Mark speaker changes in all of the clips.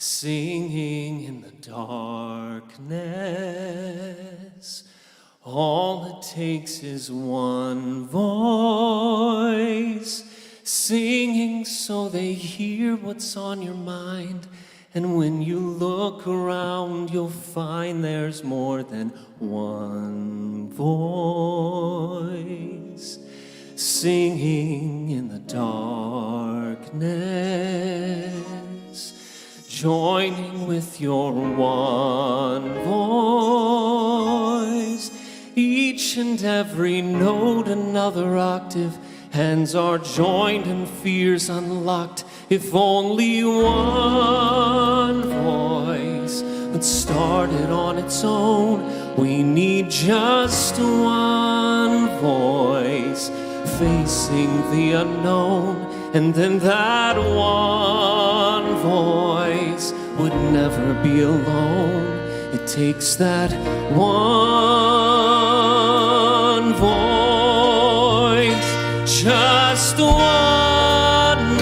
Speaker 1: singing in the darkness. All it takes is one voice, singing so they hear what's on your mind. And when you look around, you'll find there's more than one voice, singing in the darkness, joining with your one voice. Each and every note another octave, hands are joined and fears unlocked. If only one voice that started on its own, we need just one voice facing the unknown. And then that one voice would never be alone. It takes that one voice, just one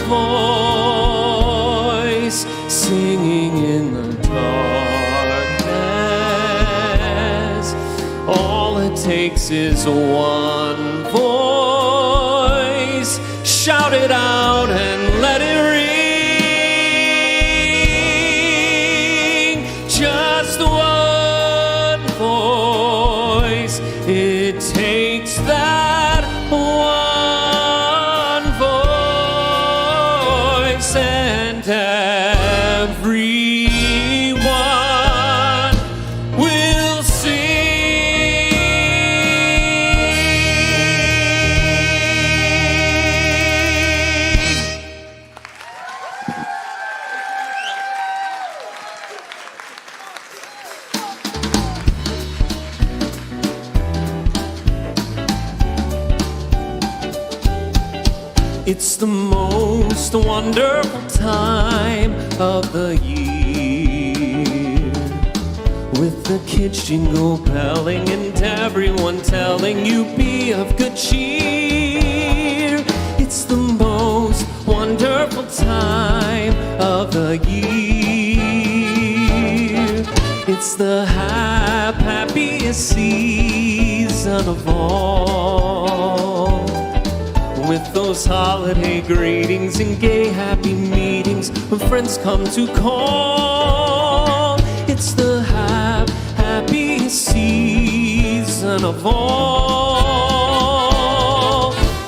Speaker 1: voice, singing in the darkness. All it takes is one voice. Shout it out and let it ring. Just one voice. It takes that one voice, and everyone will sing. It's the most wonderful time of the year, with the kids jingle belling and everyone telling you be of good cheer. It's the most wonderful time of the year. It's the happiest season of all, with those holiday greetings and gay happy meetings when friends come to call. It's the happiest season of all.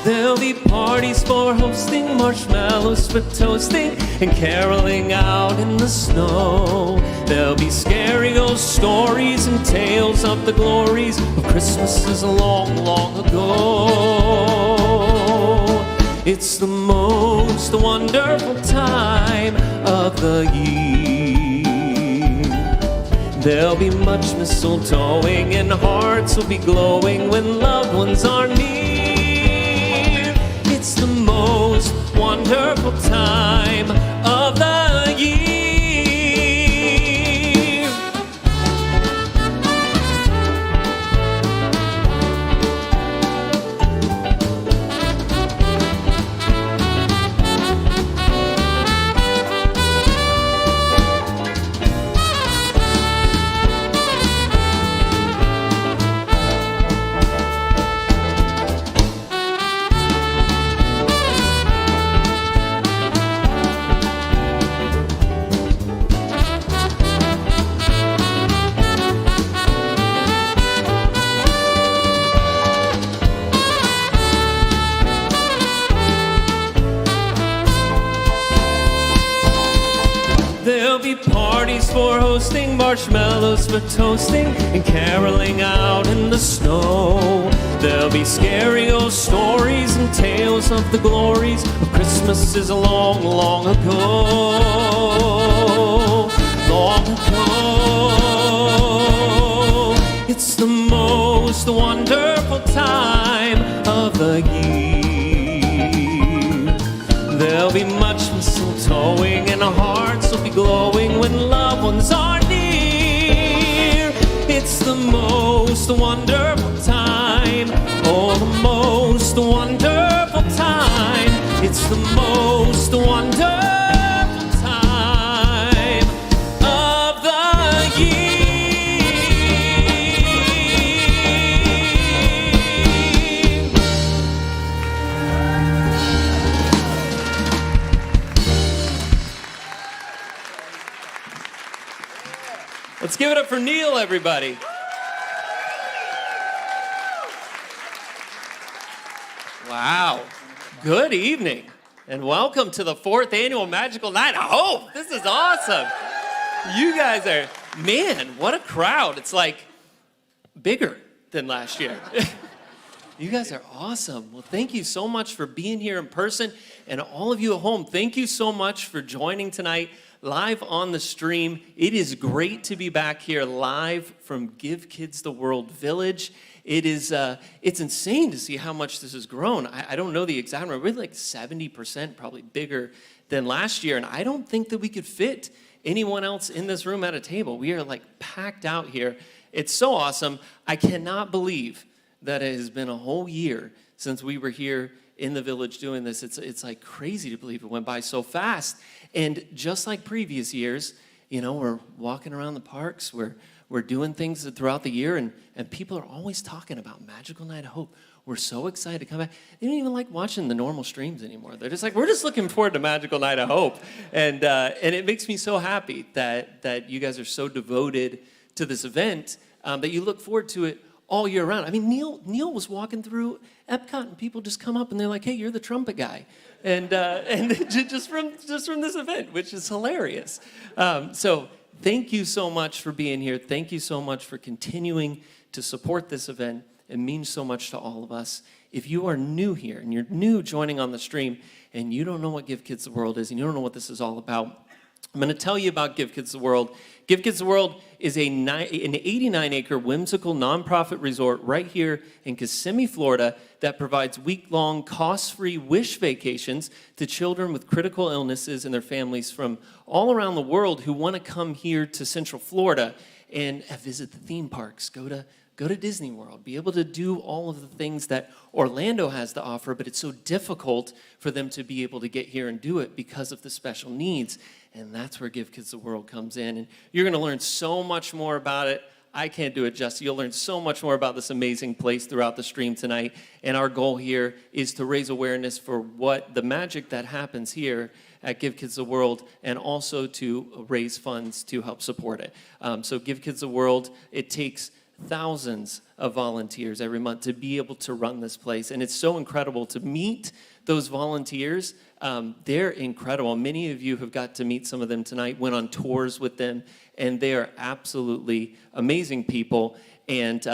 Speaker 1: There'll be parties for hosting, marshmallows for toasting, and caroling out in the snow. There'll be scary ghost stories and tales of the glories of Christmases long, long ago. It's the most wonderful time of the year. There'll be much mistletoeing and hearts will be glowing when loved ones are near. It's the most wonderful time of the year. Parties for hosting, marshmallows for toasting, and caroling out in the snow. There'll be scary old stories and tales of the glories of Christmases long, long ago. Long ago. It's the most wonderful time of the year. There'll be much mistletoeing and our hearts will be glowing when loved ones are near. It's the most wonderful time, oh, the most wonderful time. It's the most wonderful time. it up for Neal, everybody. Wow. Good evening, and welcome to the 4th annual Magical Night of Hope. This is awesome. You guys are, man, what a crowd. It's like bigger than last year. You guys are awesome. Well, thank you so much for being here in person, and all of you at home, thank you so much for joining tonight live on the stream. It is great to be back here live from Give Kids the World Village. It's insane to see how much this has grown. I don't know the exact number. We're like 70% probably bigger than last year, and I don't think that we could fit anyone else in this room at a table. We are like packed out here. It's so awesome. I cannot believe that it has been a whole year since we were here in the village doing this. It's like crazy to believe it went by so fast. And just like previous years, you know, we're walking around the parks, we're doing things throughout the year, and people are always talking about Magical Night of Hope. We're so excited to come back. They don't even like watching the normal streams anymore. They're just like, we're just looking forward to Magical Night of Hope. And it makes me so happy that you guys are so devoted to this event, that you look forward to it all year round. I mean, Neal was walking through Epcot, and people just come up and they're like, "Hey, you're the trumpet guy," and just from this event, which is hilarious. So thank you so much for being here. Thank you so much for continuing to support this event. It means so much to all of us. If you are new here and you're new joining on the stream and you don't know what Give Kids the World is and you don't know what this is all about, I'm going to tell you about Give Kids the World. Give Kids the World is an 89-acre whimsical nonprofit resort right here in Kissimmee, Florida, that provides week-long, cost-free wish vacations to children with critical illnesses and their families from all around the world who want to come here to Central Florida and visit the theme parks, go to Disney World, be able to do all of the things that Orlando has to offer, but it's so difficult for them to be able to get here and do it because of the special needs. And that's where Give Kids the World comes in. And you're going to learn so much more about it. I can't do it justice. You'll learn so much more about this amazing place throughout the stream tonight. And our goal here is to raise awareness for what the magic that happens here at Give Kids the World, and also to raise funds to help support it. So Give Kids the World, it takes thousands of volunteers every month to be able to run this place. And it's so incredible to meet those volunteers. They're incredible. Many of you have got to meet some of them tonight, went on tours with them, and they are absolutely amazing people. And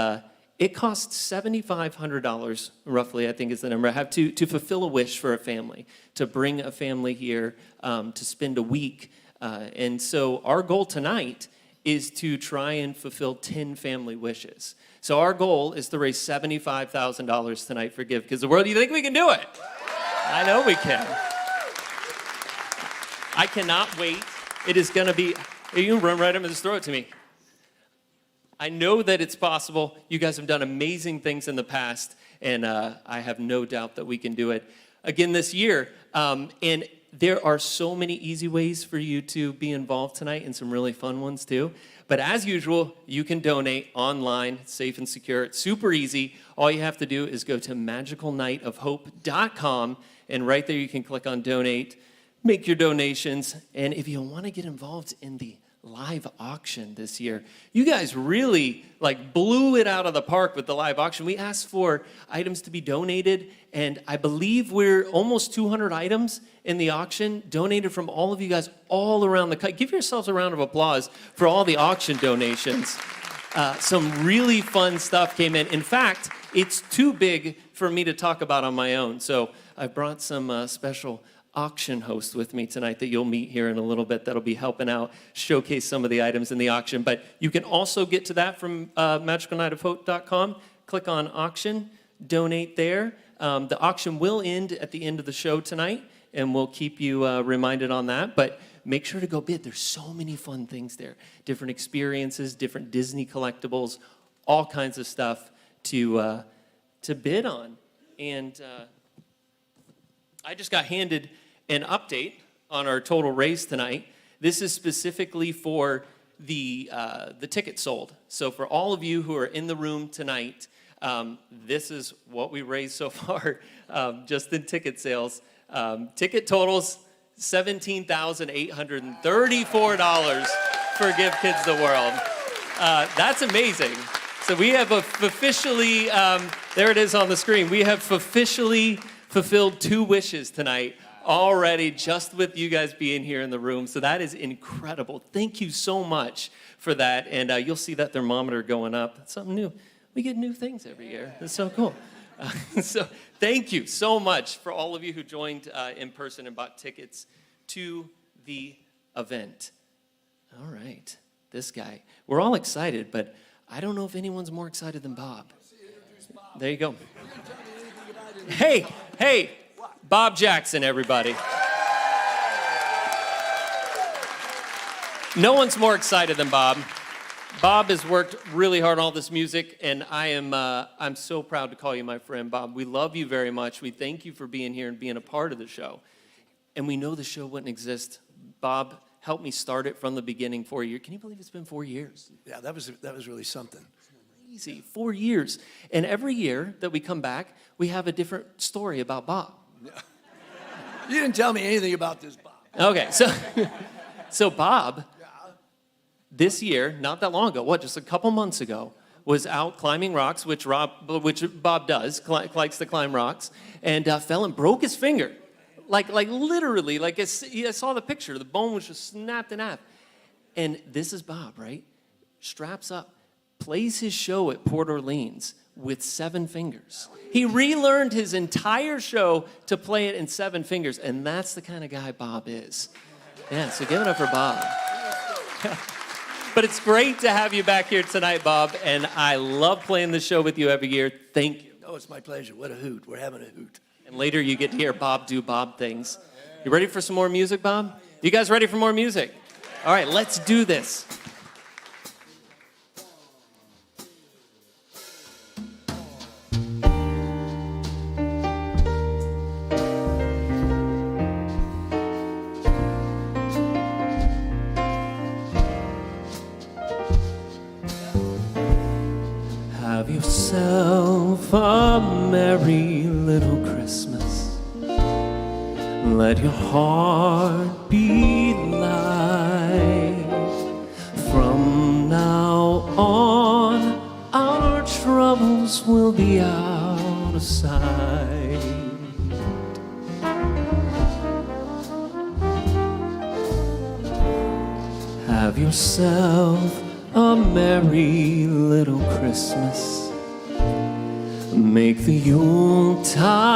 Speaker 1: it costs $7,500, roughly, I think is the number, I have to fulfill a wish for a family, to bring a family here to spend a week. And so our goal tonight is to try and fulfill 10 family wishes. So our goal is to raise $75,000 tonight for Give Kids the World. Do you think we can do it? I know we can. I cannot wait. It is going to be, you can run right up and just throw it to me. I know that it's possible. You guys have done amazing things in the past, and I have no doubt that we can do it again this year. And there are so many easy ways for you to be involved tonight, and some really fun ones too. But as usual, you can donate online. It's safe and secure. It's super easy. All you have to do is go to magicalnightofhope.com, and right there you can click on donate, make your donations. And if you want to get involved in the live auction this year, you guys really blew it out of the park with the live auction. We asked for items to be donated, and I believe we're almost 200 items in the auction donated from all of you guys all around the country. Give yourselves a round of applause for all the auction donations. Some really fun stuff came in. In fact, it's too big for me to talk about on my own, so I brought some special auction host with me tonight that you'll meet here in a little bit that'll be helping out showcase some of the items in the auction. But you can also get to that from magicalnightofhope.com. Click on auction, donate there. The auction will end at the end of the show tonight, and we'll keep you reminded on that. But make sure to go bid. There's so many fun things there. Different experiences, different Disney collectibles, all kinds of stuff to bid on. And I just got handed an update on our total raise tonight. This is specifically for the tickets sold. So for all of you who are in the room tonight, this is what we raised so far, just in ticket sales. Ticket totals, $17,834 for Give Kids the World. That's amazing. So we have officially, there it is on the screen. We have officially fulfilled 2 wishes tonight already, just with you guys being here in the room. So that is incredible. Thank you so much for that. And you'll see that thermometer going up. That's something new. We get new things every year. That's so cool. So thank you so much for all of you who joined in person and bought tickets to the event. All right, this guy. We're all excited, but I don't know if anyone's more excited than Bob. There you go. Hey, Bob Jackson, everybody. No one's more excited than Bob. Bob has worked really hard on all this music, and I'm so proud to call you my friend, Bob. We love you very much. We thank you for being here and being a part of the show. And we know the show wouldn't exist. Bob helped me start it from the beginning 4 years. Can you believe it's been 4 years?
Speaker 2: Yeah, that was really something.
Speaker 1: Crazy, 4 years. And every year that we come back, we have a different story about Bob.
Speaker 2: You didn't tell me anything about this, Bob.
Speaker 1: Okay, so Bob, this year, not that long ago, just a couple months ago, was out climbing rocks, which Bob does, likes to climb rocks, and fell and broke his finger. Like literally, I saw the picture, the bone was just snapped in half. And this is Bob, right? Straps up, plays his show at Port Orleans with 7 fingers. He relearned his entire show to play it in 7 fingers, and that's the kind of guy Bob is. Yeah, so give it up for Bob. But it's great to have you back here tonight, Bob, and I love playing the show with you every year. Thank you.
Speaker 2: Oh, it's my pleasure. What a hoot. We're having a hoot.
Speaker 1: And later you get to hear Bob do Bob things. You ready for some more music, Bob? You guys ready for more music? All right, let's do this. Have yourself a merry little Christmas. Let your heart be light. From now on, our troubles will be out of sight. Have yourself a merry little Christmas. Make the Yuletide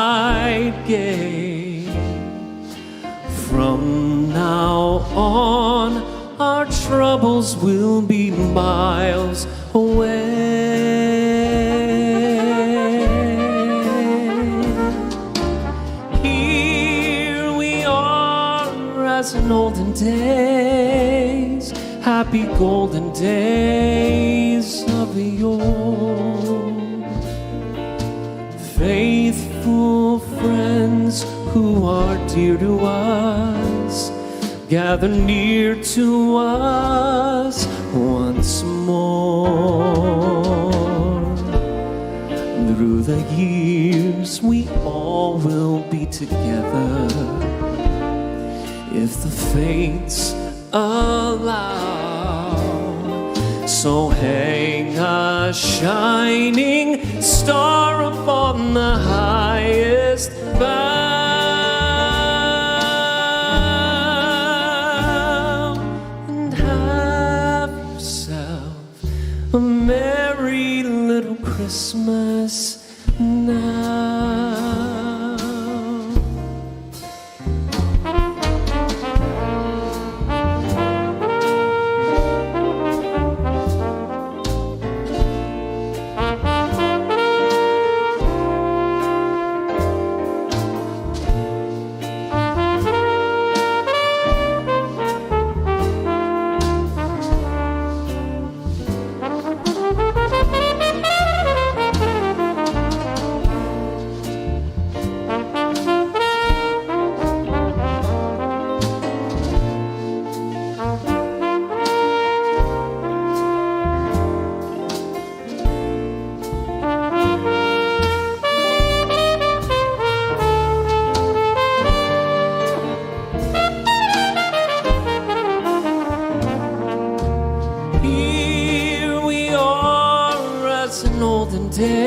Speaker 1: gay. From now on, our troubles will be miles away. Here we are as in olden days, happy golden days of yore. Faithful friends who are dear to us, gather near to us once more. Through the years we all will be together, if the fates allow. So hang a shining star upon the highest bough, and have yourself a merry little Christmas now.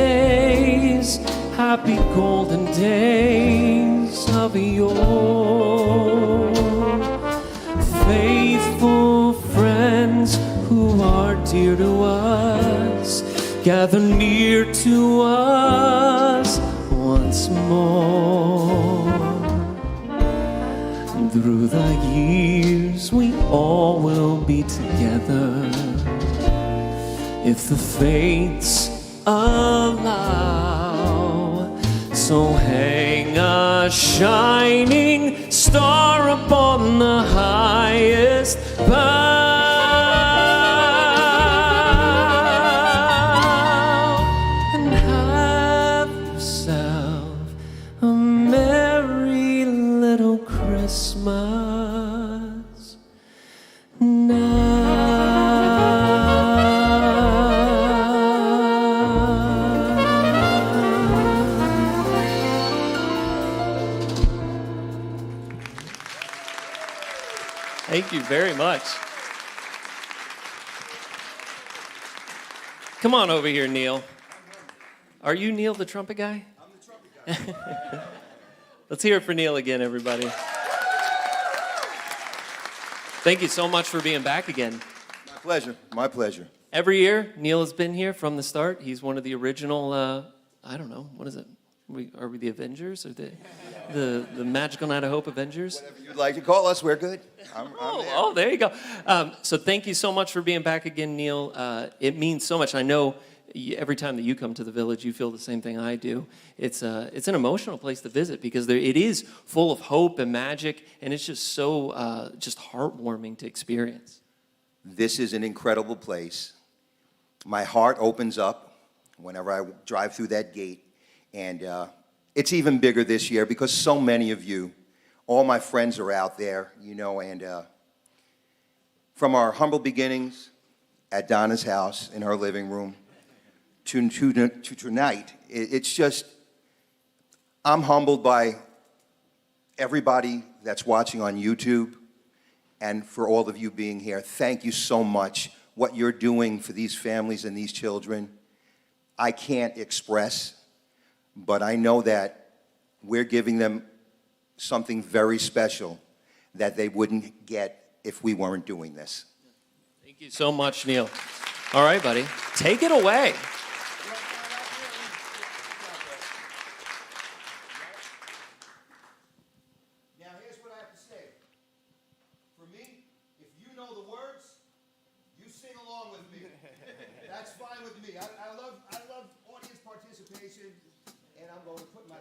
Speaker 1: days, happy golden days of yore. Faithful friends who are dear to us, gather near to us once more. Through the years we all will be together, if the fates allow. So hang a shining star upon the highest bough, and have yourself a merry little Christmas now. Thank you very much. Come on over here, Neal. Are you Neal, the trumpet guy?
Speaker 3: I'm the trumpet guy.
Speaker 1: Let's hear it for Neal again, everybody. Thank you so much for being back again.
Speaker 3: My pleasure. My pleasure.
Speaker 1: Every year, Neal has been here from the start. He's one of the original, I don't know, what is it? Are we the Avengers or the Magical Night of Hope Avengers?
Speaker 3: Whatever you'd like to call us, we're good. I'm
Speaker 1: Oh, there you go. So thank you so much for being back again, Neal. It means so much. I know every time that you come to the village, you feel the same thing I do. It's an emotional place to visit because it is full of hope and magic, and it's just so just heartwarming to experience.
Speaker 3: This is an incredible place. My heart opens up whenever I drive through that gate. And it's even bigger this year because so many of you, all my friends are out there, you know, and from our humble beginnings at Donna's house in her living room to tonight, it's just, I'm humbled by everybody that's watching on YouTube and for all of you being here. Thank you so much. What you're doing for these families and these children, I can't express. But I know that we're giving them something very special that they wouldn't get if we weren't doing this.
Speaker 1: Thank you so much, Neal. All right, buddy. Take it away.
Speaker 3: Now, here's what I have to say. For me, if you know the words, you sing along with me. That's fine with me. I love audience participation. And I'm going to put my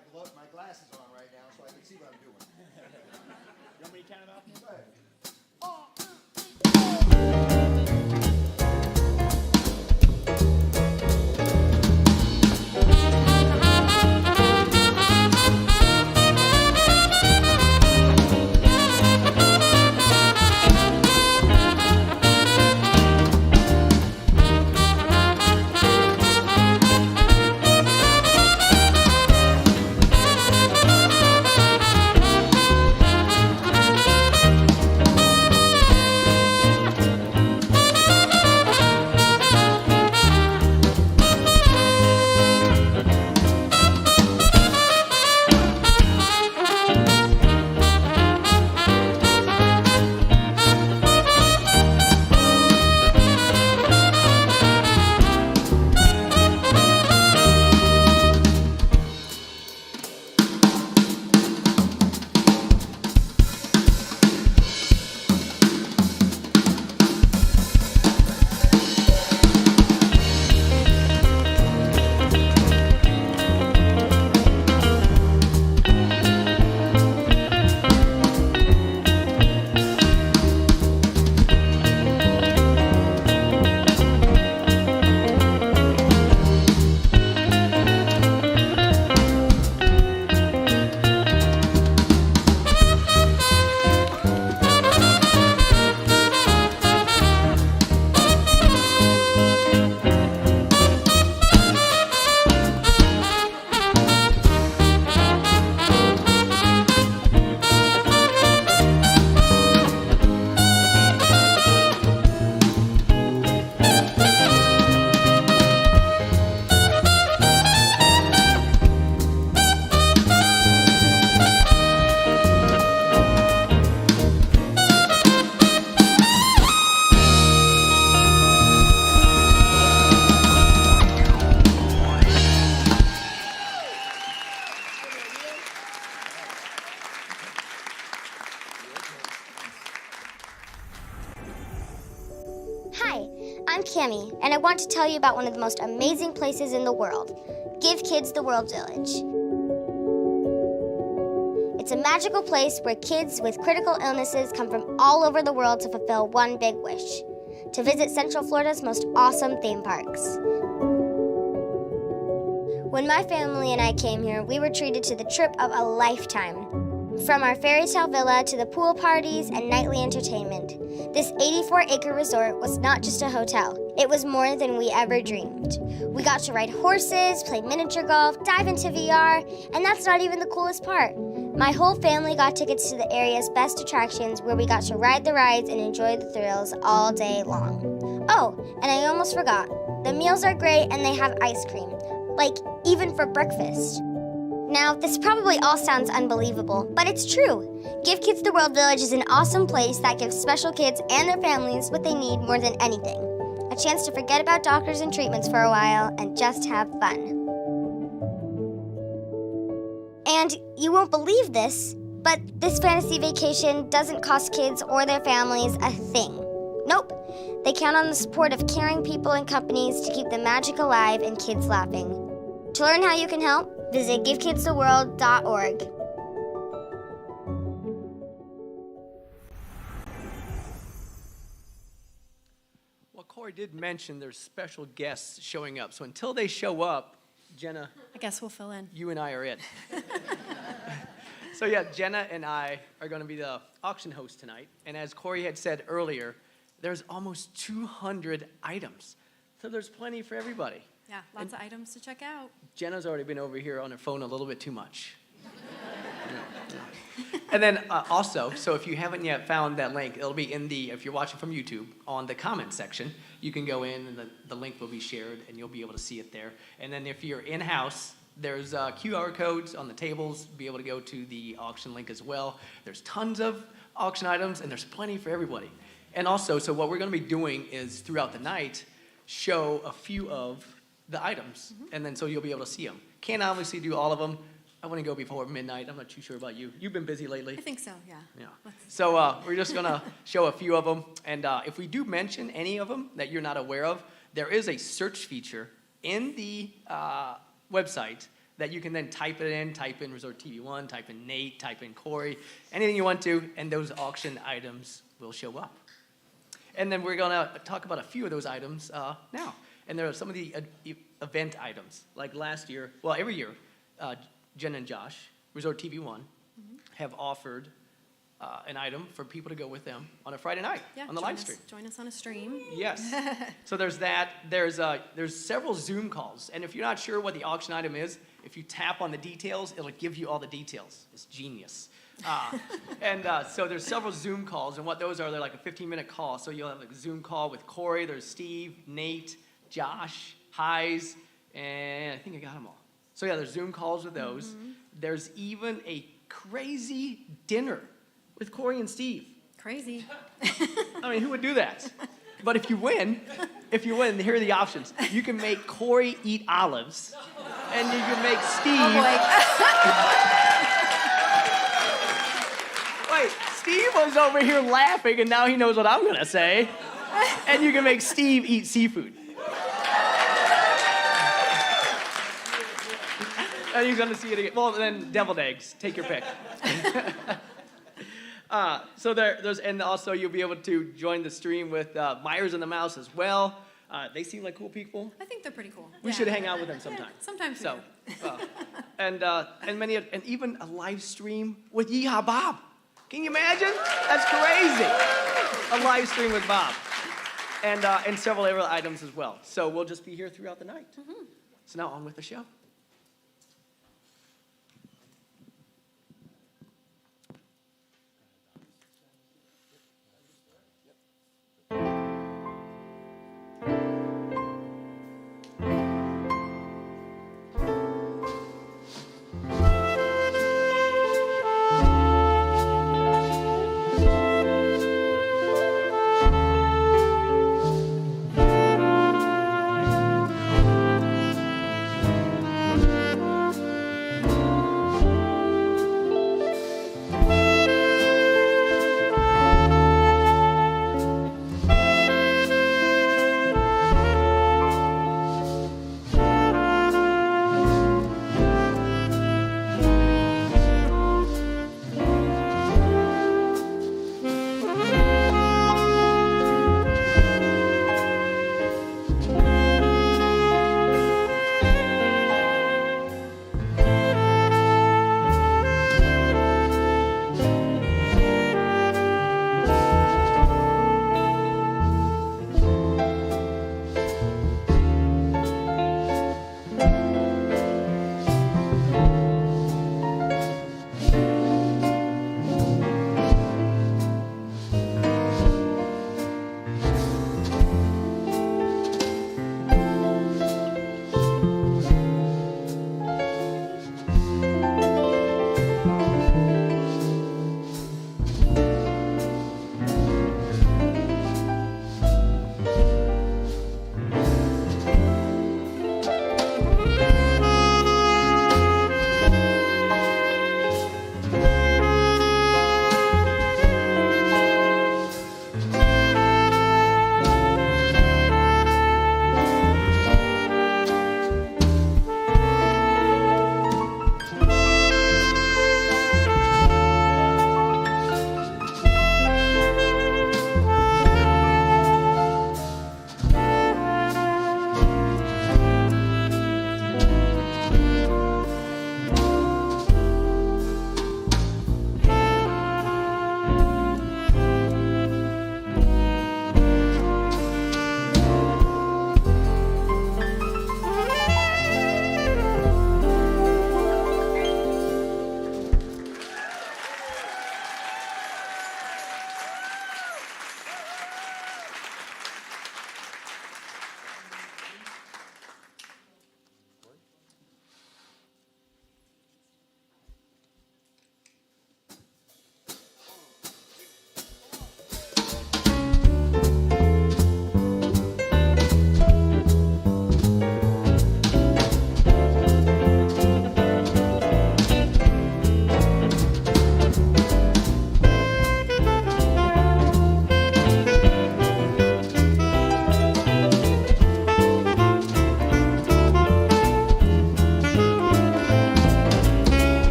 Speaker 3: glasses on right now so I can see what I'm doing. You want me to count it off? Go ahead.
Speaker 4: Cami, and I want to tell you about one of the most amazing places in the world, Give Kids the World Village. It's a magical place where kids with critical illnesses come from all over the world to fulfill one big wish, to visit Central Florida's most awesome theme parks. When my family and I came here, we were treated to the trip of a lifetime. From our fairy tale villa to the pool parties and nightly entertainment, this 84-acre resort was not just a hotel. It was more than we ever dreamed. We got to ride horses, play miniature golf, dive into VR, and that's not even the coolest part. My whole family got tickets to the area's best attractions where we got to ride the rides and enjoy the thrills all day long. Oh, and I almost forgot. The meals are great and they have ice cream, like even for breakfast. Now, this probably all sounds unbelievable, but it's true. Give Kids the World Village is an awesome place that gives special kids and their families what they need more than anything. A chance to forget about doctors and treatments for a while and just have fun. And you won't believe this, but this fantasy vacation doesn't cost kids or their families a thing. Nope. They count on the support of caring people and companies to keep the magic alive and kids laughing. To learn how you can help, visit givekidstheworld.org.
Speaker 5: Well, Cory did mention there's special guests showing up. So until they show up, Jenna,
Speaker 6: I guess we'll fill in.
Speaker 5: you and I are it. So yeah, Jenna and I are going to be the auction host tonight. And as Cory had said earlier, there's almost 200 items. So there's plenty for everybody.
Speaker 6: Yeah, lots of items to check out.
Speaker 5: Jenna's already been over here on her phone a little bit too much. And then also, so if you haven't yet found that link, it'll be in the, if you're watching from YouTube, on the comments section. You can go in and the link will be shared and you'll be able to see it there. And then if you're in-house, there's QR codes on the tables. Be able to go to the auction link as well. There's tons of auction items and there's plenty for everybody. And also, so what we're going to be doing is throughout the night, show a few of the items, and then so you'll be able to see them. Can't obviously do all of them. I want to go before midnight. I'm not too sure about you. You've been busy lately.
Speaker 6: I think so, yeah.
Speaker 5: Yeah. So we're just going to show a few of them. And if we do mention any of them that you're not aware of, there is a search feature in the website that you can then type in Resort TV 1, type in Nate, type in Cory, anything you want to, and those auction items will show up. And then we're going to talk about a few of those items now. And there are some of the event items. Like last year, well, every year, Jen and Josh, Resort TV 1, have offered an item for people to go with them on a Friday night on the live stream.
Speaker 6: Join us on a stream.
Speaker 5: Yes. So there's that. There's several Zoom calls. And if you're not sure what the auction item is, if you tap on the details, it'll give you all the details. It's genius. So there's several Zoom calls. And what those are, they're like a 15-minute call. So you'll have a Zoom call with Cory. There's Steve, Nate, Josh, Heis, and I think I got them all. So yeah, there's Zoom calls with those. There's even a crazy dinner with Cory and Steve.
Speaker 6: Crazy.
Speaker 5: I mean, who would do that? But if you win, here are the options. You can make Cory eat olives, and you can make Steve.
Speaker 6: Oh boy.
Speaker 5: Wait, Steve was over here laughing, and now he knows what I'm gonna say. And you can make Steve eat seafood. And he's gonna see it again. Well, then deviled eggs. Take your pick. So there's, and also you'll be able to join the stream with Myers and the Mouse as well. They seem like cool people.
Speaker 6: I think they're pretty cool.
Speaker 5: We should hang out with them sometime.
Speaker 6: Sometimes
Speaker 5: so, and even a live stream with Yehaa Bob. Can you imagine? That's crazy. A live stream with Bob, and several other items as well. So we'll just be here throughout the night. So now on with the show.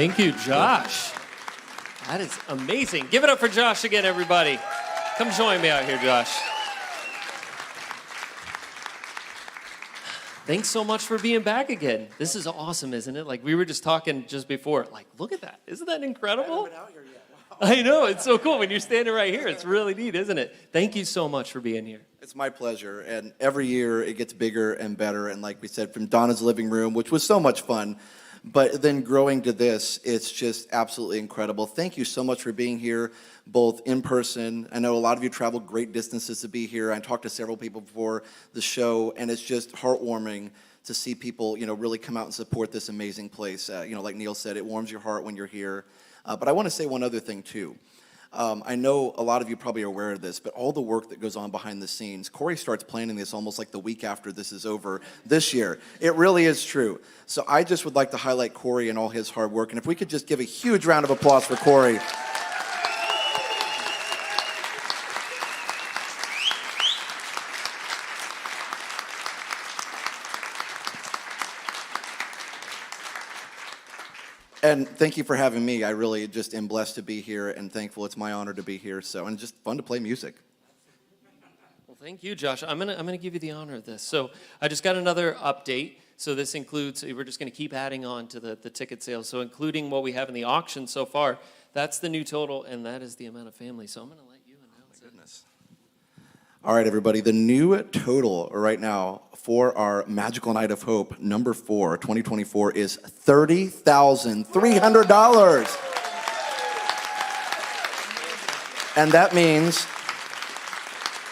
Speaker 1: Thank you, Josh. That is amazing. Give it up for Josh again, everybody. Come join me out here, Josh. Thanks so much for being back again. This is awesome, isn't it? Like, we were just talking just before. Like, look at that. Isn't that incredible?
Speaker 7: I haven't been out here yet. Wow.
Speaker 1: I know. It's so cool when you're standing right here. It's really neat, isn't it? Thank you so much for being here.
Speaker 7: It's my pleasure. And every year it gets bigger and better. And like we said, from Donna's living room, which was so much fun, but then growing to this, it's just absolutely incredible. Thank you so much for being here, both in person. I know a lot of you traveled great distances to be here. I talked to several people before the show, and it's just heartwarming to see people, really come out and support this amazing place. Like Neal said, it warms your heart when you're here. But I want to say one other thing, too. I know a lot of you probably are aware of this, but all the work that goes on behind the scenes, Cory starts planning this almost like the week after this is over this year. It really is true. So I just would like to highlight Cory and all his hard work. And if we could just give a huge round of applause for Cory. And thank you for having me. I really just am blessed to be here and thankful. It's my honor to be here. And just fun to play music.
Speaker 1: Well, thank you, Josh. I'm gonna give you the honor of this. So I just got another update. So this includes, we're just gonna keep adding on to the ticket sales. So including what we have in the auction so far, that's the new total, and that is the amount of families. So I'm gonna let you announce it.
Speaker 7: Goodness. All right, everybody. The new total right now for our Magical Night of Hope, number 4, 2024, is $30,300. And that means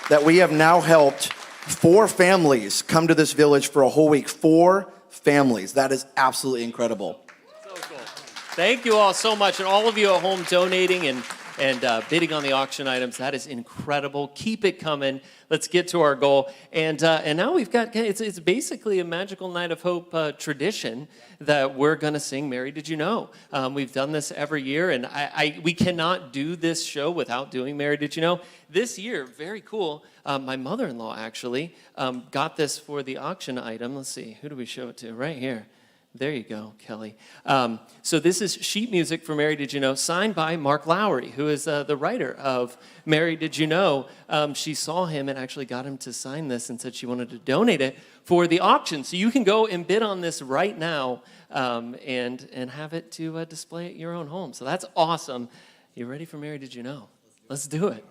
Speaker 7: that we have now helped 4 families come to this village for a whole week. 4 families. That is absolutely incredible.
Speaker 1: So cool. Thank you all so much, and all of you at home donating and bidding on the auction items. That is incredible. Keep it coming. Let's get to our goal. And now we've got, it's basically a Magical Night of Hope tradition that we're going to sing Mary Did You Know? We've done this every year, and we cannot do this show without doing Mary Did You Know? This year, very cool, my mother-in-law actually got this for the auction item. Let's see, who do we show it to? Right here. There you go, Kelly. So this is sheet music for Mary Did You Know, signed by Mark Lowry, who is the writer of Mary Did You Know. She saw him and actually got him to sign this and said she wanted to donate it for the auction. So you can go and bid on this right now and have it to display at your own home. So that's awesome. You ready for Mary Did You Know? Let's do it.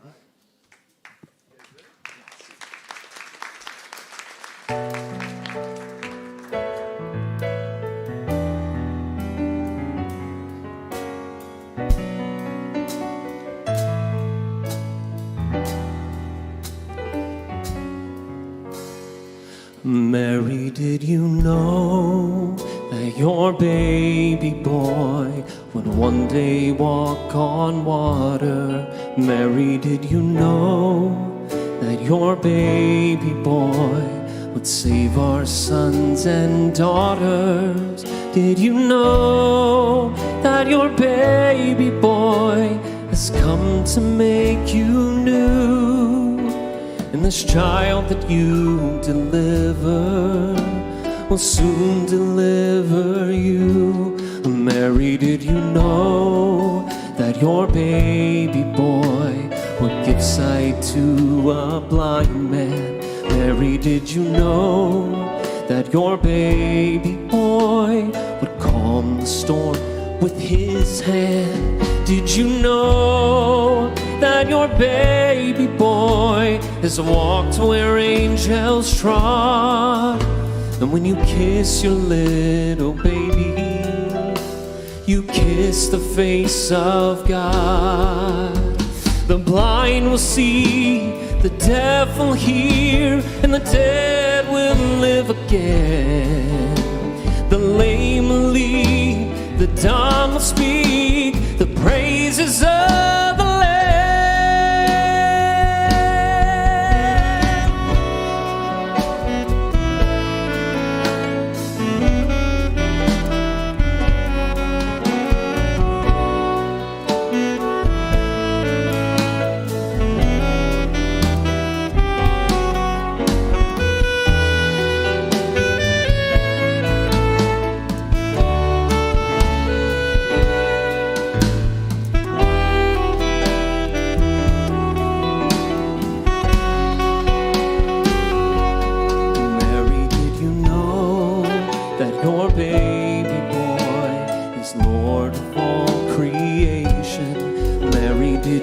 Speaker 1: Mary, did you know that your baby boy would one day walk on water? Mary, did you know that your baby boy would save our sons and daughters? Did you know that your baby boy has come to make you new? And this child that you deliver will soon deliver you. Mary, did you know that your baby boy would give sight to a blind man? Mary, did you know that your baby boy would calm the storm with his hand? Did you know that your baby boy has walked where angels trod? And when you kiss your little baby, you kiss the face of God. The blind will see, the deaf will hear, and the dead will live again. The lame will lead, the dumb will speak, the praises of the Lamb.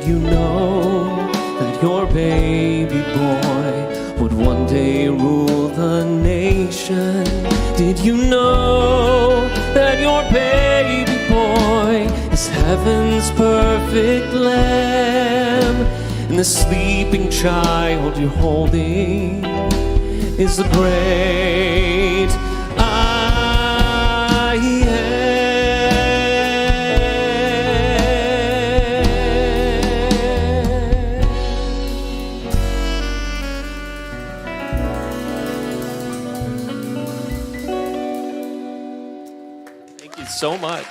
Speaker 1: you know that your baby boy would one day rule the nation? Did you know that your baby boy is heaven's perfect lamb? And the sleeping child you're holding is the great I am. Thank you so much.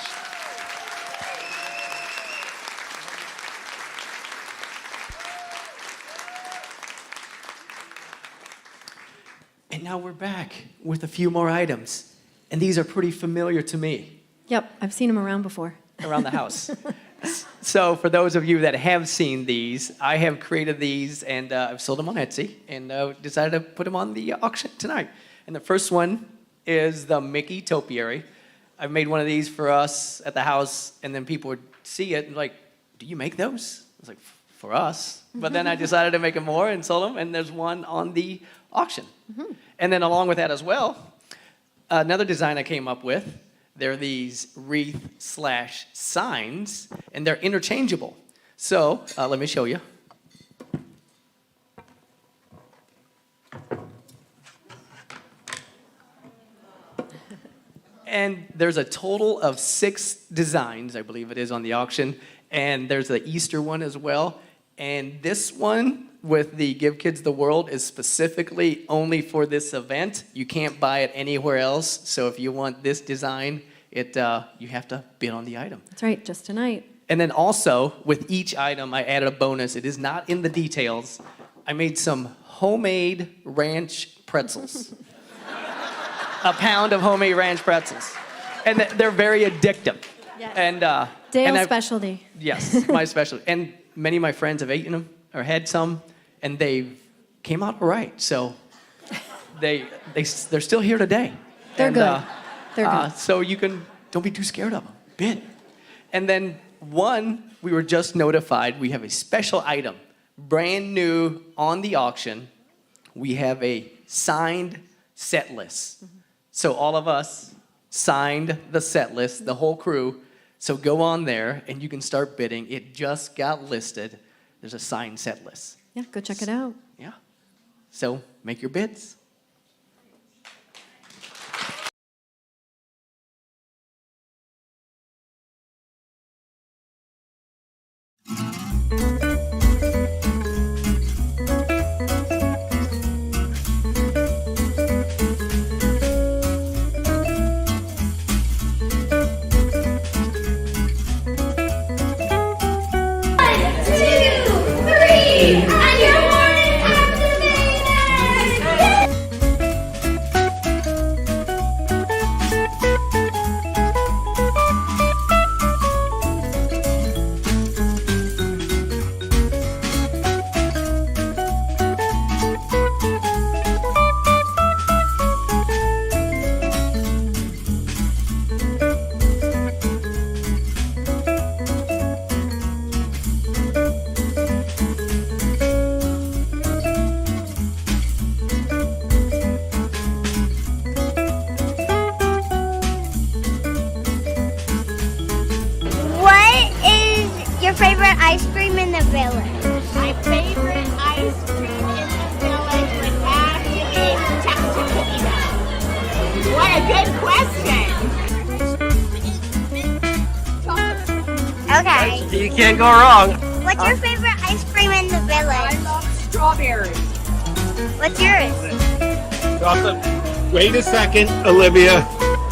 Speaker 5: And now we're back with a few more items. And these are pretty familiar to me
Speaker 6: Yep, I've seen them around before.
Speaker 5: around the house. So for those of you that have seen these, I have created these and I've sold them on Etsy and decided to put them on the auction tonight. And the first one is the Mickey Topiary. I've made one of these for us at the house, and then people would see it and like, do you make those? I was like, for us. But then I decided to make them more and sold them, and there's one on the auction. And then along with that as well, another design I came up with, they're these wreath/signs, and they're interchangeable. So let me show you. And there's a total of 6 designs, I believe it is, on the auction. And there's the Easter one as well. And this one with the Give Kids the World is specifically only for this event. You can't buy it anywhere else. So if you want this design, you have to bid on the item.
Speaker 6: That's right, just tonight.
Speaker 5: And then also, with each item, I added a bonus. It is not in the details. I made some homemade ranch pretzels. A pound of homemade ranch pretzels. And they're very addictive.
Speaker 6: Yes.
Speaker 5: And
Speaker 6: Dale's
Speaker 5: I've-
Speaker 6: specialty.
Speaker 5: Yes, my specialty. And many of my friends have eaten them or had some, and they came out all right. So they're still here today.
Speaker 6: They're
Speaker 5: And,
Speaker 6: good. They're good.
Speaker 5: So don't be too scared of them. Bid. And then we were just notified we have a special item, brand new on the auction. We have a signed set list. So all of us signed the set list, the whole crew. So go on there and you can start bidding. It just got listed. There's a signed set list.
Speaker 6: Yeah, go check it out.
Speaker 5: Yeah. So make your bids.
Speaker 4: What is your favorite ice cream in the village?
Speaker 8: My favorite ice cream in the village would have to be testimonials. What a good question.
Speaker 4: Okay.
Speaker 9: You can't go wrong.
Speaker 4: What's your favorite ice cream in the
Speaker 8: I
Speaker 4: village?
Speaker 8: love strawberries.
Speaker 4: What's yours?
Speaker 9: Awesome. Wait a second, Olivia.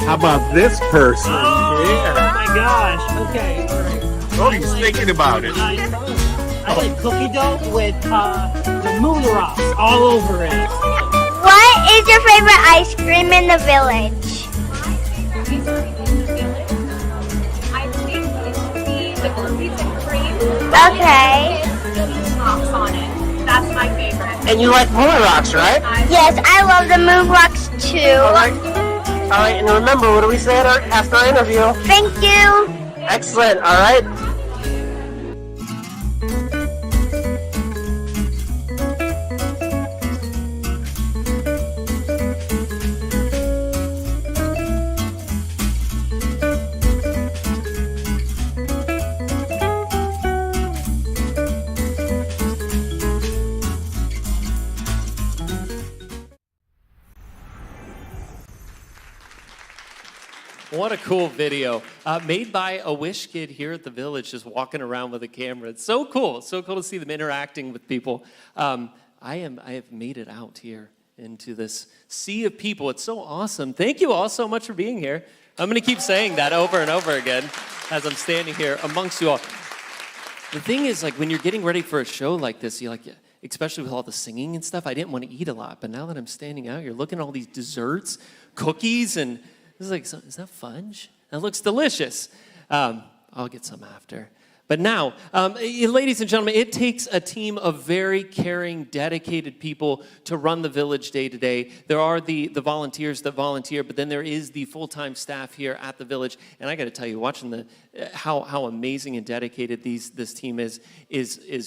Speaker 9: How about this person here?
Speaker 10: Oh my gosh. Okay. All right.
Speaker 9: Oh, he's thinking about it.
Speaker 10: I like cookie dough with the moon rocks all over it.
Speaker 4: What is your favorite ice cream in the village?
Speaker 8: I think it would be the cookies and cream.
Speaker 4: Okay.
Speaker 8: With the moon rocks on it. That's my favorite.
Speaker 10: And you like moon rocks, right?
Speaker 4: Yes, I love the moon rocks too.
Speaker 10: All right. All right. And remember, what do we say after our interview?
Speaker 4: Thank you.
Speaker 10: Excellent. All right.
Speaker 1: What a cool video. Made by a Wish kid here at the Village, just walking around with a camera. It's so cool. It's so cool to see them interacting with people. I have made it out here into this sea of people. It's so awesome. Thank you all so much for being here. I'm going to keep saying that over and over again as I'm standing here amongst you all. The thing is, like, when you're getting ready for a show like this, you like, especially with all the singing and stuff, I didn't want to eat a lot. But now that I'm standing out here, looking at all these desserts, cookies, and this is like, is that fudge? That looks delicious. I'll get some after. But now, ladies and gentlemen, it takes a team of very caring, dedicated people to run the Village day to day. There are the volunteers that volunteer, but then there is the full-time staff here at the Village. And I got to tell you, watching how amazing and dedicated this team is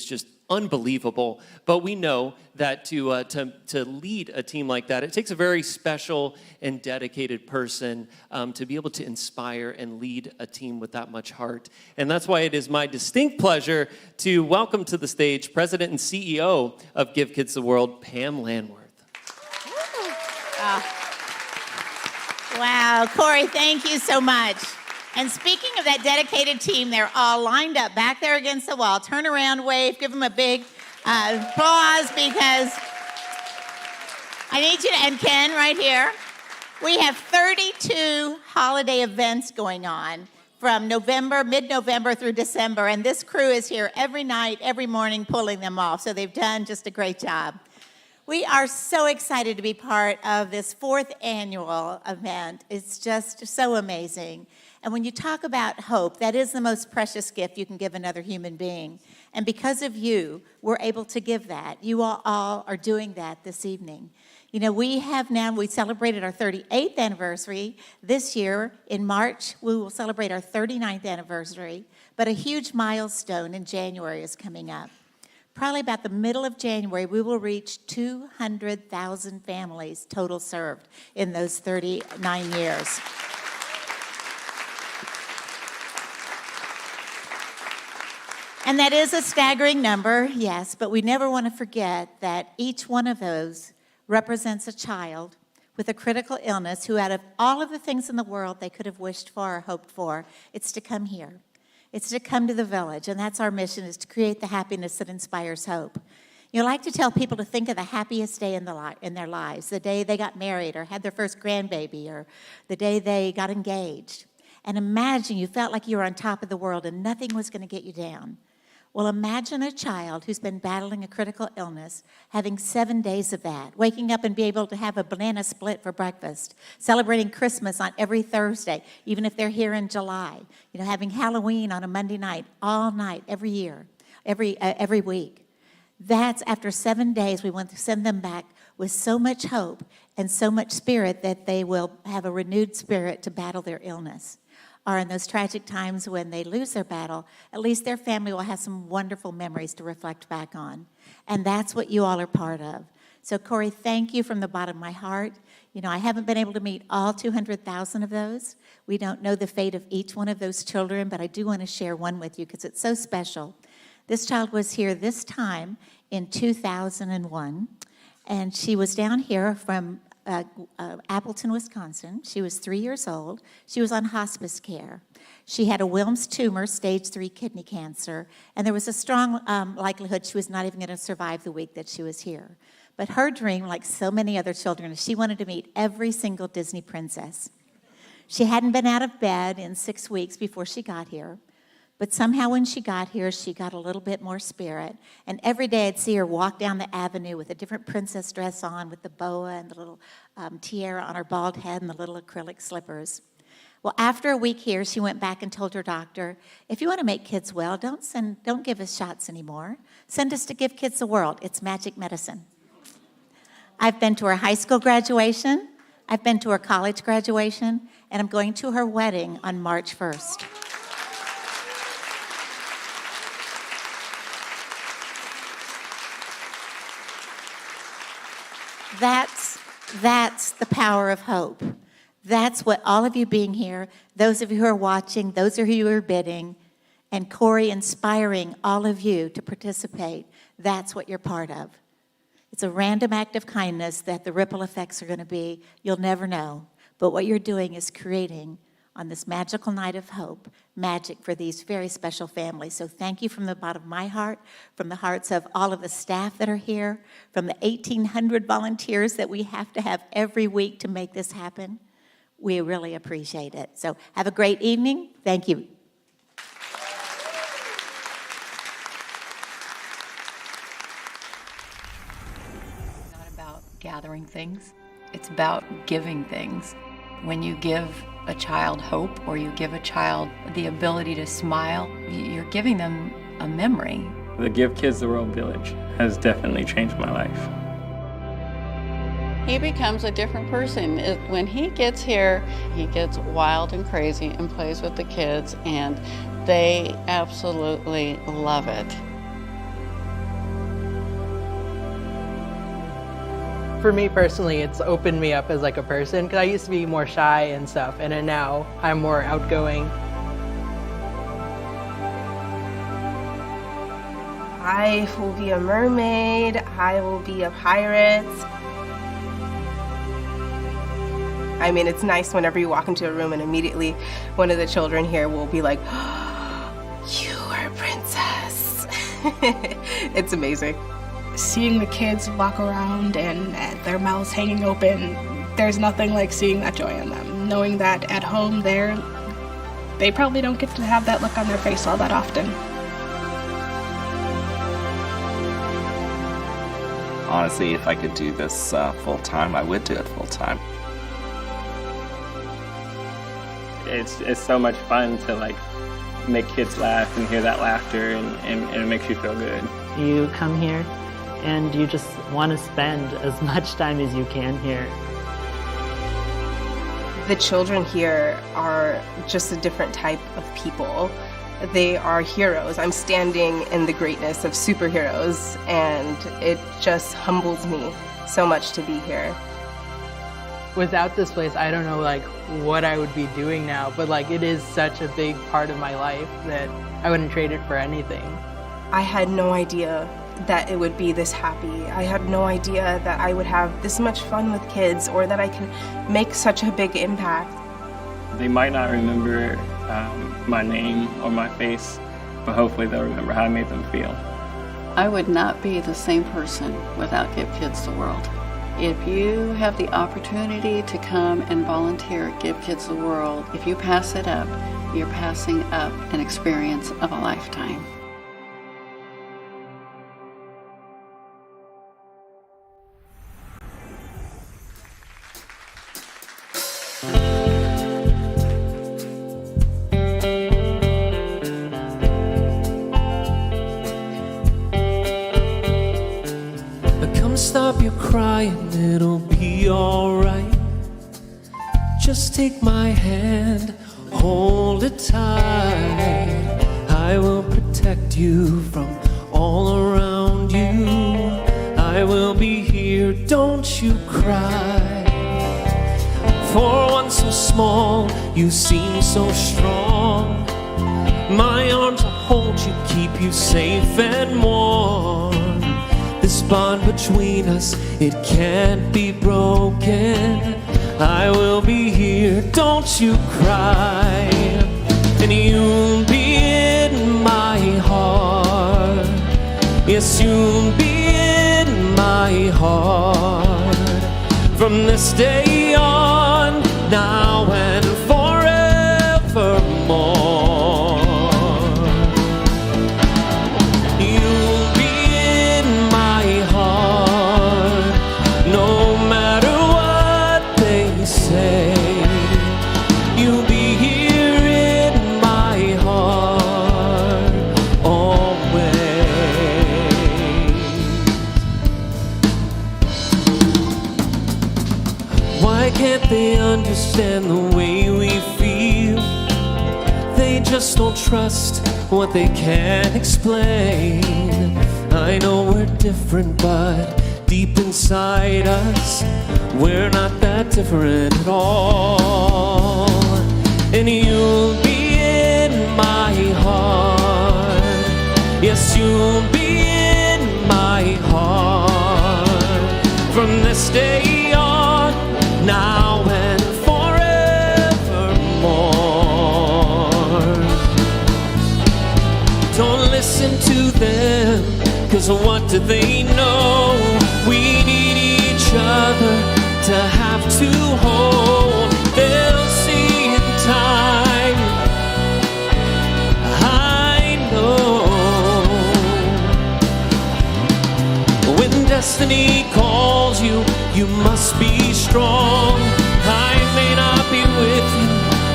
Speaker 1: just unbelievable. But we know that to lead a team like that, it takes a very special and dedicated person to be able to inspire and lead a team with that much heart. And that's why it is my distinct pleasure to welcome to the stage President and CEO of Give Kids the World, Pam Landworth.
Speaker 8: Wow, Cory, thank you so much. And speaking of that dedicated team, they're all lined up back there against the wall. Turn around, wave, give them a big applause, because I need you to, and Ken right here, we have 32 holiday events going on from mid-November through December, and this crew is here every night, every morning, pulling them off. So they've done just a great job. We are so excited to be part of this 4th annual event. It's just so amazing. And when you talk about hope, that is the most precious gift you can give another human being. And because of you, we're able to give that. You all are doing that this evening. You know, we celebrated our 38th anniversary. This year, in March, we will celebrate our 39th anniversary. But a huge milestone in January is coming up. Probably about the middle of January, we will reach 200,000 families total served in those 39 years. And that is a staggering number, yes, but we never want to forget that each one of those represents a child with a critical illness who, out of all of the things in the world they could have wished for or hoped for, it's to come here. It's to come to the Village, and that's our mission, is to create the happiness that inspires hope. You know, I like to tell people to think of the happiest day in their lives, the day they got married or had their first grandbaby, or the day they got engaged. And imagine you felt like you were on top of the world and nothing was going to get you down. Well, imagine a child who's been battling a critical illness, having 7 days of that, waking up and be able to have a banana split for breakfast, celebrating Christmas on every Thursday, even if they're here in July, you know, having Halloween on a Monday night, all night, every year, every week. That's after 7 days, we want to send them back with so much hope and so much spirit that they will have a renewed spirit to battle their illness. Or in those tragic times when they lose their battle, at least their family will have some wonderful memories to reflect back on. And that's what you all are part of. So, Cory, thank you from the bottom of my heart. You know, I haven't been able to meet all 200,000 of those. We don't know the fate of each one of those children, but I do want to share one with you because it's so special. This child was here this time in 2001, and she was down here from Appleton, Wisconsin. She was 3 years old. She was on hospice care. She had a Wilms tumor, stage 3 kidney cancer, and there was a strong likelihood she was not even going to survive the week that she was here. But her dream, like so many other children, is she wanted to meet every single Disney princess. She hadn't been out of bed in 6 weeks before she got here. But somehow when she got here, she got a little bit more spirit. And every day I'd see her walk down the avenue with a different princess dress on, with the boa and the little tiara on her bald head and the little acrylic slippers. Well, after a week here, she went back and told her doctor, if you want to make kids well, don't give us shots anymore. Send us to Give Kids the World. It's magic medicine. I've been to her high school graduation. I've been to her college graduation. And I'm going to her wedding on March 1st. That's the power of hope. That's what all of you being here, those of you who are watching, those of you who are bidding, and Cory inspiring all of you to participate, that's what you're part of. It's a random act of kindness that the ripple effects are going to be, you'll never know. But what you're doing is creating on this magical night of hope, magic for these very special families. So thank you from the bottom of my heart, from the hearts of all of the staff that are here, from the 1,800 volunteers that we have to have every week to make this happen. We really appreciate it. So have a great evening. Thank you.
Speaker 11: Not about gathering things. It's about giving things. When you give a child hope or you give a child the ability to smile, you're giving them a memory.
Speaker 12: The Give Kids the World Village has definitely changed my life.
Speaker 13: He becomes a different person. When he gets here, he gets wild and crazy and plays with the kids, and they absolutely love it.
Speaker 14: For me personally, it's opened me up as like a person, because I used to be more shy and stuff, and then now I'm more outgoing.
Speaker 15: I will be a mermaid, I will be a pirate. I mean, it's nice whenever you walk into a room and immediately one of the children here will be like, oh, you are a princess. It's amazing.
Speaker 16: Seeing the kids walk around and their mouths hanging open, there's nothing like seeing that joy in them. Knowing that at home they probably don't get to have that look on their face all that often.
Speaker 17: Honestly, if I could do this full time, I would do it full time.
Speaker 12: It's so much fun to like make kids laugh and hear that laughter, and it makes you feel good.
Speaker 10: You come here and you just want to spend as much time as you can here.
Speaker 15: The children here are just a different type of people. They are heroes. I'm standing in the greatness of superheroes, and it just humbles me so much to be here.
Speaker 14: Without this place, I don't know like what I would be doing now, but like it is such a big part of my life that I wouldn't trade it for anything.
Speaker 15: I had no idea that it would be this happy. I had no idea that I would have this much fun with kids, or that I can make such a big impact.
Speaker 12: They might not remember my name or my face, but hopefully they'll remember how I made them feel.
Speaker 13: I would not be the same person without Give Kids the World. If you have the opportunity to come and volunteer at Give Kids the World, if you pass it up, you're passing up an experience of a lifetime.
Speaker 1: Stop your crying, it'll be alright. Just take my hand, hold it tight. I will protect you from all around you. I will be here, don't you cry. For one so small, you seem so strong. My arms will hold you, keep you safe and warm. This bond between us, it can't be broken. I will be here, don't you cry. And you'll be in my heart. Yes, you'll be in my heart. From this day on, now and forevermore. They understand the way we feel. They just don't trust what they can't explain. I know we're different, but deep inside us, we're not that different at all. And you'll be in my heart. Yes, you'll be in my heart. From this day on, now and forevermore. 'cause what do they know? We need each other to have to hold. They'll see in time, I know. When destiny calls you, you must be strong. I may not be with you,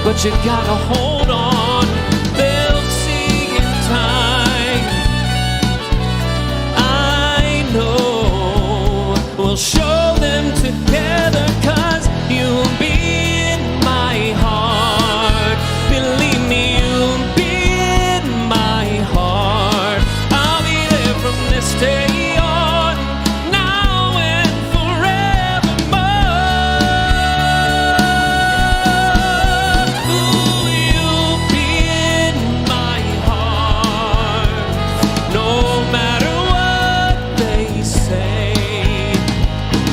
Speaker 1: but you gotta hold on. They'll see in time, I know. We'll show them together, 'cause you'll be in my heart. Believe me, you'll be in my heart. I'll be there from this day on, now and forevermore. Ooh, you'll be in my heart, no matter what they say.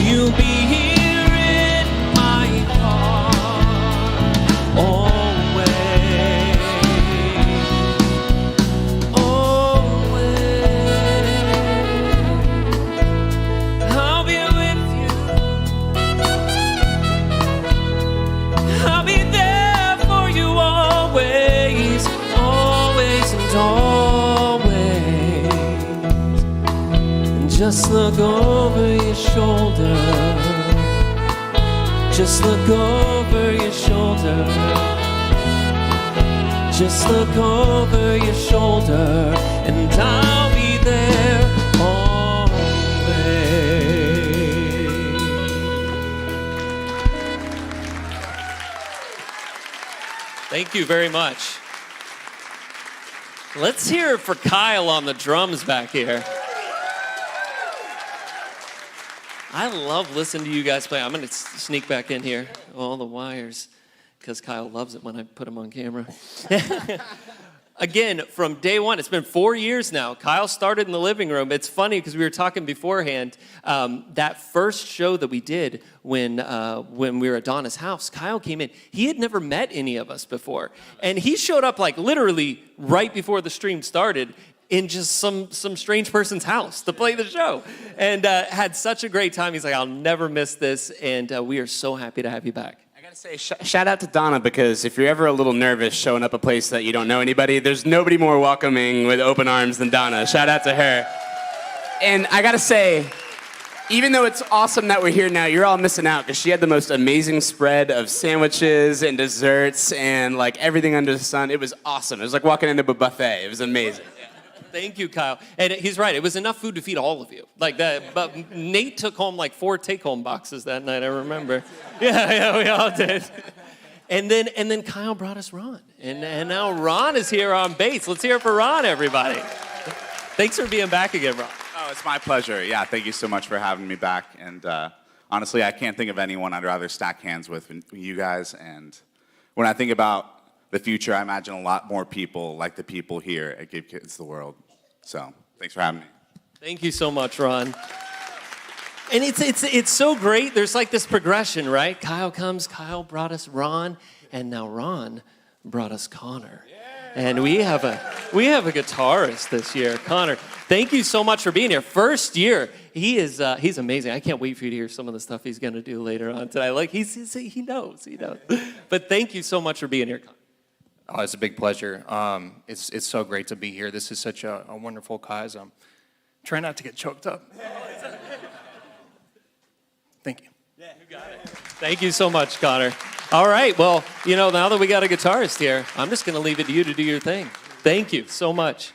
Speaker 1: You'll be here in my heart, always, always. I'll be with you. I'll be there for you always, always and always. Just look over your shoulder. Just look over your shoulder. Just look over your shoulder, and I'll be there always. Thank you very much. Let's hear it for Kyle on the drums back here. I love listening to you guys play. I'm going to sneak back in here, all the wires, because Kyle loves it when I put him on camera. Again, from day one, it's been 4 years now. Kyle started in the living room. It's funny because we were talking beforehand. That first show that we did when we were at Donna's house, Kyle came in. He had never met any of us before. And he showed up like literally right before the stream started in just some strange person's house to play the show. And had such a great time. He's like, I'll never miss this. And we are so happy to have you back.
Speaker 18: I gotta say, shout out to Donna, because if you're ever a little nervous showing up a place that you don't know anybody, there's nobody more welcoming with open arms than Donna. Shout out to her. And I gotta say, even though it's awesome that we're here now, you're all missing out, because she had the most amazing spread of sandwiches and desserts and like everything under the sun. It was awesome. It was like walking into a buffet. It was amazing.
Speaker 1: Thank you, Kyle. And he's right. It was enough food to feed all of you. Like that. But Nate took home like 4 take-home boxes that night, I remember. Yeah, we all did. And then Kyle brought us Ron. And now Ron is here on bass. Let's hear it for Ron, everybody. Thanks for being back again, Ron.
Speaker 17: Oh, it's my pleasure. Yeah, thank you so much for having me back. And honestly, I can't think of anyone I'd rather stack hands with than you guys. And when I think about the future, I imagine a lot more people like the people here at Give Kids the World. So, thanks for having me.
Speaker 1: Thank you so much, Ron. And it's so great. There's like this progression, right? Kyle comes, Kyle brought us Ron, and now Ron brought us Connor. And we have a guitarist this year, Connor. Thank you so much for being here. First year, he's amazing. I can't wait for you to hear some of the stuff he's gonna do later on today. Like he knows. But thank you so much for being here, Connor.
Speaker 19: Oh, it's a big pleasure. It's so great to be here. This is such a wonderful cause. Try not to get choked up. Thank you.
Speaker 1: Yeah, you got it. Thank you so much, Connor. All right, well, now that we got a guitarist here, I'm just going to leave it to you to do your thing. Thank you so much.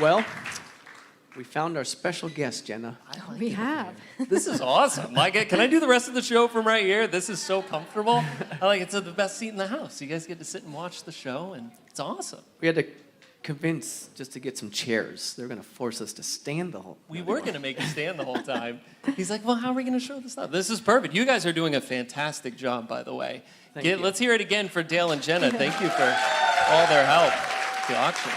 Speaker 5: Well, we found our special guest, Jenna.
Speaker 6: We have.
Speaker 1: This is awesome. Like, can I do the rest of the show from right here? This is so comfortable. I like it's the best seat in the house. You guys get to sit and watch the show, and it's awesome.
Speaker 5: We had to convince just to get some chairs. They're going to force us to stand the whole time.
Speaker 1: We were going to make you stand the whole time. He's like, well, how are we going to show this up? This is perfect. You guys are doing a fantastic job, by the way.
Speaker 5: Thank you.
Speaker 1: Let's hear it again for Dale and Jenna. Thank you for all their help at the auction.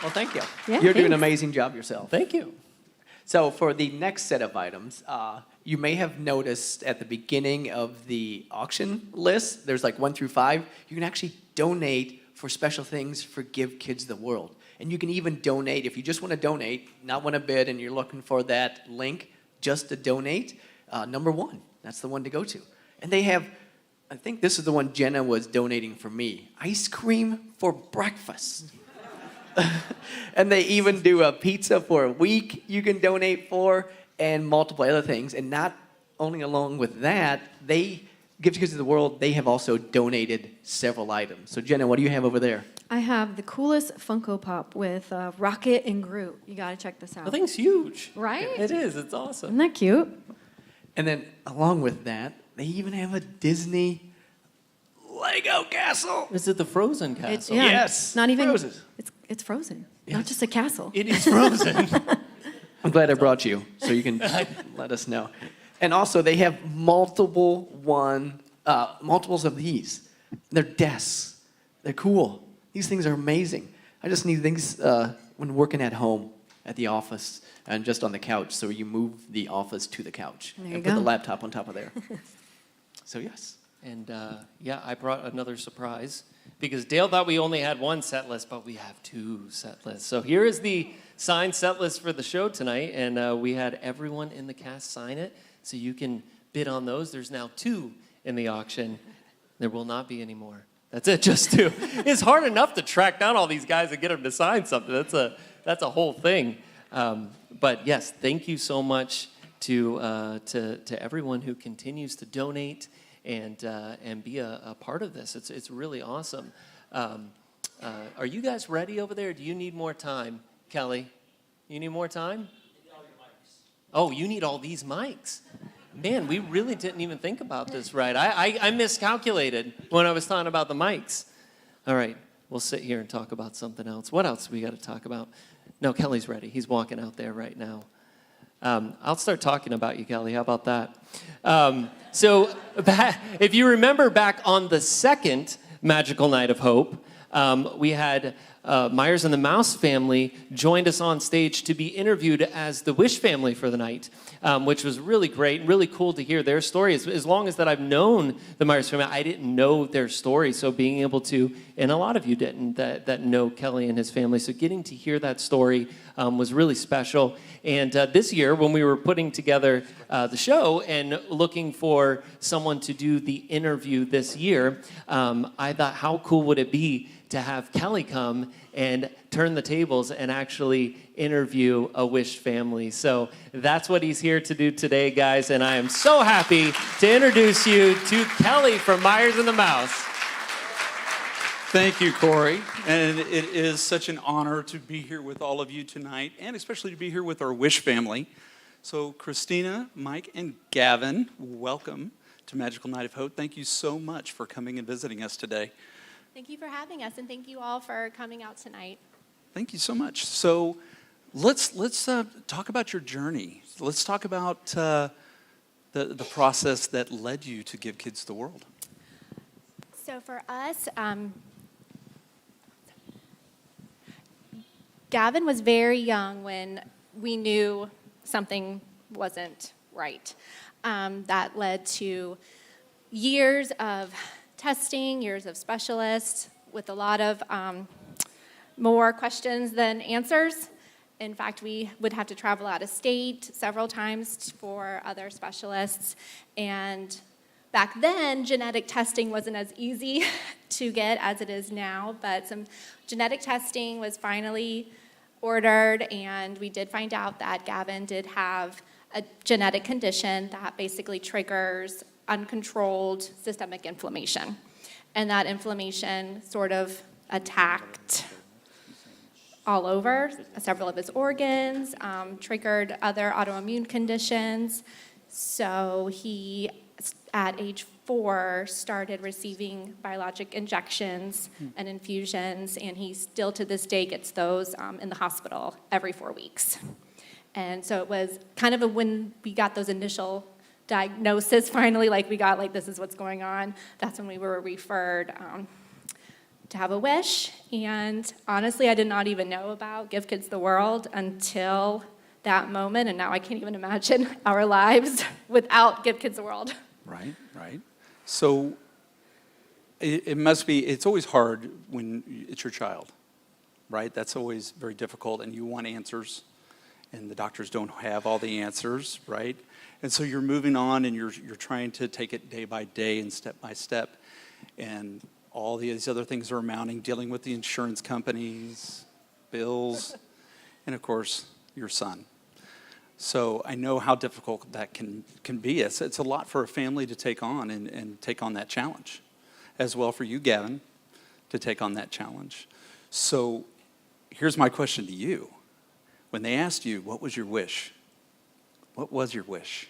Speaker 5: Well, thank you.
Speaker 6: Yeah,
Speaker 5: You're doing an
Speaker 6: thanks.
Speaker 5: amazing job yourself.
Speaker 1: Thank you.
Speaker 5: So for the next set of items, you may have noticed at the beginning of the auction list, there's like 1 through 5. You can actually donate for special things for Give Kids the World. And you can even donate, if you just want to donate, not want to bid, and you're looking for that link just to donate, number 1, that's the one to go to. And they have, I think this is the one Jenna was donating for me, ice cream for breakfast. And they even do a pizza for a week you can donate for, and multiple other things. And not only along with that, they Give Kids to the World, they have also donated several items. So Jenna, what do you have over there?
Speaker 6: I have the coolest Funko Pop with Rocket and Groot. You got to check this out.
Speaker 1: The thing's huge.
Speaker 6: Right?
Speaker 1: It is. It's awesome.
Speaker 6: Isn't that cute?
Speaker 5: And then along with that, they even have a Disney Lego castle.
Speaker 1: Is it the Frozen castle?
Speaker 6: It's, yeah,
Speaker 5: Yes.
Speaker 6: Not even.
Speaker 5: Frozen.
Speaker 6: It's frozen.
Speaker 1: Yeah,
Speaker 6: Not just a castle.
Speaker 1: It is Frozen.
Speaker 5: I'm glad I brought you, so you can let us know. And also, they have multiples of these. They're desks. They're cool. These things are amazing. I just need things when working at home, at the office, and just on the couch. So you move the office to the couch
Speaker 6: There you
Speaker 5: and put
Speaker 6: go.
Speaker 5: the laptop on top of there. So yes.
Speaker 1: And yeah, I brought another surprise because Dale thought we only had 1 set list, but we have 2 set lists. So here is the signed set list for the show tonight, and we had everyone in the cast sign it, so you can bid on those. There's now 2 in the auction. There will not be any more. That's it, just two. It's hard enough to track down all these guys and get them to sign something. That's a whole thing. But yes, thank you so much to everyone who continues to donate and be a part of this. It's really awesome. Are you guys ready over there? Do you need more time, Kelly? You need more time? Oh, you need all these mics. Man, we really didn't even think about this right. I miscalculated when I was talking about the mics. All right, we'll sit here and talk about something else. What else we got to talk about? No, Kelly's ready. He's walking out there right now. I'll start talking about you, Kelly. How about that? So if you remember back on the second Magical Night of Hope, we had Myers and the Mouse family joined us on stage to be interviewed as the Wish family for the night, which was really great and really cool to hear their story. As long as that I've known the Myers family, I didn't know their story. So being able to, and a lot of you didn't, that know Kelly and his family. So getting to hear that story was really special. And this year, when we were putting together the show and looking for someone to do the interview this year, I thought, how cool would it be to have Kelly come and turn the tables and actually interview a Wish family. So that's what he's here to do today, guys. And I am so happy to introduce you to Kelly from Myers and the Mouse.
Speaker 20: Thank you, Cory. And it is such an honor to be here with all of you tonight, and especially to be here with our Wish family. So Christina, Mike, and Gavin, welcome to Magical Night of Hope. Thank you so much for coming and visiting us today.
Speaker 21: Thank you for having us, and thank you all for coming out tonight.
Speaker 20: Thank you so much. So let's talk about your journey. Let's talk about the process that led you to Give Kids the World.
Speaker 21: So for us, Gavin was very young when we knew something wasn't right. That led to years of testing, years of specialists with a lot of more questions than answers. In fact, we would have to travel out of state several times for other specialists. And back then, genetic testing wasn't as easy to get as it is now, but some genetic testing was finally ordered, and we did find out that Gavin did have a genetic condition that basically triggers uncontrolled systemic inflammation. And that inflammation sort of attacked all over several of his organs, triggered other autoimmune conditions. So he, at age 4, started receiving biologic injections and infusions, and he still to this day gets those in the hospital every 4 weeks. And so it was kind of when we got those initial diagnosis finally, like we got, like, this is what's going on, that's when we were referred to have a wish. And honestly, I did not even know about Give Kids the World until that moment, and now I can't even imagine our lives without Give Kids the World.
Speaker 20: Right. So it must be, it's always hard when it's your child, right? That's always very difficult, and you want answers, and the doctors don't have all the answers, right? And so you're moving on, and you're trying to take it day by day and step by step, and all these other things are mounting, dealing with the insurance companies, bills, and of course, your son. So I know how difficult that can be. It's a lot for a family to take on and take on that challenge, as well for you, Gavin, to take on that challenge. So here's my question to you. When they asked you, what was your wish? What was your wish?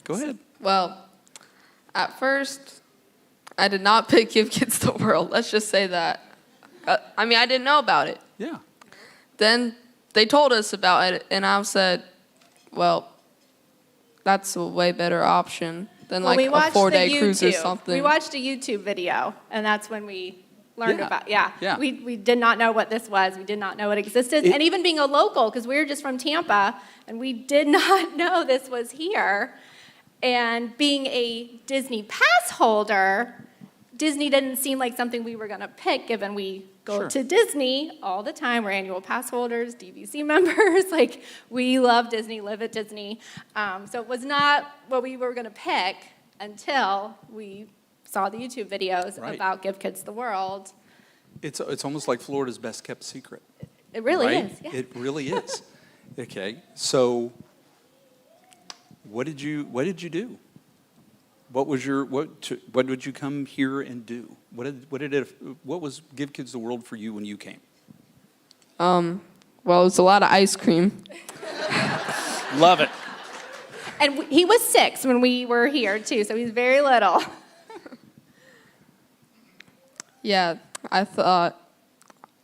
Speaker 20: Go ahead.
Speaker 22: Well, at first, I did not pick Give Kids the World. Let's just say that. I didn't know about it.
Speaker 20: Yeah.
Speaker 22: Then they told us about it, and I said, well, that's a way better option than a 4-day cruise or something.
Speaker 21: We watched a YouTube video, and that's when we learned about,
Speaker 20: Yeah.
Speaker 21: We did not know what this was. We did not know it existed. And even being a local, because we were just from Tampa, and we did not know this was here. And being a Disney pass holder, Disney didn't seem like something we were going to pick, given we go to Disney all the time. We're annual pass holders, DVC members. Like, we love Disney, live at Disney. So it was not what we were going to pick until we saw the YouTube videos about Give Kids the World.
Speaker 20: It's almost like Florida's best kept secret.
Speaker 21: It really
Speaker 20: right?
Speaker 21: is. Yeah.
Speaker 20: It really is. Okay, so what did you do? What was your what did you come here and do? What was Give Kids the World for you when you came?
Speaker 22: Well, it was a lot of ice cream.
Speaker 20: Love it.
Speaker 21: And he was 6 when we were here, too, so he's very little.
Speaker 22: Yeah, I thought,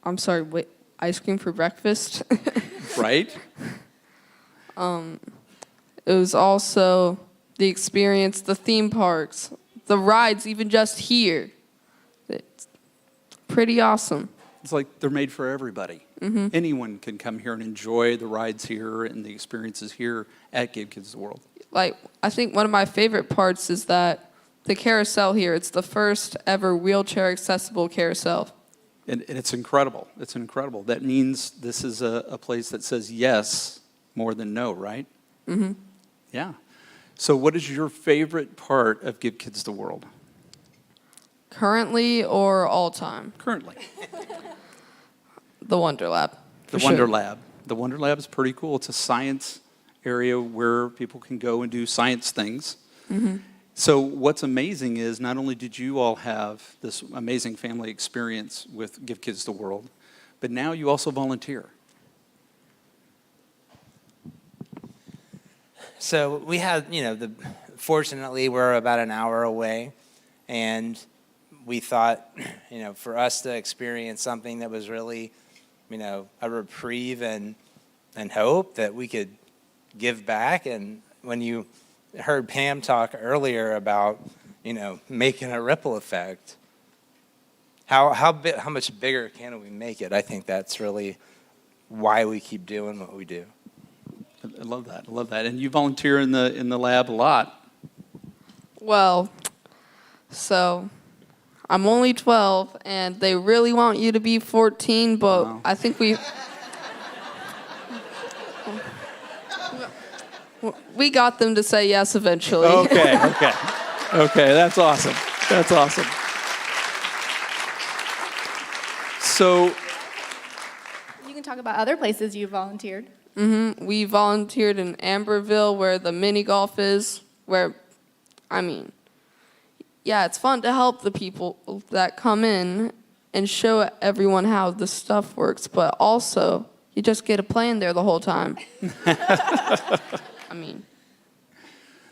Speaker 22: I'm sorry, wait, ice cream for breakfast?
Speaker 20: Right?
Speaker 22: It was also the experience, the theme parks, the rides, even just here. It's pretty awesome.
Speaker 20: It's like they're made for everybody.
Speaker 22: Mm-hmm.
Speaker 20: Anyone can come here and enjoy the rides here and the experiences here at Give Kids the World.
Speaker 22: Like, I think one of my favorite parts is that the carousel here, it's the first ever wheelchair accessible carousel.
Speaker 20: And it's incredible. It's incredible. That means this is a place that says yes more than no, right?
Speaker 22: Mm-hmm.
Speaker 20: Yeah. So what is your favorite part of Give Kids the World?
Speaker 22: Currently or all time?
Speaker 20: Currently.
Speaker 22: The Wonder Lab.
Speaker 20: The Wonder Lab. The Wonder Lab is pretty cool. It's a science area where people can go and do science things.
Speaker 22: Mm-hmm.
Speaker 20: So what's amazing is not only did you all have this amazing family experience with Give Kids the World, but now you also volunteer.
Speaker 2: So we had, fortunately we're about an hour away, and we thought, for us to experience something that was really, a reprieve and hope, that we could give back. And when you heard Pam talk earlier about, making a ripple effect, how much bigger can we make it? I think that's really why we keep doing what we do.
Speaker 20: I love that. I love that. And you volunteer in the lab a lot.
Speaker 22: Well, so I'm only 12, and they really want you to be 14, but I think we got them to say yes eventually.
Speaker 20: Okay, that's awesome. That's awesome. So
Speaker 21: You can talk about other places you volunteered.
Speaker 22: Mm-hmm. We volunteered in Amberville, where the mini golf is, it's fun to help the people that come in and show everyone how the stuff works, but also you just get to play in there the whole time.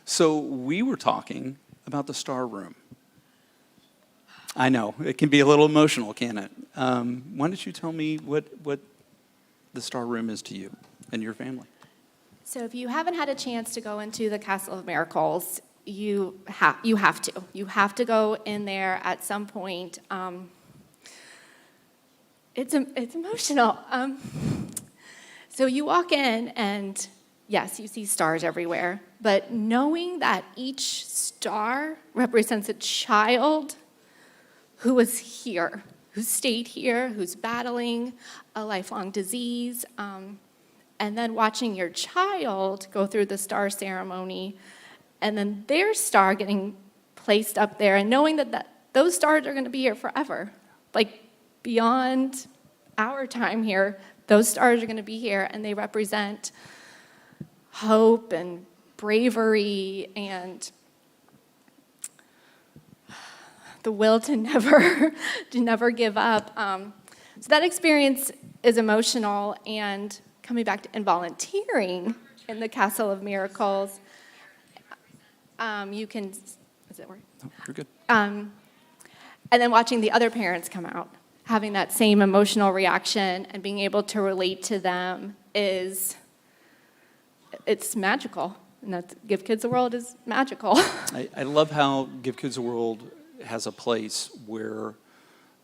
Speaker 20: So we were talking about the Star Room. I know, it can be a little emotional, can't it? Why don't you tell me what the Star Room is to you and your family?
Speaker 21: So if you haven't had a chance to go into the Castle of Miracles, you have to. You have to go in there at some point. It's emotional. So you walk in, and yes, you see stars everywhere, but knowing that each star represents a child who was here, who stayed here, who's battling a lifelong disease, and then watching your child go through the star ceremony, and then their star getting placed up there, and knowing that those stars are going to be here forever, like beyond our time here, those stars are going to be here, and they represent hope and bravery and the will to never give up. So that experience is emotional, and coming back and volunteering in the Castle of Miracles, you can, is it working?
Speaker 20: No, you're good.
Speaker 21: And then watching the other parents come out, having that same emotional reaction and being able to relate to them it's magical. And that's, Give Kids the World is magical.
Speaker 20: I love how Give Kids the World has a place where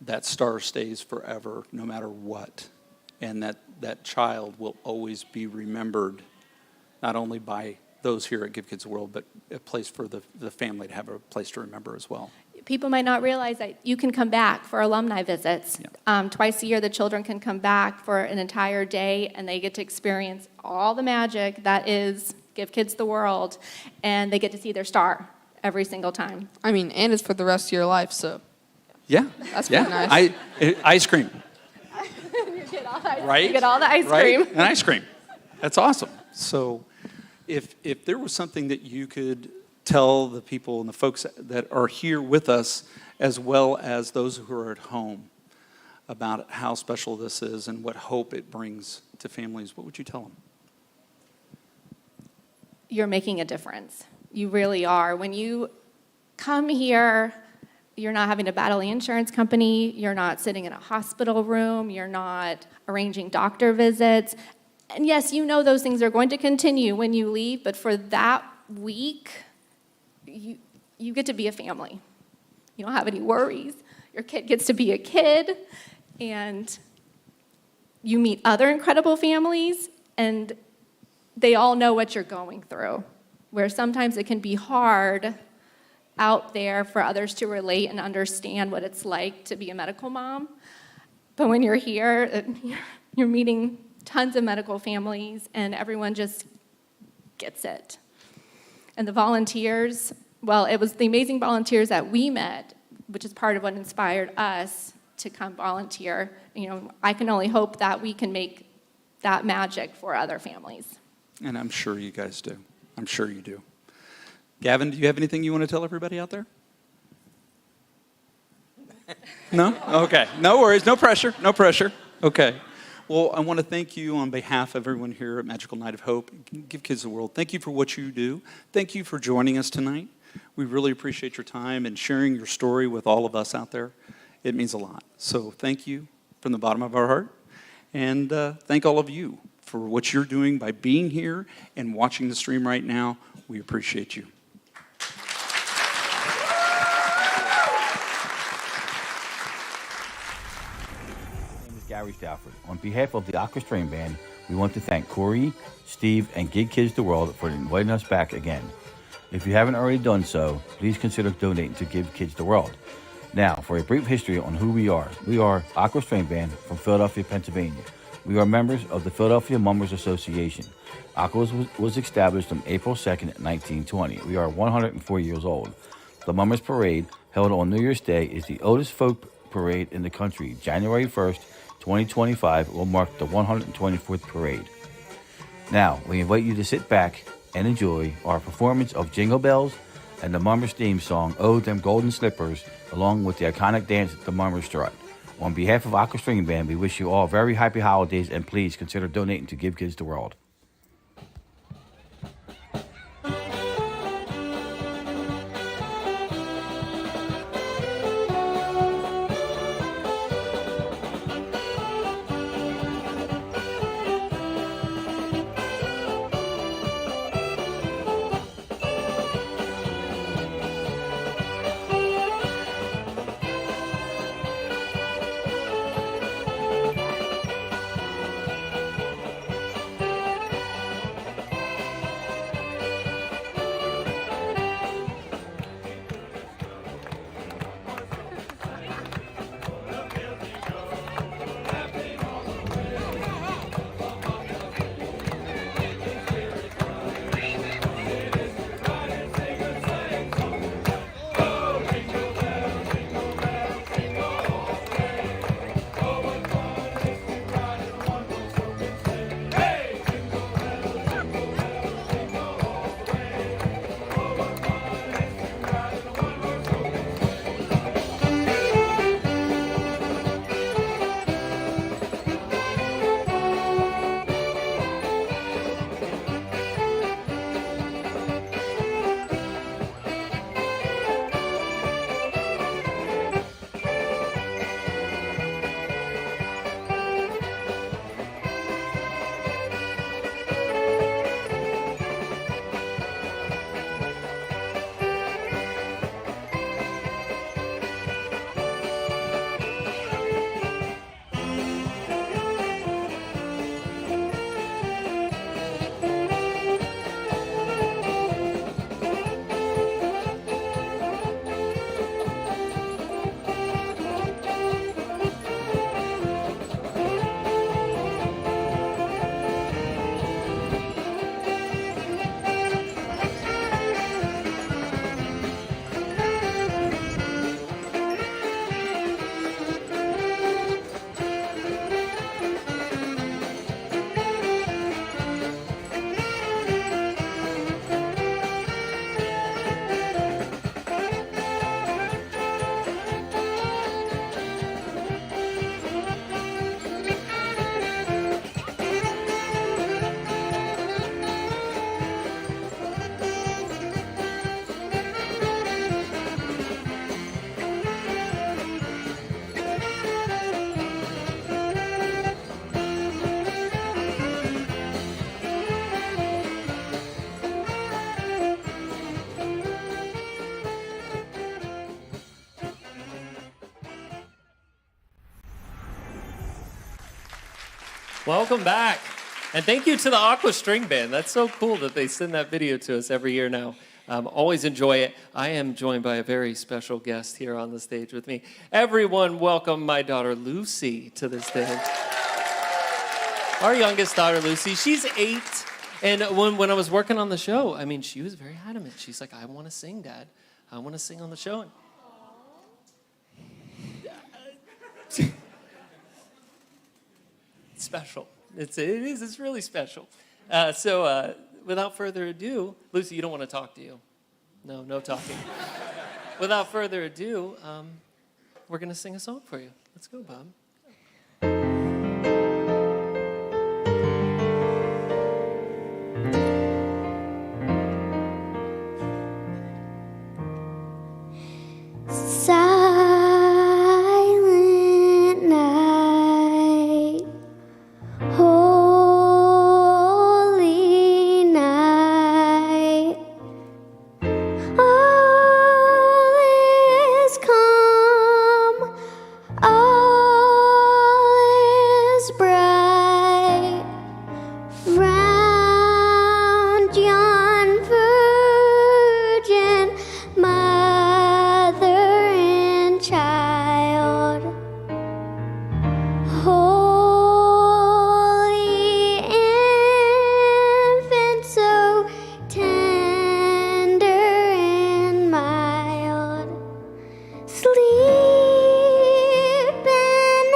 Speaker 20: that star stays forever, no matter what. And that child will always be remembered, not only by those here at Give Kids the World, but a place for the family to have a place to remember as well.
Speaker 21: people might not realize that you can come back for alumni visits. Twice a year, the children can come back for an entire day, and they get to experience all the magic that is Give Kids the World, and they get to see their star every single time.
Speaker 22: I mean, and it's for the rest of your life, so.
Speaker 20: Yeah.
Speaker 22: That's pretty nice.
Speaker 20: Ice cream.
Speaker 21: You get all the ice,
Speaker 20: Right?
Speaker 21: You get all the ice
Speaker 20: Right?
Speaker 21: cream.
Speaker 20: And ice cream. That's awesome. So if there was something that you could tell the people and the folks that are here with us, as well as those who are at home, about how special this is and what hope it brings to families, what would you tell them?
Speaker 21: You're making a difference. You really are. When you come here, you're not having to battle the insurance company, you're not sitting in a hospital room, you're not arranging doctor visits. And yes, you know those things are going to continue when you leave, but for that week, you get to be a family. You don't have any worries. Your kid gets to be a kid, and you meet other incredible families, and they all know what you're going through, where sometimes it can be hard out there for others to relate and understand what it's like to be a medical mom. But when you're here, you're meeting tons of medical families, and everyone just gets it. And the volunteers, well, it was the amazing volunteers that we met, which is part of what inspired us to come volunteer. You know, I can only hope that we can make that magic for other families.
Speaker 20: And I'm sure you guys do. I'm sure you do. Gavin, do you have anything you want to tell everybody out there? No? Okay. No worries. No pressure. No pressure. Okay. Well, I want to thank you on behalf of everyone here at Magical Night of Hope. Give Kids the World. Thank you for what you do. Thank you for joining us tonight. We really appreciate your time and sharing your story with all of us out there. It means a lot. So thank you from the bottom of our heart. And thank all of you for what you're doing by being here and watching the stream right now. We appreciate you.
Speaker 3: Gary Stafford. On behalf of the Aqua String Band, we want to thank Cory, Steve, and Give Kids the World for inviting us back again. If you haven't already done so, please consider donating to Give Kids the World. Now, for a brief history on who we are. We are Aqua String Band from Philadelphia, Pennsylvania. We are members of the Philadelphia Mummers Association. Aqua was established on April 2nd, 1920. We are 104 years old. The Mummers Parade, held on New Year's Day, is the oldest folk parade in the country. January 1st, 2025 will mark the 124th parade. Now, we invite you to sit back and enjoy our performance of Jingle Bells and the Mummers theme song, Oh, Them Golden Slippers, along with the iconic dance, the Mummers Strut. On behalf of Aqua String Band, we wish you all very happy holidays, and please consider donating to Give Kids the World.
Speaker 1: Welcome back. And thank you to the Aqua String Band. That's so cool that they send that video to us every year now. Always enjoy it. I am joined by a very special guest here on the stage with me. Everyone welcome my daughter Lucy to the stage. Our youngest daughter Lucy, she's 8. And when I was working on the show, I mean, she was very adamant. She's like, I want to sing, Dad. I want to sing on the show. It's special. It's really special. So without further ado, Lucy, you don't want to talk, do you? No talking. Without further ado, we're going to sing a song for you. Let's go, Bob.
Speaker 4: Silent night, holy night, all is calm, all is bright, round yon virgin mother and child, holy infant, so tender and mild, sleep in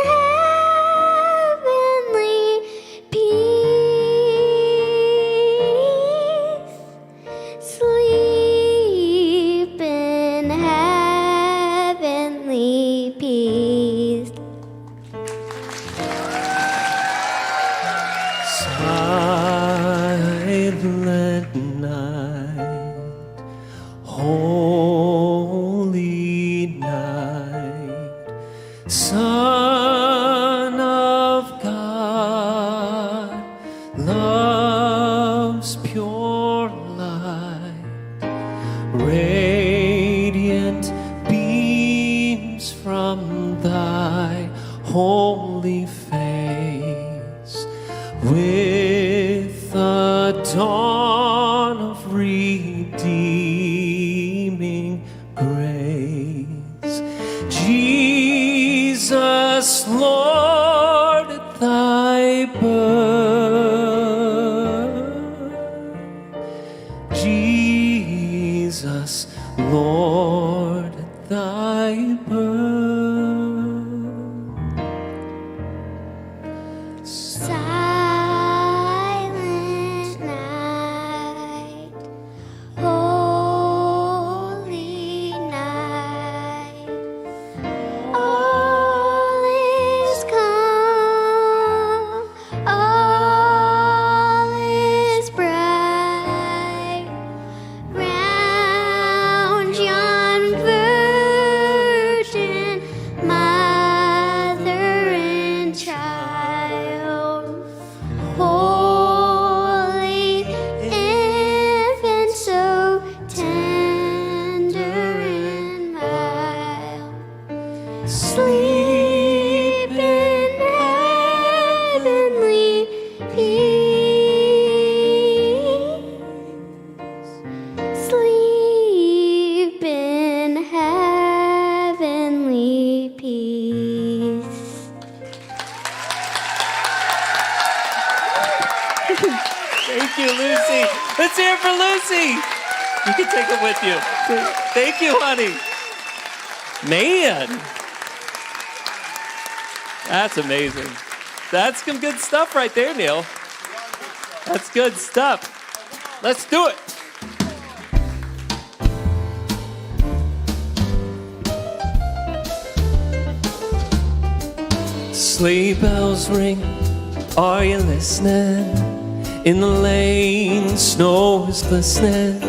Speaker 4: heavenly peace, sleep in heavenly peace.
Speaker 1: Silent night, holy night, Son of God, love's pure light, radiant beams from thy holy face, with the dawn of redeeming grace. Jesus, Lord, at thy birth, Jesus, Lord, at thy birth.
Speaker 4: Silent night, holy night, all is calm, all is bright, round yon virgin mother and child, holy infant, so tender and mild, sleep in heavenly peace, sleep in heavenly peace.
Speaker 1: Thank you, Lucy. Let's hear it for Lucy. You can take it with you. Thank you, honey. Man. That's amazing. That's some good stuff right there, Neal. That's good stuff. Let's do it. Sleigh bells ring, are you listening? In the lane, snow is glistening.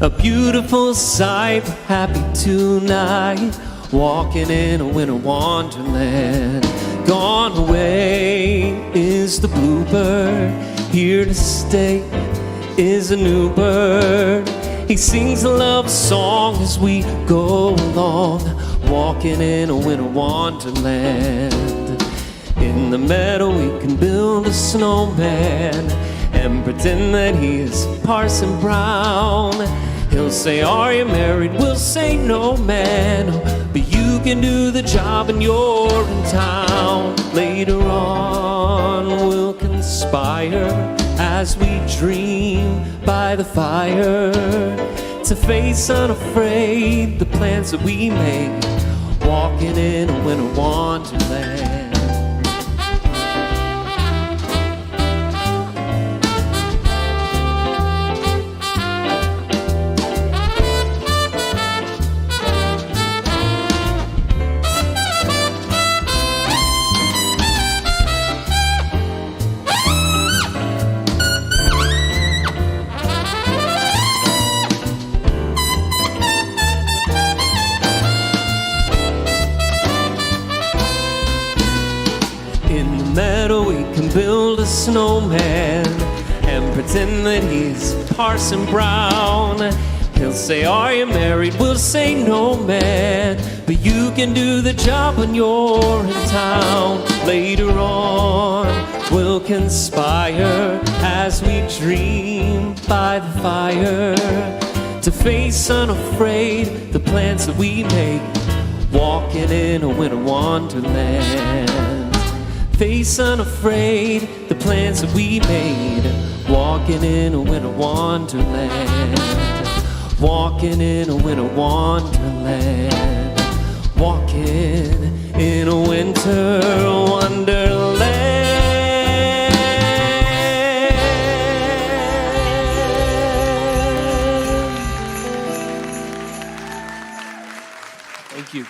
Speaker 1: A beautiful sight, we're happy tonight, walking in a winter wonderland. Gone away is the bluebird, here to stay is a new bird. He sings a love song as we go along, walking in a winter wonderland. In the meadow we can build a snowman and pretend that he is Parson Brown. He'll say, are you married? We'll say, no, man. But you can do the job and you're in town. Later on we'll conspire as we dream by the fire to face unafraid the plans that we make, walking in a winter wonderland. We can build a snowman and pretend that he's Parson Brown. He'll say, are you married? We'll say, no, man. But you can do the job when you're in town. Later on we'll conspire as we dream by the fire to face unafraid the plans that we make, walking in a winter wonderland. Face unafraid the plans that we made, walking in a winter wonderland. Walking in a winter wonderland. Walking in a winter wonderland.
Speaker 20: Thank you.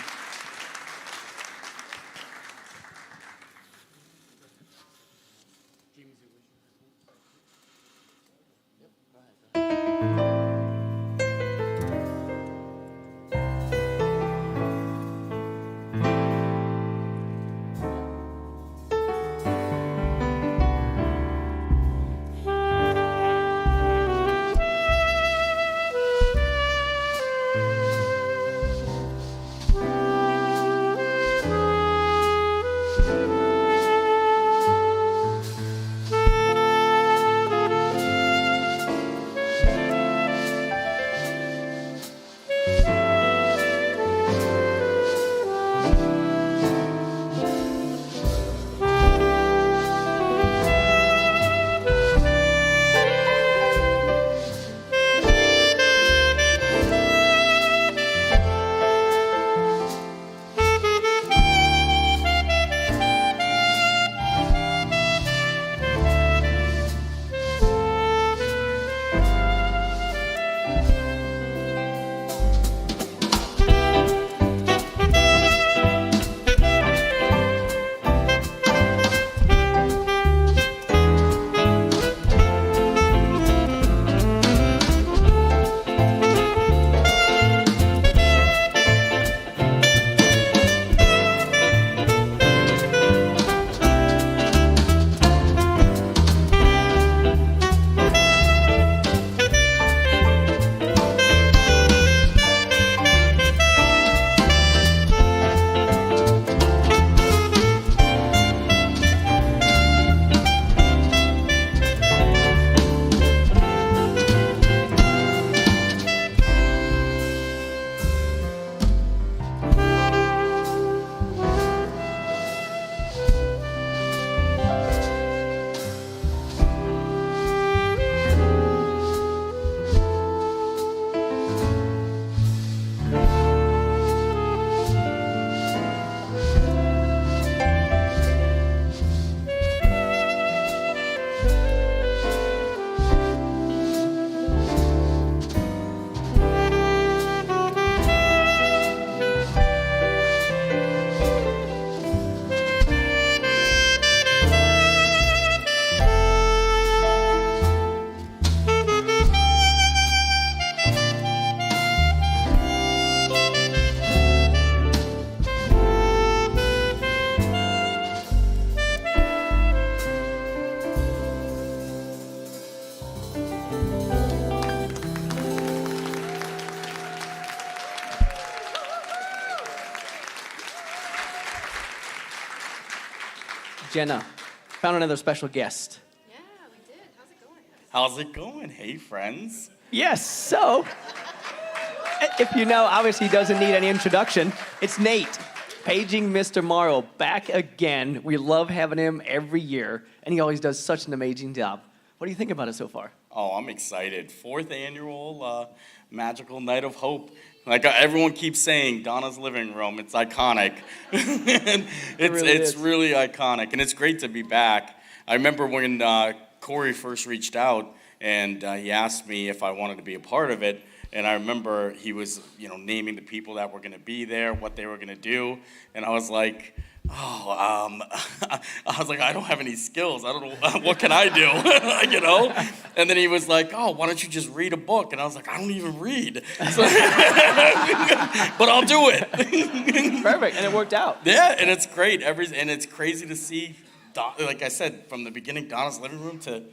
Speaker 5: Jenna, found another special guest.
Speaker 7: How's it going? Hey, friends.
Speaker 5: Yes, so, if you know, obviously he doesn't need any introduction. It's Nate, paging Mr. Morrow, back again. We love having him every year, and he always does such an amazing job. What do you think about it so far?
Speaker 7: Oh, I'm excited. 4th annual Magical Night of Hope. Like everyone keeps saying, Donna's living room, it's iconic. It's really iconic, and it's great to be back. I remember when Cory first reached out, and he asked me if I wanted to be a part of it. And I remember he was, naming the people that were going to be there, what they were going to do. And I was like, I don't have any skills. I don't know, what can I do, And then he was like, oh, why don't you just read a book? And I was like, I don't even read. So, but I'll do it.
Speaker 5: Perfect, and it worked out.
Speaker 7: Yeah, and it's great. And it's crazy to see, like I said, from the beginning, Donna's living room to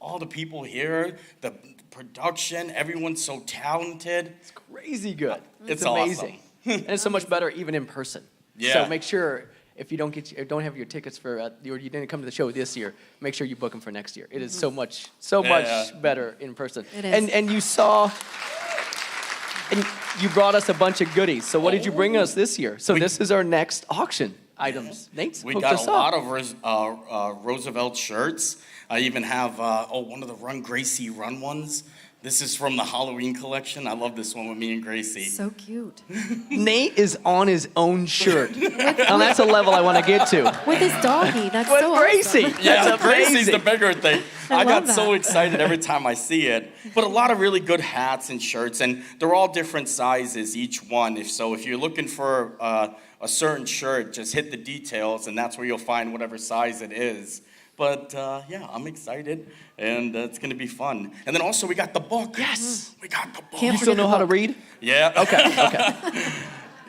Speaker 7: all the people here, the production, everyone's so talented.
Speaker 5: It's crazy good.
Speaker 7: It's
Speaker 5: amazing.
Speaker 7: Awesome.
Speaker 5: And it's so much better even in person.
Speaker 7: Yeah.
Speaker 5: So make sure, if you don't have your tickets for, or you didn't come to the show this year, make sure you book them for next year. It is so much better in person.
Speaker 6: It is.
Speaker 5: And you saw, and you brought us a bunch of goodies. So what did you bring us this year? So this is our next auction items. Nate's
Speaker 7: We
Speaker 5: hooked
Speaker 7: got
Speaker 5: us
Speaker 7: a
Speaker 5: up.
Speaker 7: lot of Roosevelt shirts. I even have, one of the Run Gracie Run ones. This is from the Halloween collection. I love this one with me and Gracie.
Speaker 6: So cute.
Speaker 5: Nate is on his own shirt. And that's a level I want to get to.
Speaker 6: With his doggy. That's
Speaker 5: With
Speaker 6: so
Speaker 5: Gracie.
Speaker 6: awesome.
Speaker 7: Yeah,
Speaker 5: That's
Speaker 7: Gracie's
Speaker 5: amazing.
Speaker 7: the bigger thing.
Speaker 6: I
Speaker 7: got
Speaker 6: love
Speaker 7: so
Speaker 6: that.
Speaker 7: excited every time I see it. But a lot of really good hats and shirts, and they're all different sizes, each one. If you're looking for a certain shirt, just hit the details, and that's where you'll find whatever size it is. But I'm excited, and it's going to be fun. And then also we got the book.
Speaker 5: Yes.
Speaker 7: We got the book.
Speaker 5: You still know how to read?
Speaker 7: Yeah.
Speaker 5: Okay.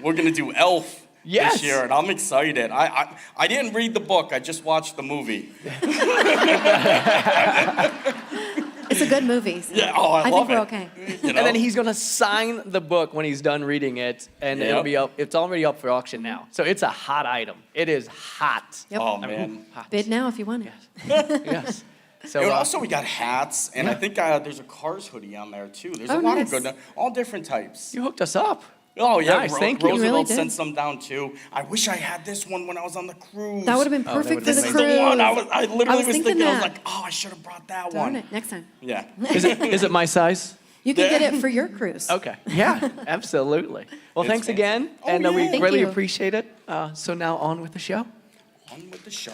Speaker 7: We're going to do Elf.
Speaker 5: Yes.
Speaker 7: This year, and I'm excited. I didn't read the book. I just watched the movie.
Speaker 6: It's a good movie. So
Speaker 7: Yeah, I
Speaker 6: think
Speaker 7: love
Speaker 6: we're
Speaker 7: it.
Speaker 6: okay.
Speaker 5: And then he's going to sign the book when he's done reading it, and it'll be up. It's already up for auction now. So it's a hot item. It is hot.
Speaker 6: Yep.
Speaker 7: Oh, man.
Speaker 5: Hot.
Speaker 6: Bid now if you want it.
Speaker 5: Yes. So
Speaker 7: And also we got hats, and I think there's a Cars hoodie on there too. There's a lot of good, all different types.
Speaker 5: you hooked us up.
Speaker 7: Oh yeah,
Speaker 5: Nice, thank you.
Speaker 6: You really
Speaker 7: Roosevelt
Speaker 6: did.
Speaker 7: sent some down too. I wish I had this one when I was on the cruise.
Speaker 6: That would have been
Speaker 5: Oh, that
Speaker 6: perfect
Speaker 5: would've
Speaker 6: for
Speaker 5: been
Speaker 6: the
Speaker 7: This
Speaker 6: cruise.
Speaker 7: is the one I literally was
Speaker 6: thinking
Speaker 7: thinking. I was
Speaker 6: that.
Speaker 7: like, oh, I should have brought that
Speaker 6: Darn
Speaker 7: one.
Speaker 6: it, next time.
Speaker 7: Yeah.
Speaker 5: Is it my size?
Speaker 6: You can get it for your cruise.
Speaker 5: Okay. Yeah, absolutely. Well,
Speaker 7: It's
Speaker 5: thanks
Speaker 7: fancy.
Speaker 5: again,
Speaker 7: Oh,
Speaker 5: and we
Speaker 7: yeah.
Speaker 6: Thank
Speaker 5: really
Speaker 6: you.
Speaker 5: appreciate it. So now on with the show.
Speaker 7: On with the show.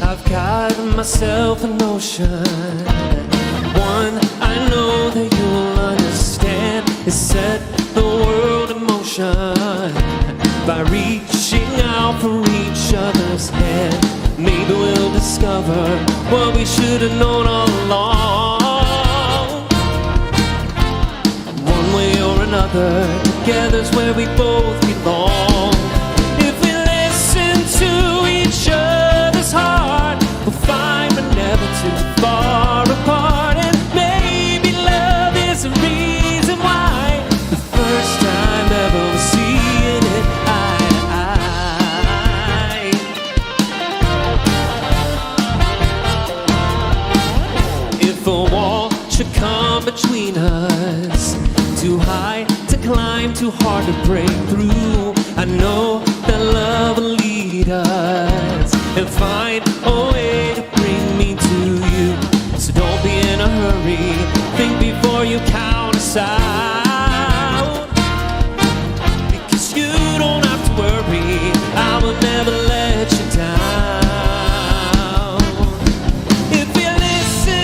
Speaker 1: I've got myself a notion. One I know that you'll understand is set the world in motion by reaching out for each other's hand. Maybe we'll discover what we should have known all along. One way or another, together's where we both belong. If we listen to each other's heart, we'll find we're never too far apart. And maybe love is the reason why the first time ever we're seeing it eye to eye. If a wall should come between us, too high to climb, too hard to break through, I know that love will lead us and find a way to bring me to you. So don't be in a hurry, think before you count us out, because you don't have to worry, I will never let you down. If you listen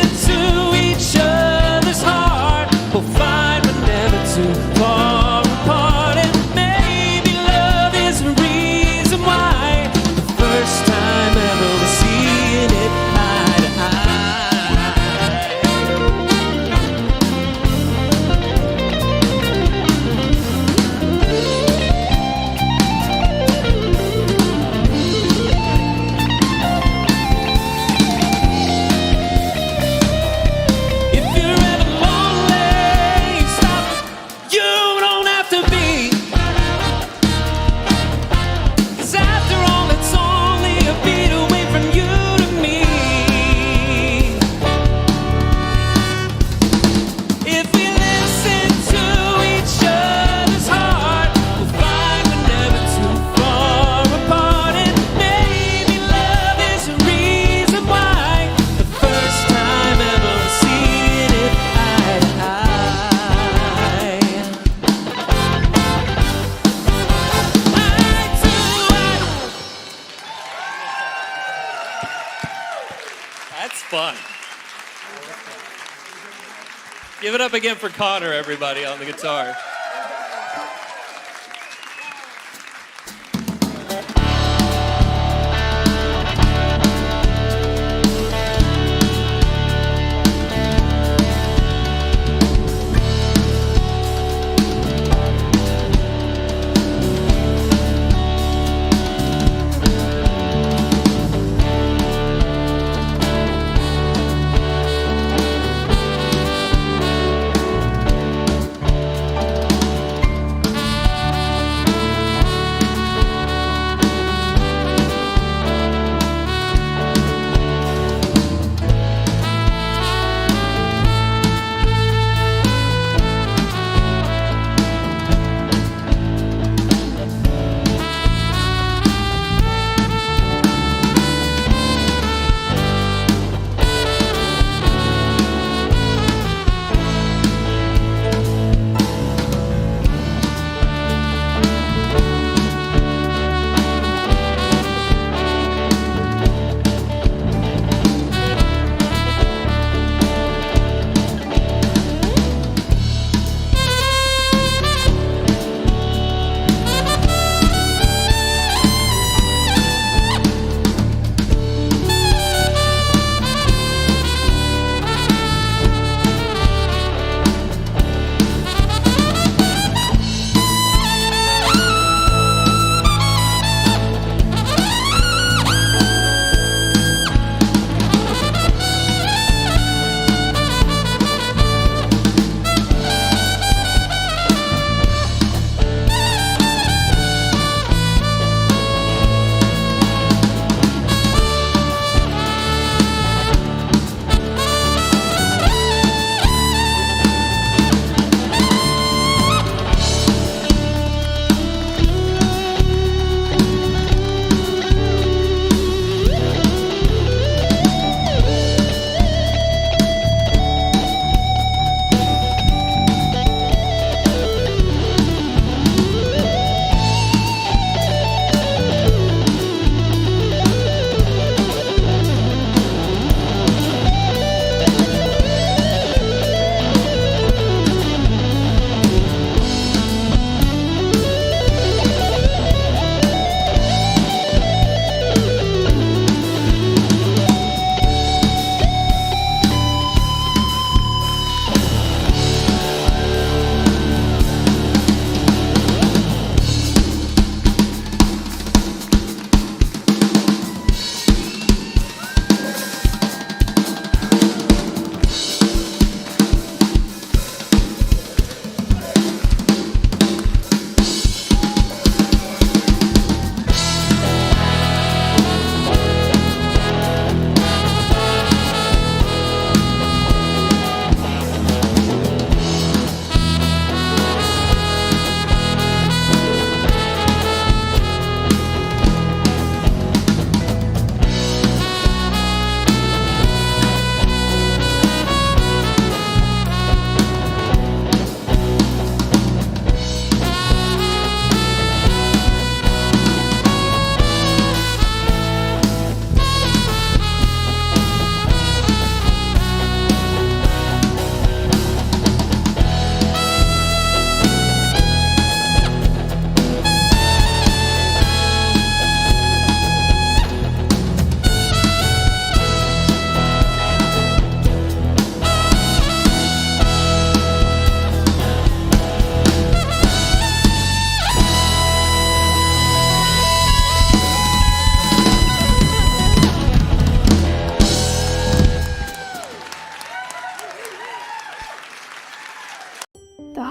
Speaker 1: fun. Give it up again for Connor, everybody, on the guitar.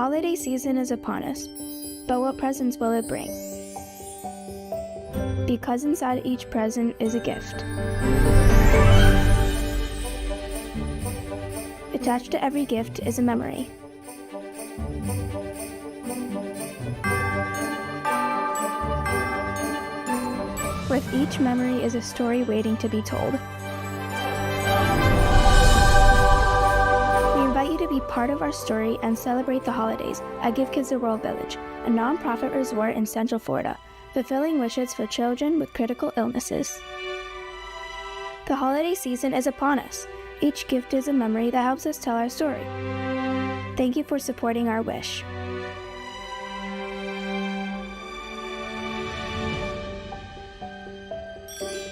Speaker 8: holiday season is upon us, but what presents will it bring? Because inside each present is a gift. Attached to every gift is a memory. With each memory is a story waiting to be told. We invite you to be part of our story and celebrate the holidays at Give Kids the World Village, a non-profit resort in Central Florida, fulfilling wishes for children with critical illnesses. The holiday season is upon us, Each gift is a memory that helps us tell our story. Thank you for supporting our wish.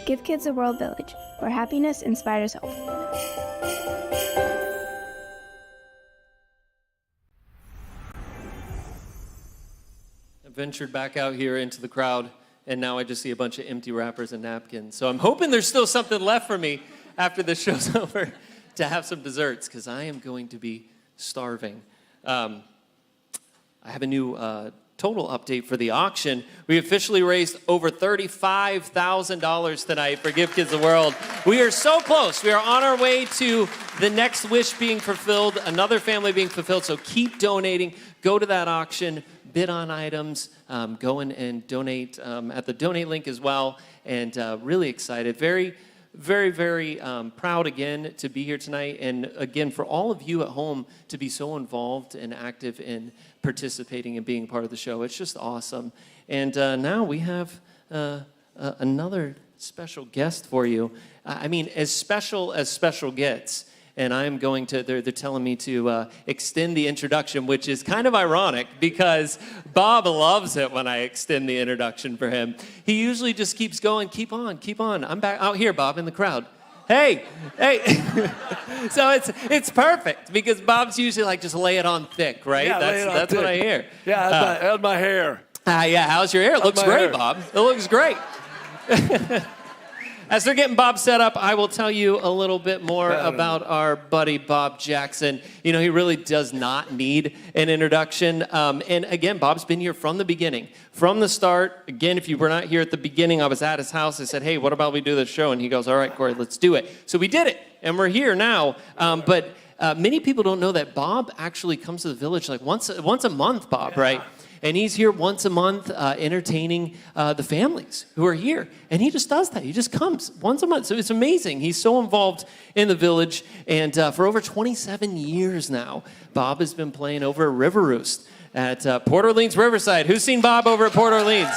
Speaker 8: Give Kids a World Village, where happiness inspires hope.
Speaker 1: I ventured back out here into the crowd, and now I just see a bunch of empty wrappers and napkins. So I'm hoping there's still something left for me after this show's over to have some desserts, because I am going to be starving. I have a new total update for the auction. We officially raised over $35,000 tonight for Give Kids the World. We are so close. We are on our way to the next wish being fulfilled, another family being fulfilled. So keep donating. Go to that auction, bid on items, go in and donate at the donate link as well. And really excited. Very, very proud again to be here tonight. And again, for all of you at home to be so involved and active in participating and being part of the show. It's just awesome. And now we have another special guest for you. I mean, as special gets. And I'm going to, they're telling me to extend the introduction, which is kind of ironic because Bob loves it when I extend the introduction for him. He usually just keeps going, keep on. I'm back out here, Bob, in the crowd. Hey. So it's perfect because Bob's usually like, just lay it on thick, right?
Speaker 9: Yeah,
Speaker 1: that's what I hear.
Speaker 9: Yeah, how's my hair?
Speaker 1: Yeah, how's your hair? It looks great, Bob. It looks great. As they're getting Bob set up, I will tell you a little bit more about our buddy Bob Jackson. You know, he really does not need an introduction. And again, Bob's been here from the beginning, from the start. Again, if you were not here at the beginning, I was at his house. I said, hey, what about we do this show? And he goes, all right, Cory, let's do it. So we did it, and we're here now. But many people don't know that Bob actually comes to the village like once a month, Bob, right? And he's here once a month entertaining the families who are here. And he just does that. He just comes once a month. So it's amazing. He's so involved in the village. And for over 27 years now, Bob has been playing over at River Roost at Port Orleans Riverside. Who's seen Bob over at Port Orleans?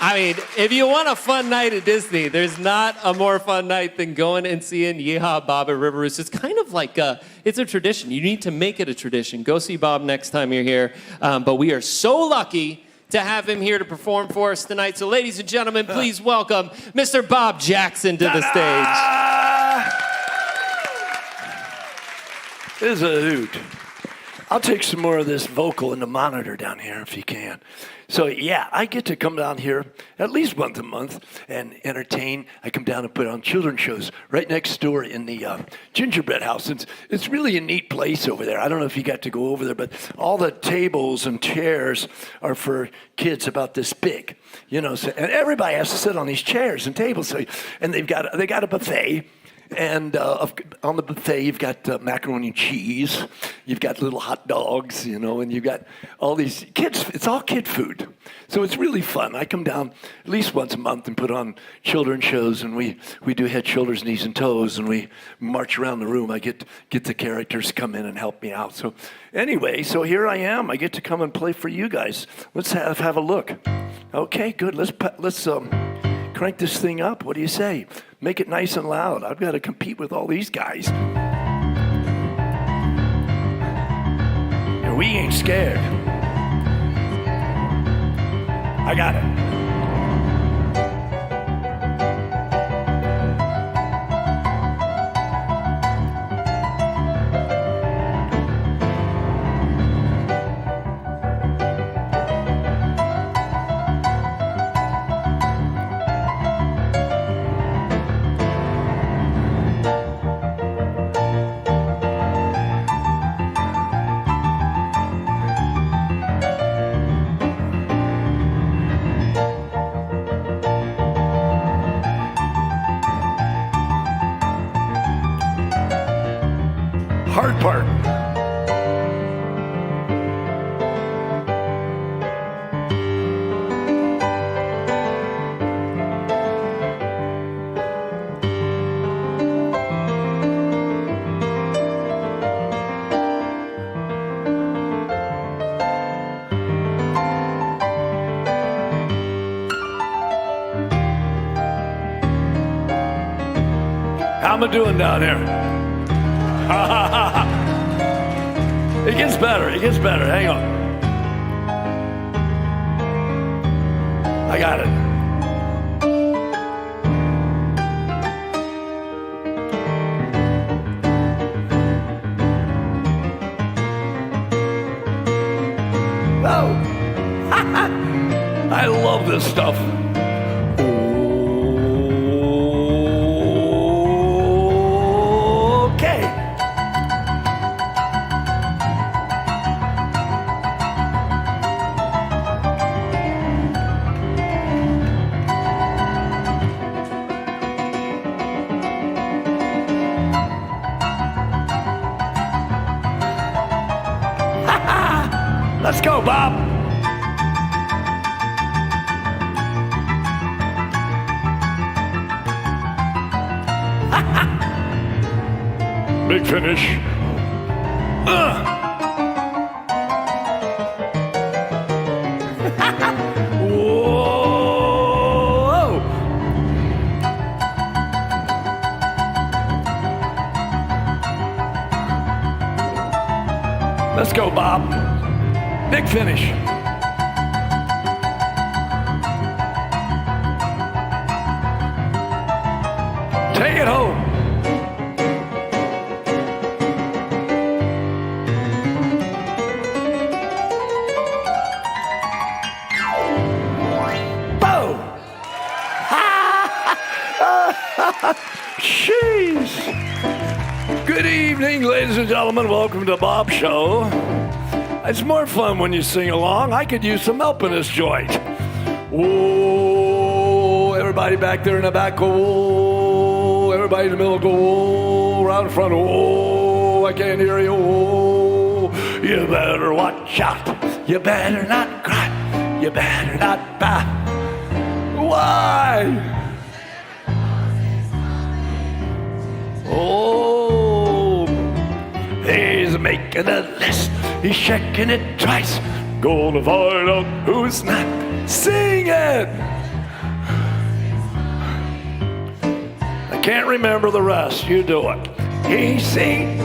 Speaker 1: I mean, if you want a fun night at Disney, there's not a more fun night than going and seeing Yehaa Bob at River Roost. It's kind of like it's a tradition. You need to make it a tradition. Go see Bob next time you're here. But we are so lucky to have him here to perform for us tonight. So ladies and gentlemen, please welcome Mr. Bob Jackson to the stage.
Speaker 9: This is a hoot. I'll take some more of this vocal in the monitor down here if you can. So yeah, I get to come down here at least once a month and entertain. I come down and put on children's shows right next door in the gingerbread house. It's really a neat place over there. I don't know if you got to go over there, but all the tables and chairs are for kids about this big, you know. So, and everybody has to sit on these chairs and tables. So, and they got a buffet. And on the buffet, you've got macaroni and cheese. You've got little hot dogs, you know, and you've got all these kids. It's all kid food. So it's really fun. I come down at least once a month and put on children's shows, and we do head, shoulders, knees, and toes, and we march around the room. I get the characters to come in and help me out. So anyway, so here I am. I get to come and play for you guys. Let's have a look. Okay, good. Let's crank this thing up. What do you say? Make it nice and loud. I've got to compete with all these guys. And we ain't scared. I got it. mama doing down here? It gets better. It gets better. Hang on. I got it. Oh, I love this stuff. Okay. Let's go, Bob. Big finish. Whoa! Let's go, Bob. Big finish. Take it home. Boom! Jeez. Good evening, ladies and gentlemen. Welcome to Bob's Show. It's more fun when you sing along. I could use some help in this joint. Whoa, everybody back there in the back, go whoa. Everybody in the middle, go whoa. Around the front, whoa. I can't hear you, whoa. You better watch out. You better not cry. You better not buy. Why? Oh, he's making a list. He's checking it twice. Gonna find out who's not singing. I can't remember the rest. You do it. He sings.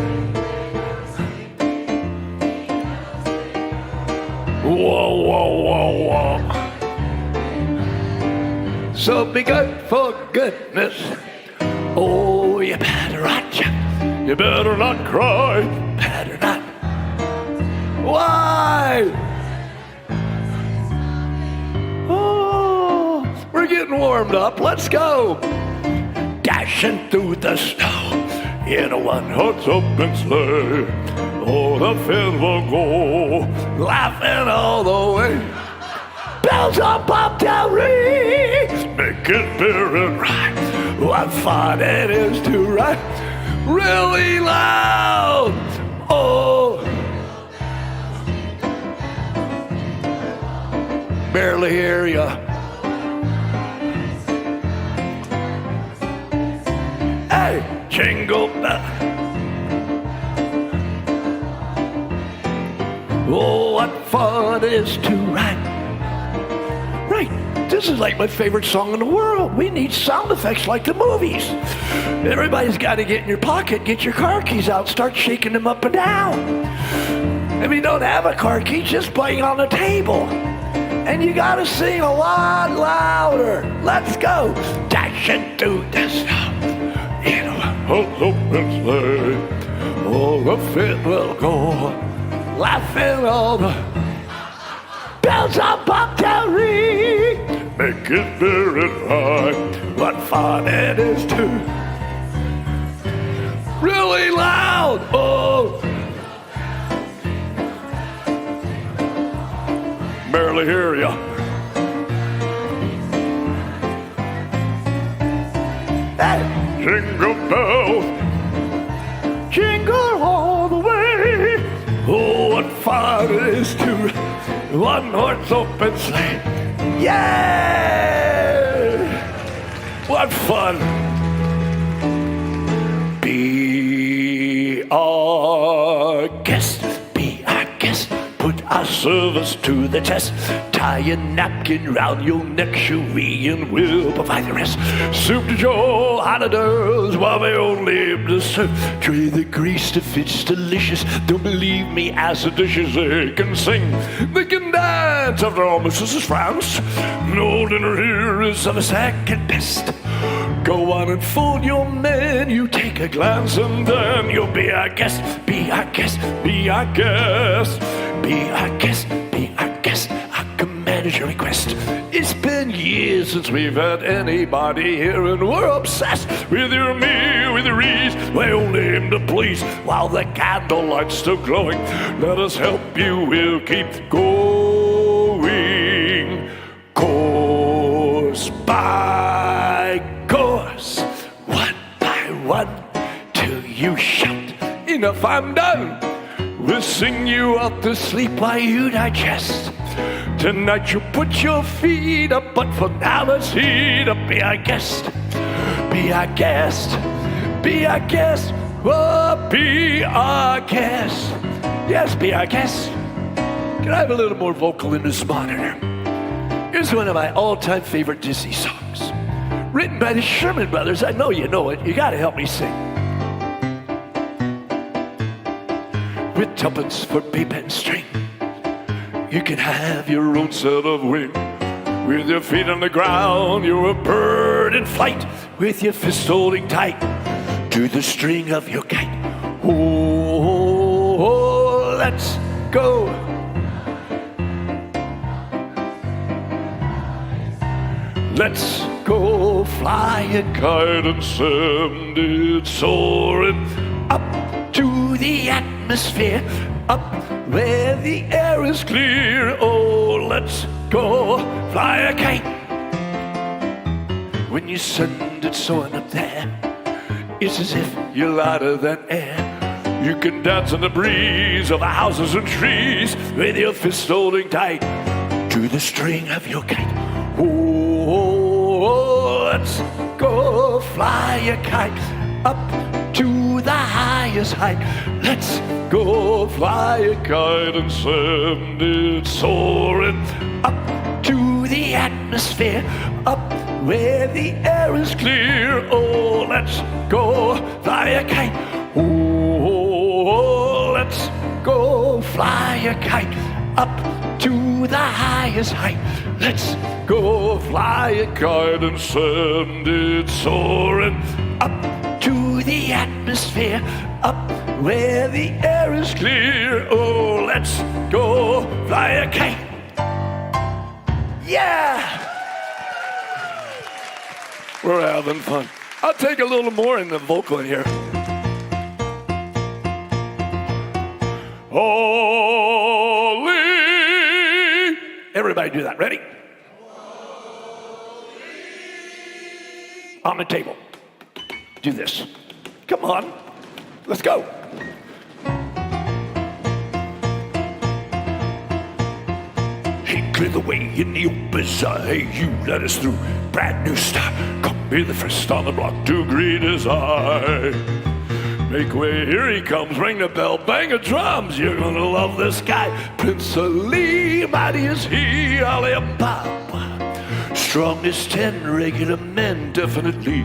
Speaker 9: Whoa, whoa, whoa, whoa. So be good for goodness. Oh, you better watch out. You better not cry. Better not. Why? Oh, we're getting warmed up. Let's go. Dashing through the snow in a one-horse open sleigh. Oh, the field will go, laughing all the way. Bells on bobtail, make it fair and right. What fun it is to ride really loud. Oh, barely hear ya. Hey, jingle bell. Oh, what fun it is to ride. Right, this is like my favorite song in the world. We need sound effects like the movies. Everybody's got to get in your pocket, get your car keys out, start shaking them up and down. If you don't have a car key, just bang on the table. And you gotta sing a lot louder. Let's go. Dashing through the snow in a open sleigh. Oh, the fit will go, laughing all the bells on bobtail ring. Make it very right. What fun it is to really loud. Oh, barely hear ya. Hey, jingle bells, jingle all the way. Oh, what fun it is to one horse open sleigh. Yeah, what fun. Be our guest, be our guest. put our service to the test. Tie a napkin round your neck, Cherie, and we'll provide the rest. Soup to Joe, how to does, while we only aim to serve. Tray the grease if it's delicious. Don't believe me, as the dishes they can sing, they can dance. After all, Mrs. France, no dinner here is of a second best. Go on and fold your menu, take a glance, and then you'll be our guest, be our guest, be our guest, be our guest, be our guest. I command your request. It's been years since we've had anybody here, and we're obsessed with your meal, with your ease. We only aim to please while the candlelight's still glowing. Let us help you, we'll keep going, course by course, one by one, till you shout, enough, I'm done. We'll sing you up to sleep while you digest. Tonight you put your feet up, but for now let's heat up. Be our guest, be our guest, be our guest, oh, be our guest. Yes, be our guest. Can I have a little more vocal in this monitor? Here's one of my all-time favorite Disney songs. Written by the Sherman Brothers. I know you know it. You gotta help me sing. With tuppence for paper and string, you can have your own set of wings. With your feet on the ground, you're a bird in flight. With your fist holding tight to the string of your kite. Oh, let's go. Let's go fly a kite and send it soaring up to the atmosphere, up where the air is clear. Oh, let's go fly a kite. When you send it soaring up there, it's as if you're lighter than air. You can dance in the breeze of the houses and trees with your fist holding tight to the string of your kite. Oh, let's go fly a kite up to the highest height. Let's go fly a kite and send it soaring up to the atmosphere, up where the air is clear. Oh, let's go fly a kite. Oh, let's go fly a kite up to the highest height. Let's go fly a kite and send it soaring up to the atmosphere, up where the air is clear. Oh, let's go fly a kite. Yeah! We're having fun. I'll take a little more in the vocal in here. Holy. Everybody do that. Ready? On the table. Do this. Come on. Let's go. Hey, clear the way in the open bazaar. Hey, you let us through. Brand new star. Come be the first on the block to greet his eye. Make way, here he comes. Ring the bell, bang the drums. You're gonna love this guy. Prince Ali, mighty is he. Ali Baba. Strongest 10 regular men, definitely.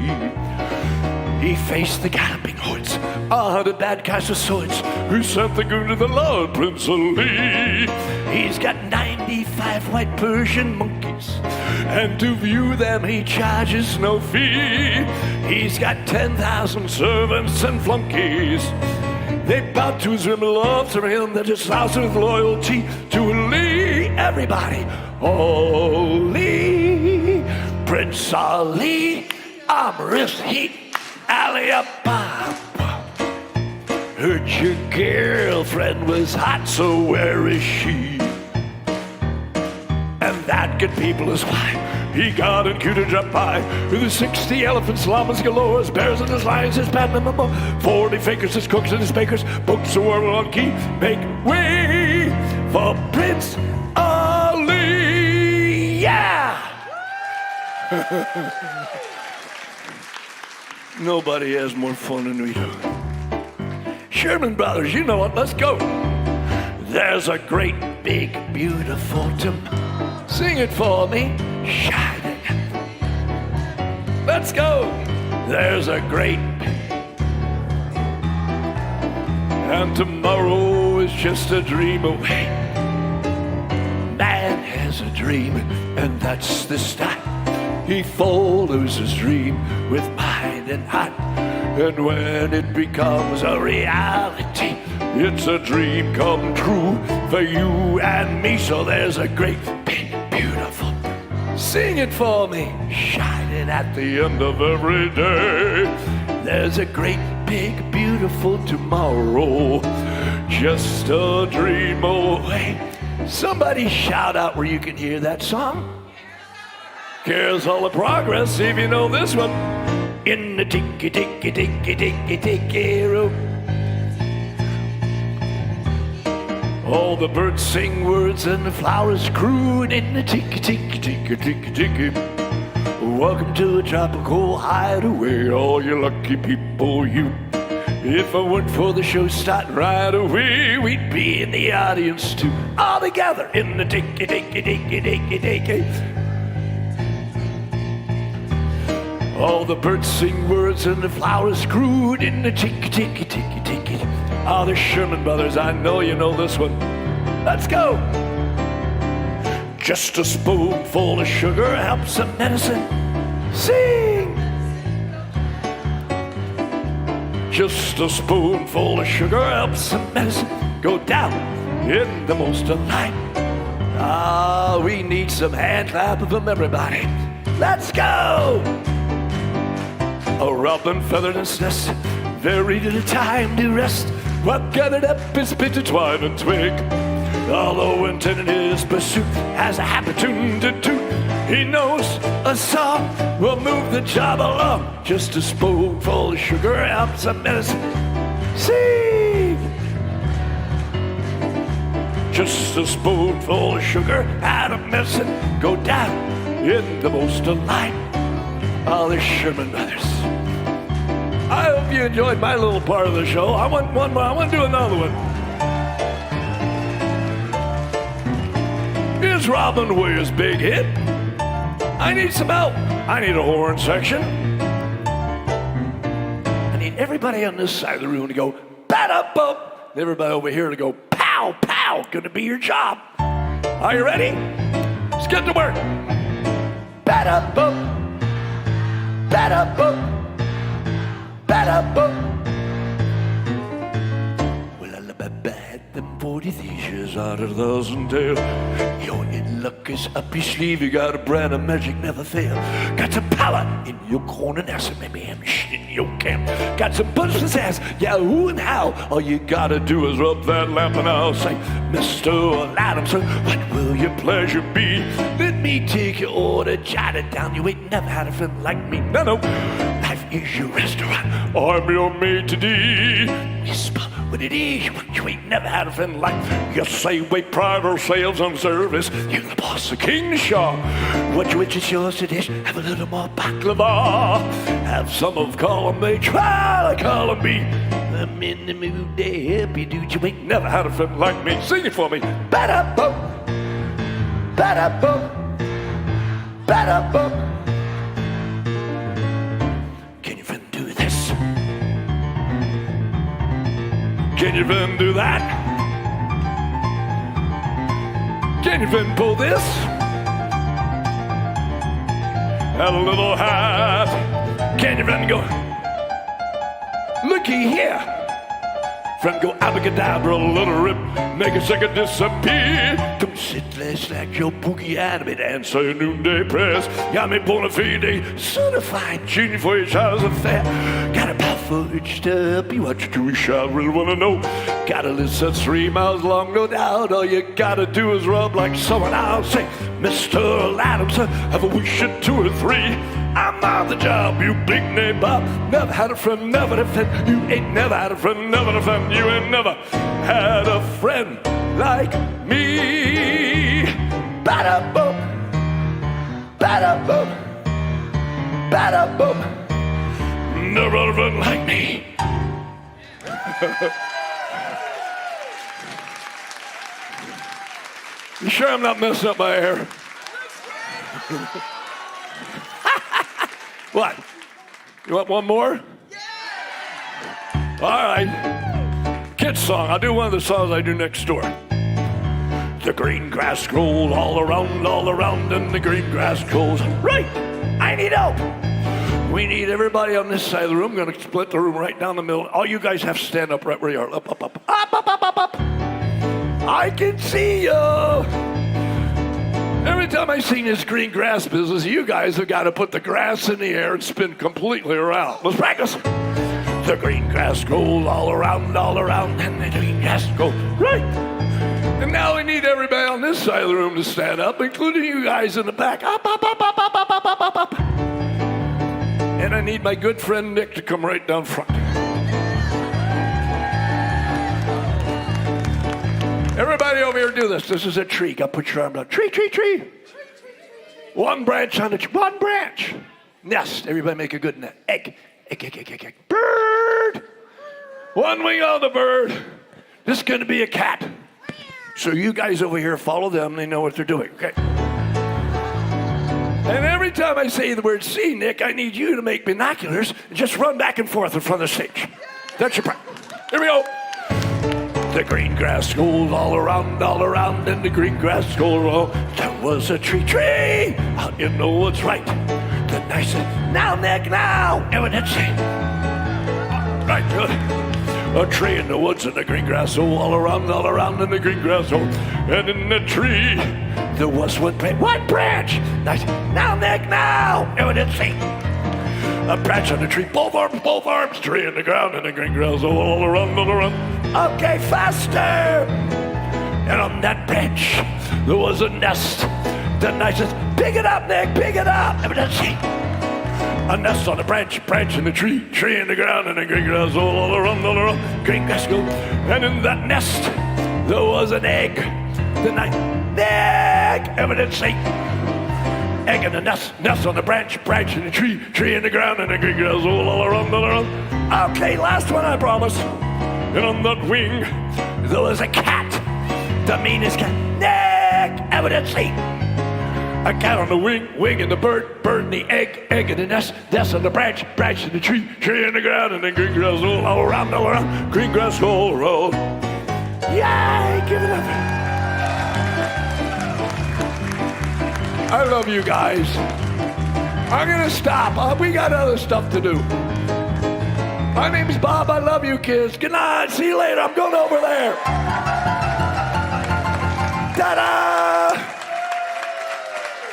Speaker 9: He faced the galloping hordes, 100 bad guys with swords, who sent the goon to the Lord, Prince Ali. He's got 95 white Persian monkeys, and to view them he charges no fee. He's got 10,000 servants and flunkies. They bow to his rim of love to him, they're just loused with loyalty to Ali. Everybody, Ali, Prince Ali, Amris Heat. Ali Baba. Heard your girlfriend was hot, so where is she? And that, good people, is why he got in cute to drop by with his 60 elephants, llamas galore, his bears and his lions, his Batman, 40 fakers, his cooks and his bakers, books the world on key. Make way for Prince Ali. Yeah! Nobody has more fun than we do. Sherman Brothers, you know it. Let's go. There's a great, big, beautiful Sing it for me. Shining. Let's go. There's a great, and tomorrow is just a dream away. Man has a dream, and that's the start. He follows his dream with mind and heart. And when it becomes a reality, it's a dream come true for you and me. So there's a great, big, beautiful, sing it for me, shining at the end of every day. There's a great, big, beautiful tomorrow, just a dream away. Somebody shout out where you can hear that song. Cares all the progress, see if you know this one. In the tiki tiki tiki tiki tiki room. All the birds sing words and the flowers croon in the tiki tiki tiki tiki tiki. Welcome to a tropical hideaway, all you lucky people, you. If it weren't for the show starting right away, we'd be in the audience too, all together in the tiki tiki tiki tiki tiki. All the birds sing words and the flowers croon in the tiki tiki tiki tiki. All the Sherman Brothers, I know you know this one. Let's go. Just a spoonful of sugar helps the medicine sing. Just a spoonful of sugar helps the medicine go down in the most delight. Ah, we need some hand clapping from everybody. Let's go. A robin feathered its nest, very little time to rest. What gathered up is bit of twine and twig. Although intent in his pursuit has a happy tune to toot, he knows a song will move the job along. Just a spoonful of sugar helps a medicine sing. Just a spoonful of sugar and a medicine go down in the most delight. All the Sherman Brothers. I hope you enjoyed my little part of the show. I want one more. I want to do another one. Here's Robin Williams' big hit. I need some help. I need a horn section. I need everybody on this side of the room to go ba-da-bum. And everybody over here to go pow, pow. Gonna be your job. Are you ready? Let's get to work. Ba-da-bum. Ba-da-bum. Ba-da-bum. Well, I had them 40 years out of 1,000 tale. Your luck is up your sleeve. You got a brand of magic never fail. Got some power in your corner now, so maybe I'm shit in your camp. Got some punch for ass, yeah, who and how. All you gotta do is rub that lamp and I'll say, Mr. Adam, sir, what will your pleasure be? Let me take your order, jot it down. You ain't never had a friend like me. No, no. Life is your restaurant. I'm your maitre d'. Whisper what it is. You ain't never had a friend like me. You say wait, pride or sales and service. You're the boss of King Shaw. What you wish is yours to dish. Have a little more baklava. Have some of column A. Try to column B. I'm in the mood to help you, dude. You ain't never had a friend like me. Sing it for me. Ba-da-bum. Ba-da-bum. Ba-da-bum. Can your friend do that? Can your friend pull this? Add a little hat. Can your friend go? Looky here. Friend go abracadabra, a little rip, make a second disappear. Come sit, let's like your boogie anime dance, a noonday press. Got me bona fide, certified genius for your child's affair. Got a mouth for itch to help you out your Jewish child really wanna know. Got a list that's 3 miles long, no doubt. All you gotta do is rub like someone else. Say, Mr. Adams, have a wish at 2 or 3. I'm on the job, you big name Bob. Never had a friend, never a friend. You ain't never had a friend, never a friend. You ain't never had a friend like me. Ba-da-boom, ba-da-boom, ba-da-boom. Never had a friend like me. You sure I'm not messing up my hair? What? You want one more? All right. Kids song. I'll do one of the songs I do next door. The green grass grows all around, and the green grass grows. Right. I need help. We need everybody on this side of the room. I'm going to split the room right down the middle. All you guys have to stand up right where you are. Up, up, up, up, up, up, up, up. I can see you. Every time I sing this green grass business, you guys have got to put the grass in the air and spin completely around. Let's practice. The green grass grows all around, and the green grass grows right. And now we need everybody on this side of the room to stand up, including you guys in the back. Up, up, up, up, up, up, up, up, up, up. And I need my good friend Nick to come right down front. Everybody over here do this. This is a tree. Got to put your arm down. Tree, tree, tree. One branch on the tree. One branch. Nest. Everybody make a good nest. Egg. Egg, egg, egg, egg, egg. Bird. One wing on the bird. This is going to be a cat. So you guys over here follow them. They know what they're doing, okay? And every time I say the word see, Nick, I need you to make binoculars and just run back and forth in front of the stage. That's your practice. Here we go. The green grass goes all around, and the green grass goes around. There was a tree out in the woods, right? The nicest. Now, Nick, now. Evidence. Right, good. A tree in the woods, and the green grass all around, and the green grass and in the tree there was one branch. Nice. Now, Nick, now. Evidence. A branch on the tree, both arms, tree in the ground, and the green grass all around. Okay, faster! And on that branch, there was a nest. The nicest, pick it up, Nick, pick it up! A nest on the branch in the tree in the ground, and the green grass all around, green grass go. And in that nest, there was an egg. The nice, Nick, evidently. Egg in the nest on the branch in the tree in the ground, and the green grass all around. Okay, last one, I promise. And on that wing, there was a cat, the meanest cat. Nick, evidently. A cat on the wing in the bird in the egg in the nest on the branch in the tree in the ground, and then green grass all around, green grass all around. Yay, give it up. I love you guys. I'm gonna stop. We got other stuff to do. My name's Bob. I love you, kids. Good night. See you later. I'm going over there. Ta-da!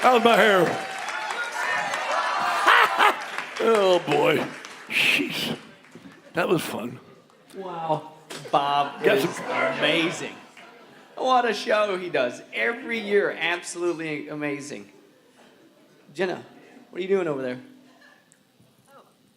Speaker 9: How's my hair? Oh, boy. Jeez. That was fun.
Speaker 5: Wow. Bob is amazing. What a show he does. Every year, absolutely amazing. Jenna, what are you doing over there?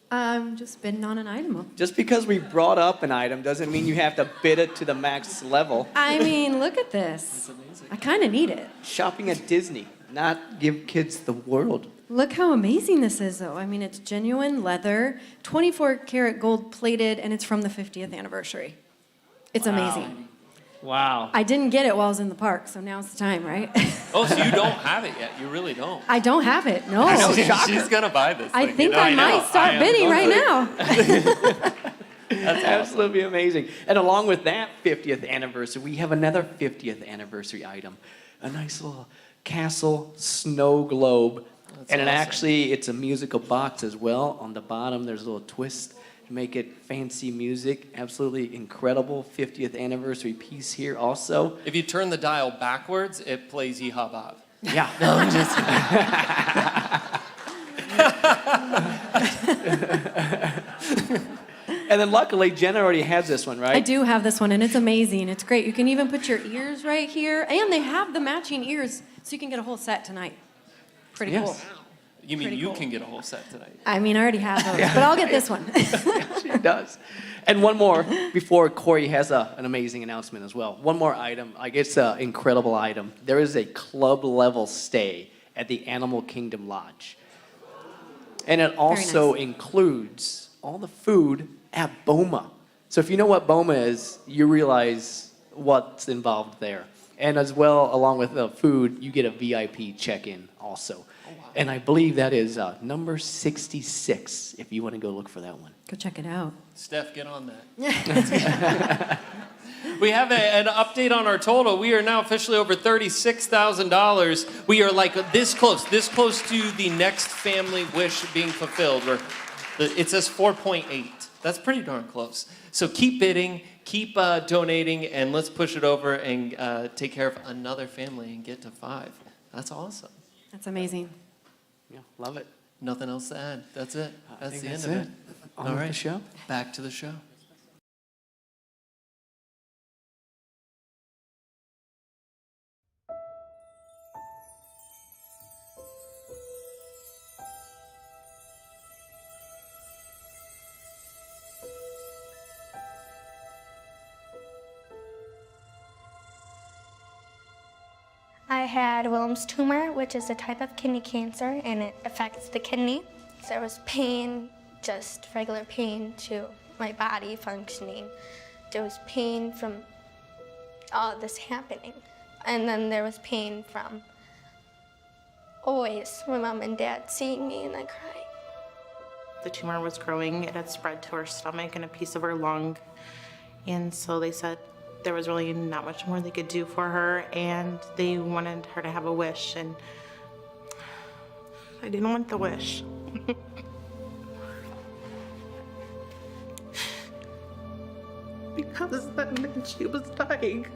Speaker 6: I'm just bidding on an item.
Speaker 5: Just because we brought up an item doesn't mean you have to bid it to the max level.
Speaker 6: I mean, look at this. I kind of need it.
Speaker 5: Shopping at Disney, not give kids the world.
Speaker 6: Look how amazing this is, though. I mean, it's genuine leather, 24 karat gold plated, and it's from the 50th anniversary. It's amazing.
Speaker 1: Wow.
Speaker 6: I didn't get it while I was in the park, so now's the time, right?
Speaker 1: Oh, so you don't have it yet? You really don't?
Speaker 6: I don't have it, no.
Speaker 1: I know, she's going to buy this.
Speaker 6: I think I might start bidding right now.
Speaker 5: That's absolutely amazing. And along with that 50th anniversary, we have another 50th anniversary item. A nice little castle snow globe.
Speaker 1: That's
Speaker 5: and
Speaker 1: awesome.
Speaker 5: it's a musical box as well. On the bottom, there's a little twist to make it fancy music. Absolutely incredible 50th anniversary piece here also.
Speaker 1: If you turn the dial backwards, it plays Yehaa Bob.
Speaker 5: Yeah.
Speaker 1: No, I'm just
Speaker 5: And then luckily, Jenna already has this one, right?
Speaker 6: I do have this one, and it's amazing. It's great. You can even put your ears right here, and they have the matching ears, so you can get a whole set tonight. Pretty cool.
Speaker 1: You mean
Speaker 6: Pretty
Speaker 1: you
Speaker 6: cool.
Speaker 1: can get a whole set tonight?
Speaker 6: I mean, I already have those, but I'll get this one.
Speaker 5: She does. And one more before Cory has an amazing announcement as well. One more item. Like, it's an incredible item. There is a club level stay at the Animal Kingdom Lodge. And it also includes all the food at Boma. So if you know what Boma is, you realize what's involved there. And as well, along with the food, you get a VIP check-in also. And I believe that is number 66, if you want to go look for that one.
Speaker 6: Go check it out.
Speaker 1: Steph, get on that. We have an update on our total. We are now officially over $36,000. We are like this close to the next family wish being fulfilled. It says 4.8. That's pretty darn close. So keep bidding, keep donating, and let's push it over and take care of another family and get to 5. That's awesome.
Speaker 6: That's amazing.
Speaker 5: Yeah, love it.
Speaker 1: Nothing else to add. That's it. That's the end of it.
Speaker 5: On with the show.
Speaker 1: Back to the show.
Speaker 8: I had Wilms tumor, which is a type of kidney cancer, and it affects the kidney. So there was pain, just regular pain to my body functioning. There was pain from all this happening. And then there was pain from always my mom and dad seeing me and I cry.
Speaker 11: The tumor was growing. It had spread to her stomach and a piece of her lung. And so they said there was really not much more they could do for her, and they wanted her to have a wish, and I didn't want the wish. Because that meant she was dying.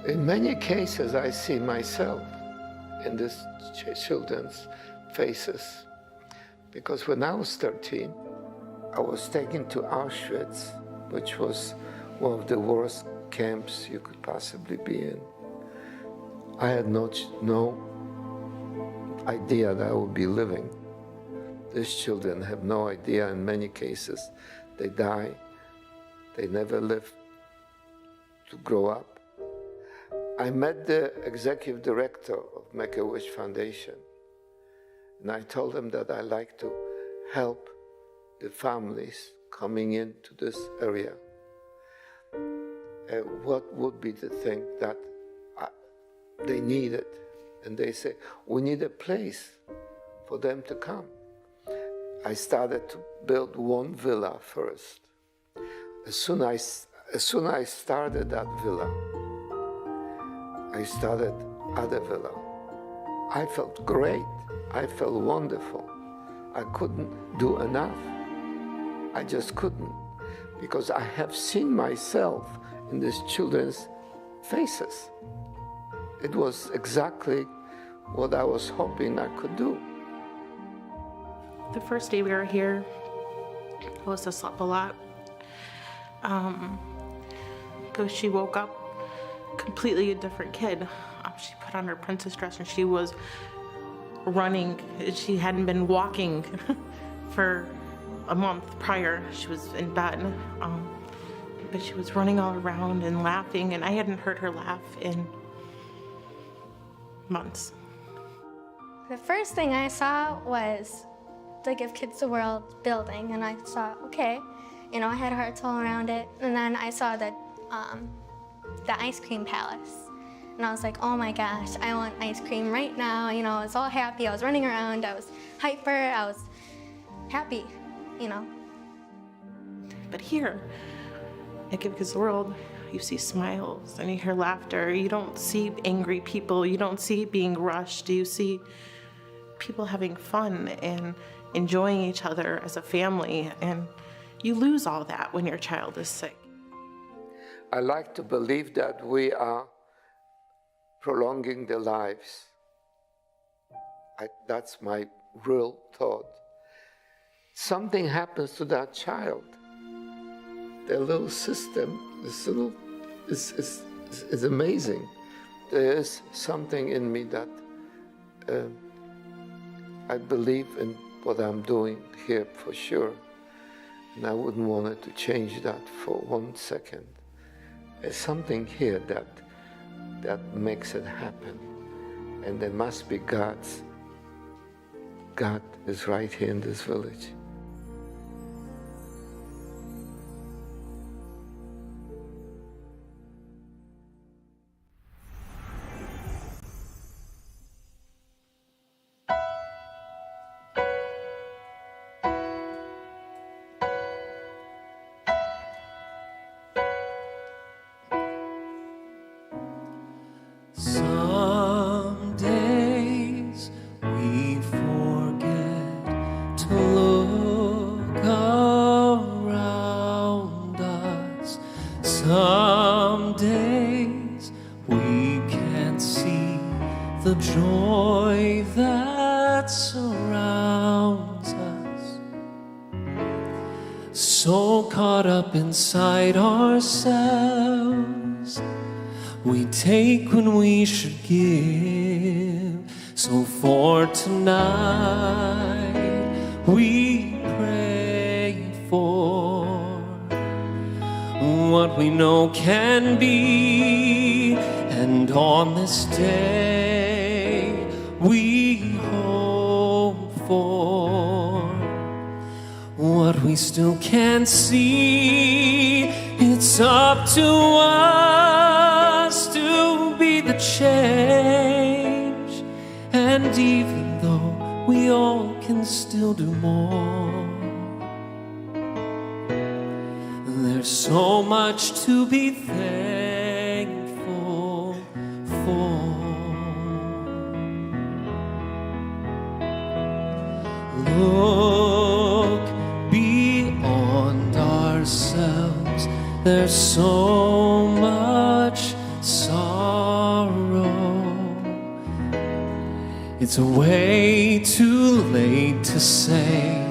Speaker 16: In many cases, I see myself in these children's faces. Because when I was 13, I was taken to Auschwitz, which was one of the worst camps you could possibly be in. I had no idea that I would be living. These children have no idea. In many cases, they die. They never live to grow up. I met the executive director of Make-A-Wish Foundation, and I told him that I'd like to help the families coming into this area. What would be the thing that they needed? And they say, we need a place for them to come. I started to build one villa first. As soon as I started that villa, I started other villa. I felt great. I felt wonderful. I couldn't do enough. I just couldn't, because I have seen myself in these children's faces. It was exactly what I was hoping I could do.
Speaker 11: The first day we were here, Alyssa slept a lot. Because she woke up completely a different kid. She put on her princess dress and she was running. She hadn't been walking for a month prior. She was in bed, but she was running all around and laughing, and I hadn't heard her laugh in months.
Speaker 8: The first thing I saw was the Give Kids the World building, and I saw, okay, you know, I had hearts all around it, and then I saw the ice cream palace, and I was like, oh my gosh, I want ice cream right now. You know, I was all happy. I was running around. I was hyper. I was happy. You know.
Speaker 11: But here, at Give Kids the World, you see smiles and you hear laughter. You don't see angry people. You don't see being rushed. You see people having fun and enjoying each other as a family. And you lose all that when your child is sick.
Speaker 16: I like to believe that we are prolonging their lives. That's my real thought. Something happens to that child. Their little system is amazing. There is something in me that I believe in what I'm doing here for sure, and I wouldn't want it to change that for 1 second. There's something here that makes it happen, and there must be God's. God is right here in this village.
Speaker 1: some days we can't see the joy that surrounds us. So caught up inside ourselves, we take when we should give. So for tonight, we pray for what we know can be, and on this day we hope for what we still can't see. It's up to us to be the change, and even though we all can still do more, there's so much to be thankful for. Look beyond ourselves, there's so much sorrow. It's way too late to say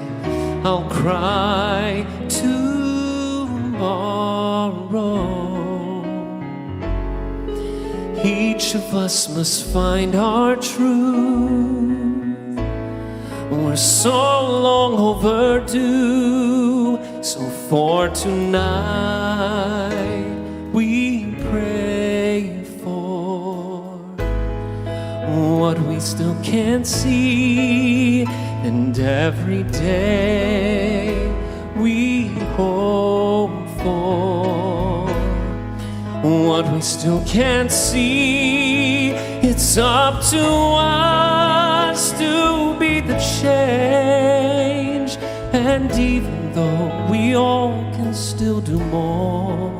Speaker 1: I'll cry tomorrow. Each of us must find our truth. We're so long overdue. So for tonight we pray for what we still can't see, and every day we hope for what we still can't see. It's up to us to be the change, and even though we all can still do more,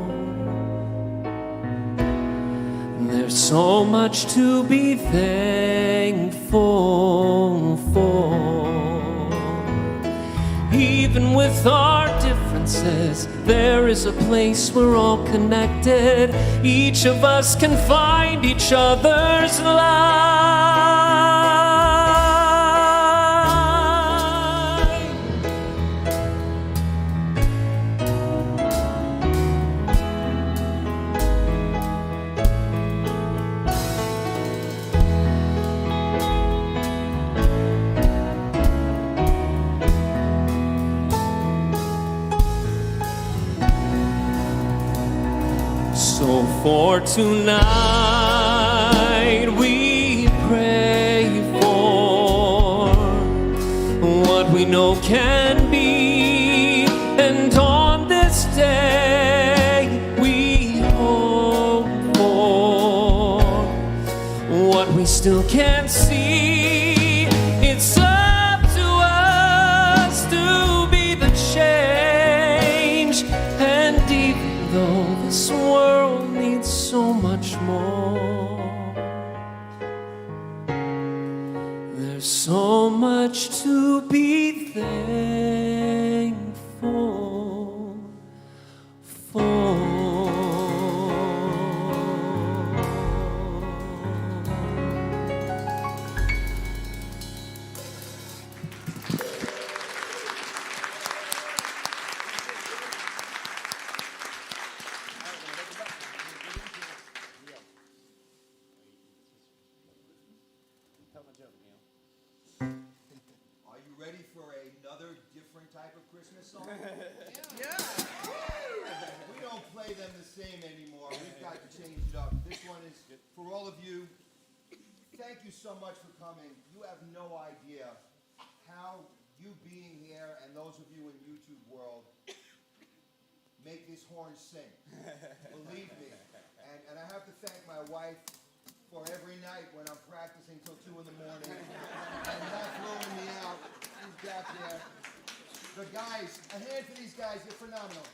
Speaker 1: there's so much to be thankful for. Even with our differences, there is a place we're all connected. Each of us can find each other's light. So for tonight we pray for what we know can be, and on this day we hope for what we still can't see. It's up to us to be the change, and even though this world needs so much more, there's so much to be thankful for.
Speaker 10: Are you ready for another different type of Christmas song? Yeah. We don't play them the same anymore. We've got to change it up. This one is for all of you. Thank you so much for coming. You have no idea how you being here and those of you in YouTube world make this horn sing. Believe me. And I have to thank my wife for every night when I'm practicing till 2 in the morning and not throwing me out. She's back there. But guys, a hand for these guys. They're phenomenal.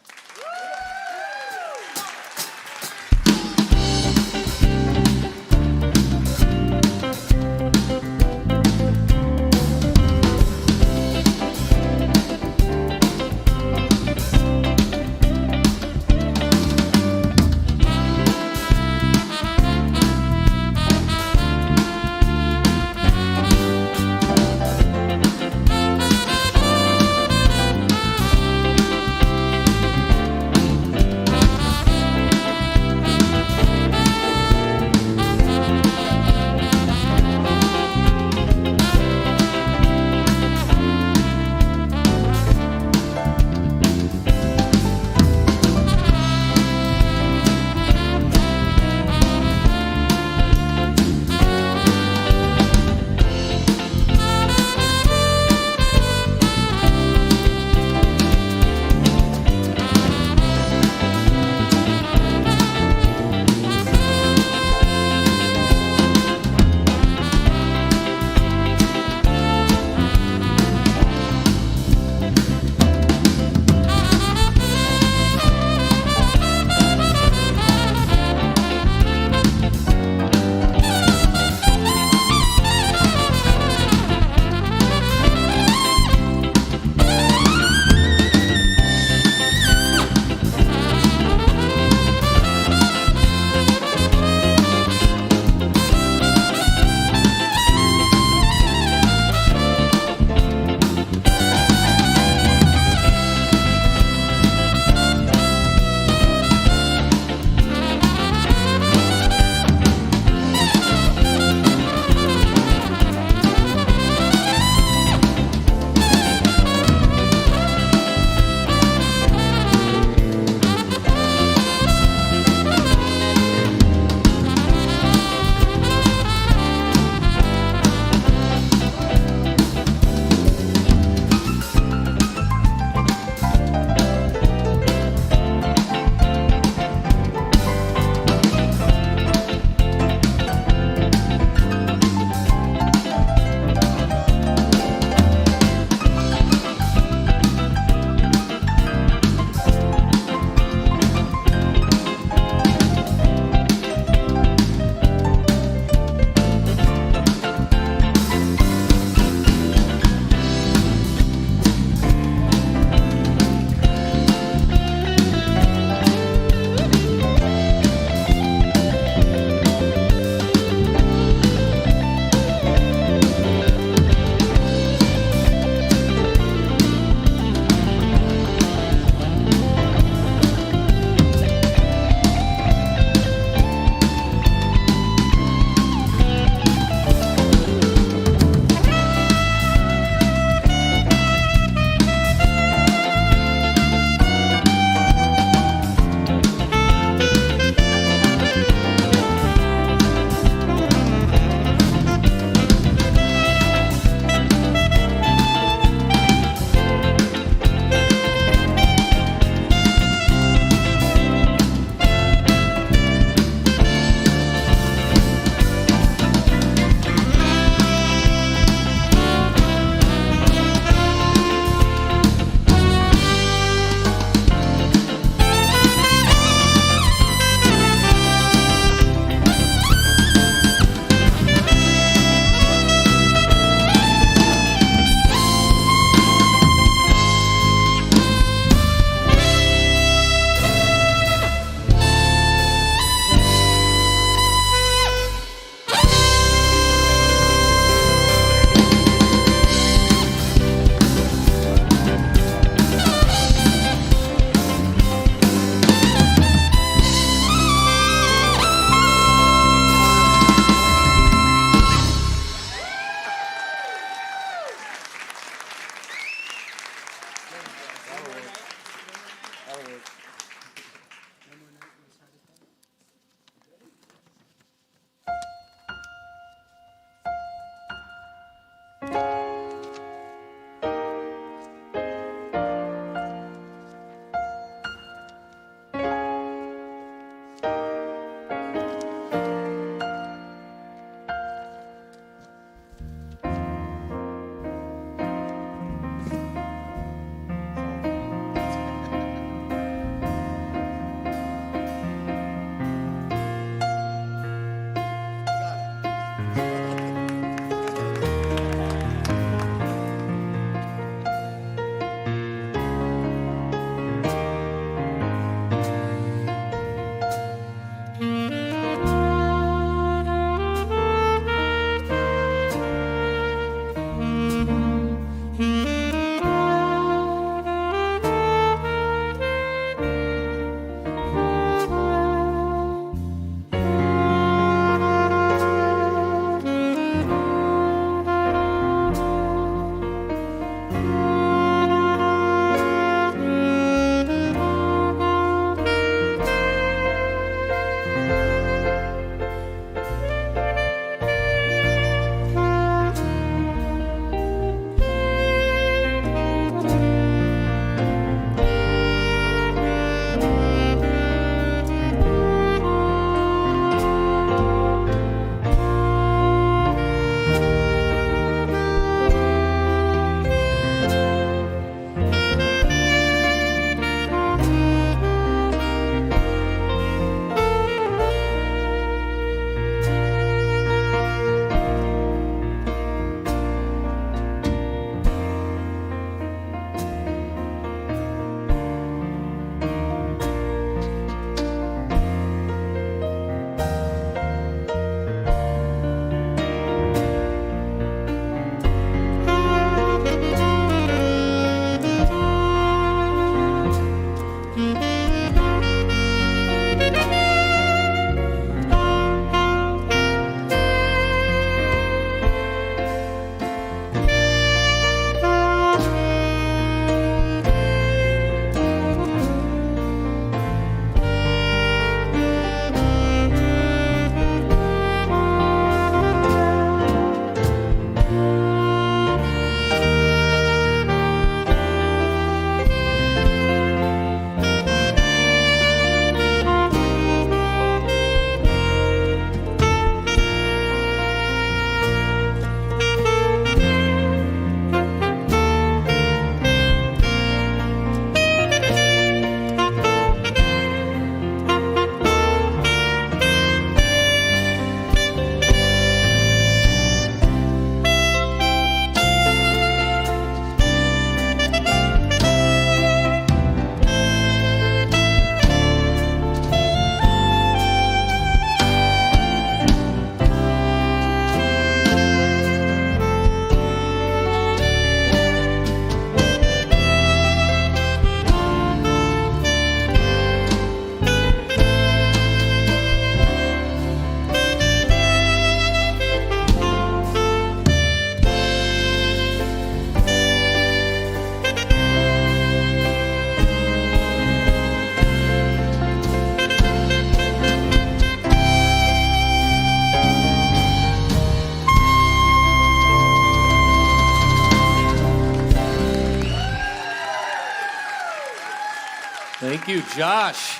Speaker 1: you, Josh.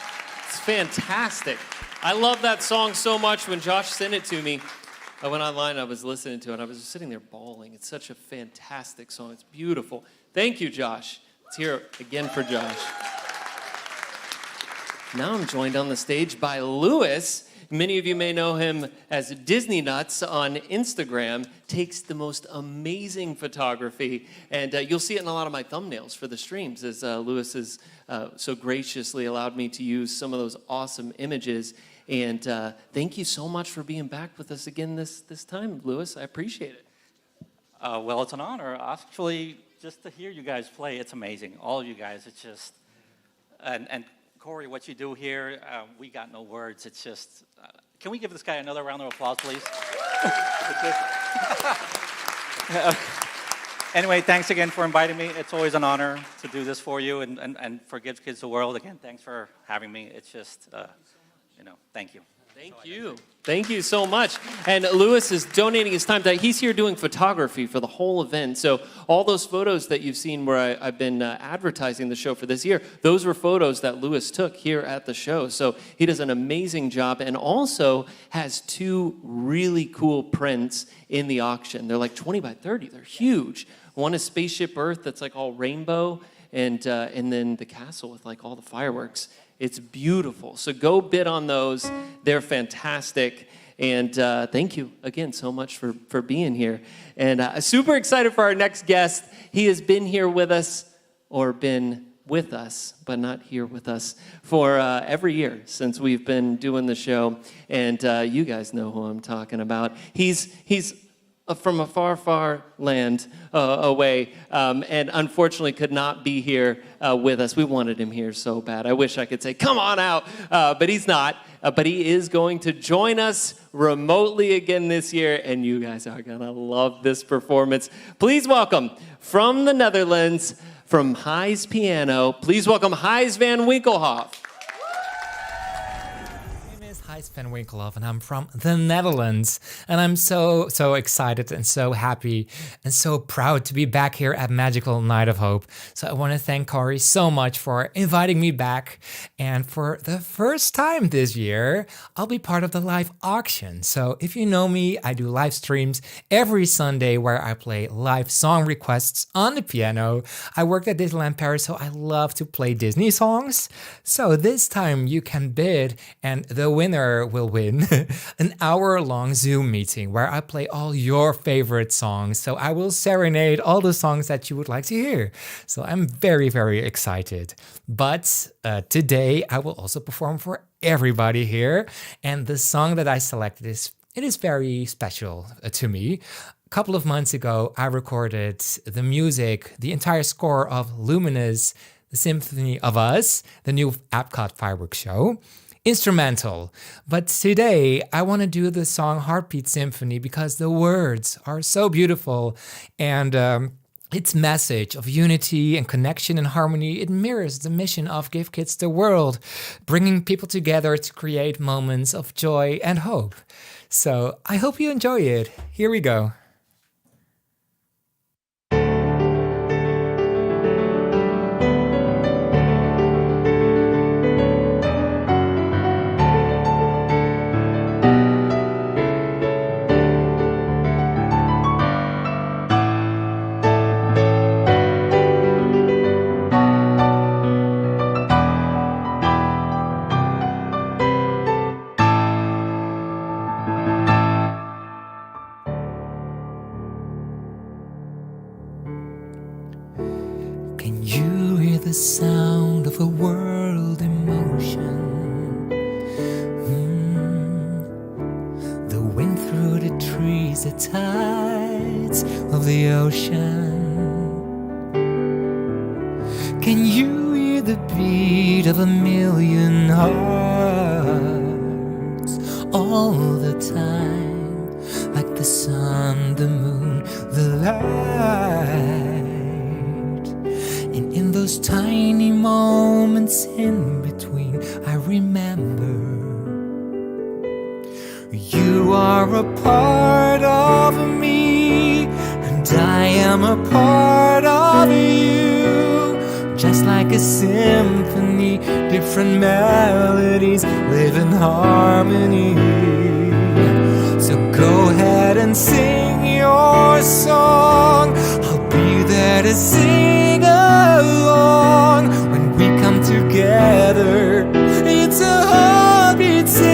Speaker 1: It's fantastic. I love that song so much. When Josh sent it to me, I went online, I was listening to it, and I was just sitting there bawling. It's such a fantastic song. It's beautiful. Thank you, Josh. Let's hear it again for Josh. Now I'm joined on the stage by Lewis. Many of you may know him as Disney Nuts on Instagram. Takes the most amazing photography, and you'll see it in a lot of my thumbnails for the streams, as Lewis has so graciously allowed me to use some of those awesome images. And thank you so much for being back with us again this time, Lewis. I appreciate it.
Speaker 14: Well, it's an honor. Actually, just to hear you guys play, it's amazing. All of you guys, it's just, and Cory, what you do here, we got no words. It's just, can we give this guy another round of applause, please? Anyway, thanks again for inviting me. It's always an honor to do this for you and for Give Kids the World. Again, thanks for having me. It's just, thank you.
Speaker 1: Thank you. Thank you so much. And Lewis is donating his time. He's here doing photography for the whole event. So all those photos that you've seen where I've been advertising the show for this year, those were photos that Lewis took here at the show. So he does an amazing job and also has 2 really cool prints in the auction. They're like 20 by 30. They're huge. One is Spaceship Earth that's like all rainbow, and then the castle with like all the fireworks. It's beautiful. So go bid on those. They're fantastic. And thank you again so much for being here. And super excited for our next guest. He has been here with us, or been with us, but not here with us, for every year since we've been doing the show. And you guys know who I'm talking about. He's from a far, far land away, and unfortunately could not be here with us. We wanted him here so bad. I wish I could say, come on out, but he's not. But he is going to join us remotely again this year, and you guys are going to love this performance. Please welcome, from the Netherlands, from Gijs Piano, please welcome Gijs van Winkelhoff.
Speaker 15: Gijs van Winkelhoff, and I'm from the Netherlands, and I'm so excited and so happy and so proud to be back here at Magical Night of Hope. So I want to thank Cory so much for inviting me back, and for the first time this year, I'll be part of the live auction. So if you know me, I do live streams every Sunday where I play live song requests on the piano. I work at Disneyland Paris, so I love to play Disney songs. So this time you can bid, and the winner will win an hour-long Zoom meeting where I play all your favorite songs. So I will serenade all the songs that you would like to hear. So I'm very, very excited. But today I will also perform for everybody here. And the song that I selected is very special to me. A couple of months ago, I recorded the music, the entire score of Luminous, The Symphony of Us, the new Epcot fireworks show. Instrumental. But today I want to do the song Heartbeat Symphony because the words are so beautiful, and its message of unity and connection and harmony, it mirrors the mission of Give Kids the World, bringing people together to create moments of joy and hope. So I hope you enjoy it. Here we go. The sound of a world in motion. The wind through the trees, the tides of the ocean. Can you hear the beat of a million hearts all the time? Like the sun, the moon, the light. And in those tiny moments in between, I remember you are a part of me, and I am a part of you. Just
Speaker 1: just like a symphony. Different melodies live in harmony. So go ahead and sing your song. I'll be there to sing along when we come together. It's a heartbeat symphony.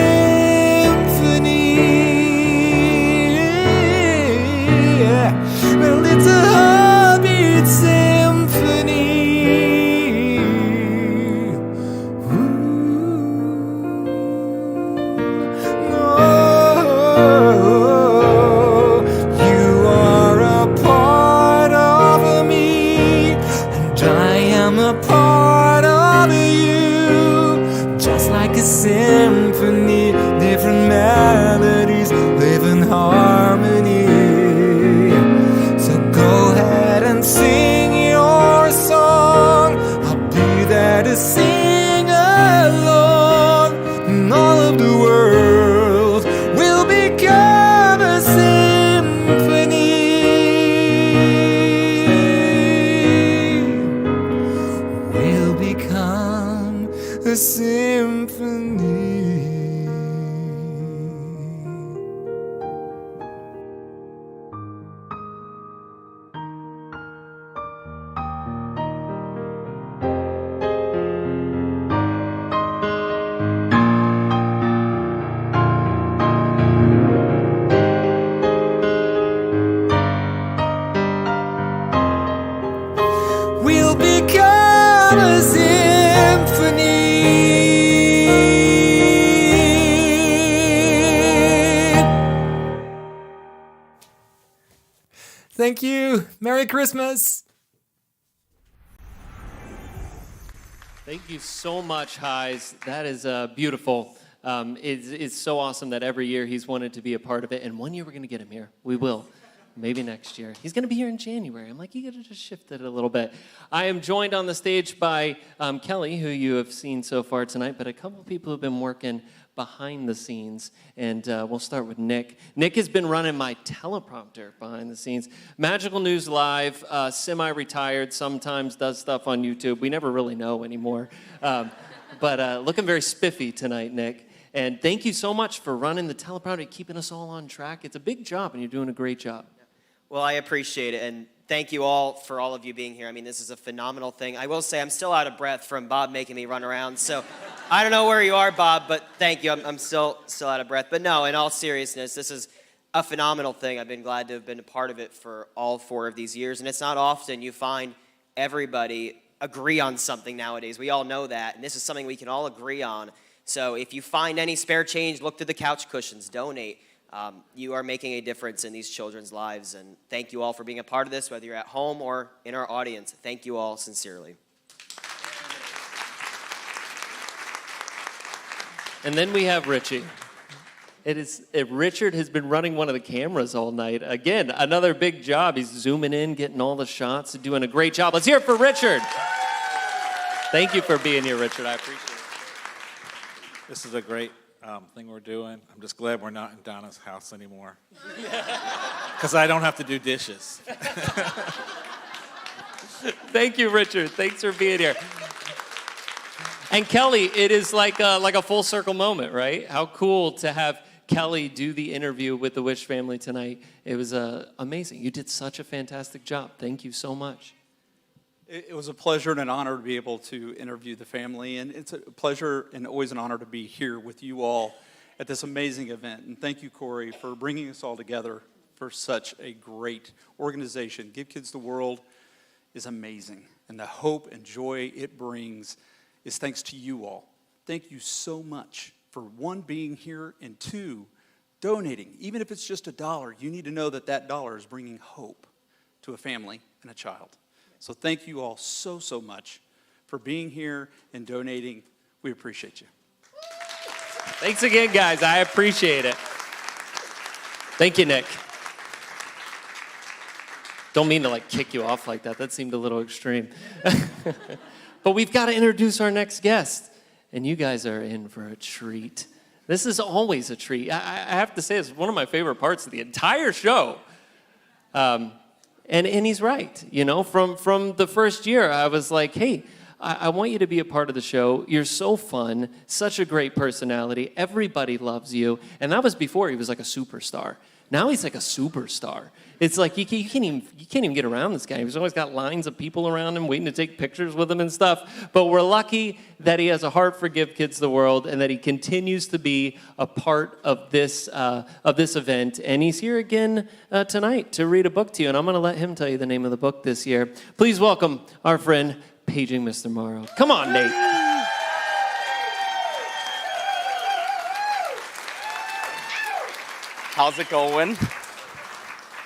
Speaker 1: Yeah. Well, it's a heartbeat symphony. You are a part of me, and I am a part of you. Just like a symphony, different melodies live in harmony. So go ahead and sing your song. I'll be there to sing along, and all of the world will become a symphony. Will become a symphony. Will become a symphony. Thank you. Merry Christmas.
Speaker 12: Thank you so much, Gijs. That is beautiful. It's so awesome that every year he's wanted to be a part of it, and one year we're going to get him here. We will. Maybe next year. He's going to be here in January. I'm like, you got to just shift it a little bit. I am joined on the stage by Kelly, who you have seen so far tonight, but a couple of people who've been working behind the scenes, and we'll start with Nick. Nick has been running my teleprompter behind the scenes. Magical News Live, semi-retired, sometimes does stuff on YouTube. We never really know anymore. But looking very spiffy tonight, Nick. And thank you so much for running the teleprompter, keeping us all on track. It's a big job, and you're doing a great job.
Speaker 13: Well, I appreciate it, and thank you all for all of you being here. I mean, this is a phenomenal thing. I will say I'm still out of breath from Bob making me run around, so I don't know where you are, Bob, but thank you. I'm still out of breath. But no, in all seriousness, this is a phenomenal thing. I've been glad to have been a part of it for all 4 of these years, and it's not often you find everybody agree on something nowadays. We all know that, and this is something we can all agree on. So if you find any spare change, look to the couch cushions, donate. You are making a difference in these children's lives, and thank you all for being a part of this, whether you're at home or in our audience. Thank you all sincerely.
Speaker 12: And then we have Richie. Richard has been running one of the cameras all night. Again, another big job. He's zooming in, getting all the shots, and doing a great job. Let's hear it for Richard. Thank you for being here, Richard. I appreciate it.
Speaker 23: This is a great thing we're doing. I'm just glad we're not in Donna's house anymore. Because I don't have to do dishes.
Speaker 12: Thank you, Richard. Thanks for being here. And Kelly, it is like a full circle moment, right? How cool to have Kelly do the interview with the Wish family tonight. It was amazing. You did such a fantastic job. Thank you so much.
Speaker 20: It was a pleasure and an honor to be able to interview the family, and it's a pleasure and always an honor to be here with you all at this amazing event. And thank you, Cory, for bringing us all together for such a great organization. Give Kids the World is amazing, and the hope and joy it brings is thanks to you all. Thank you so much for, 1, being here, and 2, donating. Even if it's just $1, you need to know that that dollar is bringing hope to a family and a child. So thank you all so, so much for being here and donating. We appreciate you.
Speaker 12: Thanks again, guys. I appreciate it. Thank you, Nick. Don't mean to kick you off like that. That seemed a little extreme. But we've got to introduce our next guest. And you guys are in for a treat. This is always a treat. I have to say, it's one of my favorite parts of the entire show. And he's right. You know, from the first year, I was like, hey, I want you to be a part of the show. You're so fun, such a great personality. Everybody loves you. And that was before he was like a superstar. Now he's like a superstar. It's like you can't even get around this guy. He's always got lines of people around him waiting to take pictures with him and stuff. But we're lucky that he has a heart for Give Kids the World and that he continues to be a part of this event. And he's here again tonight to read a book to you. And I'm going to let him tell you the name of the book this year. Please welcome our friend, Paging Mr. Morrow. Come on, Nate.
Speaker 7: How's it going?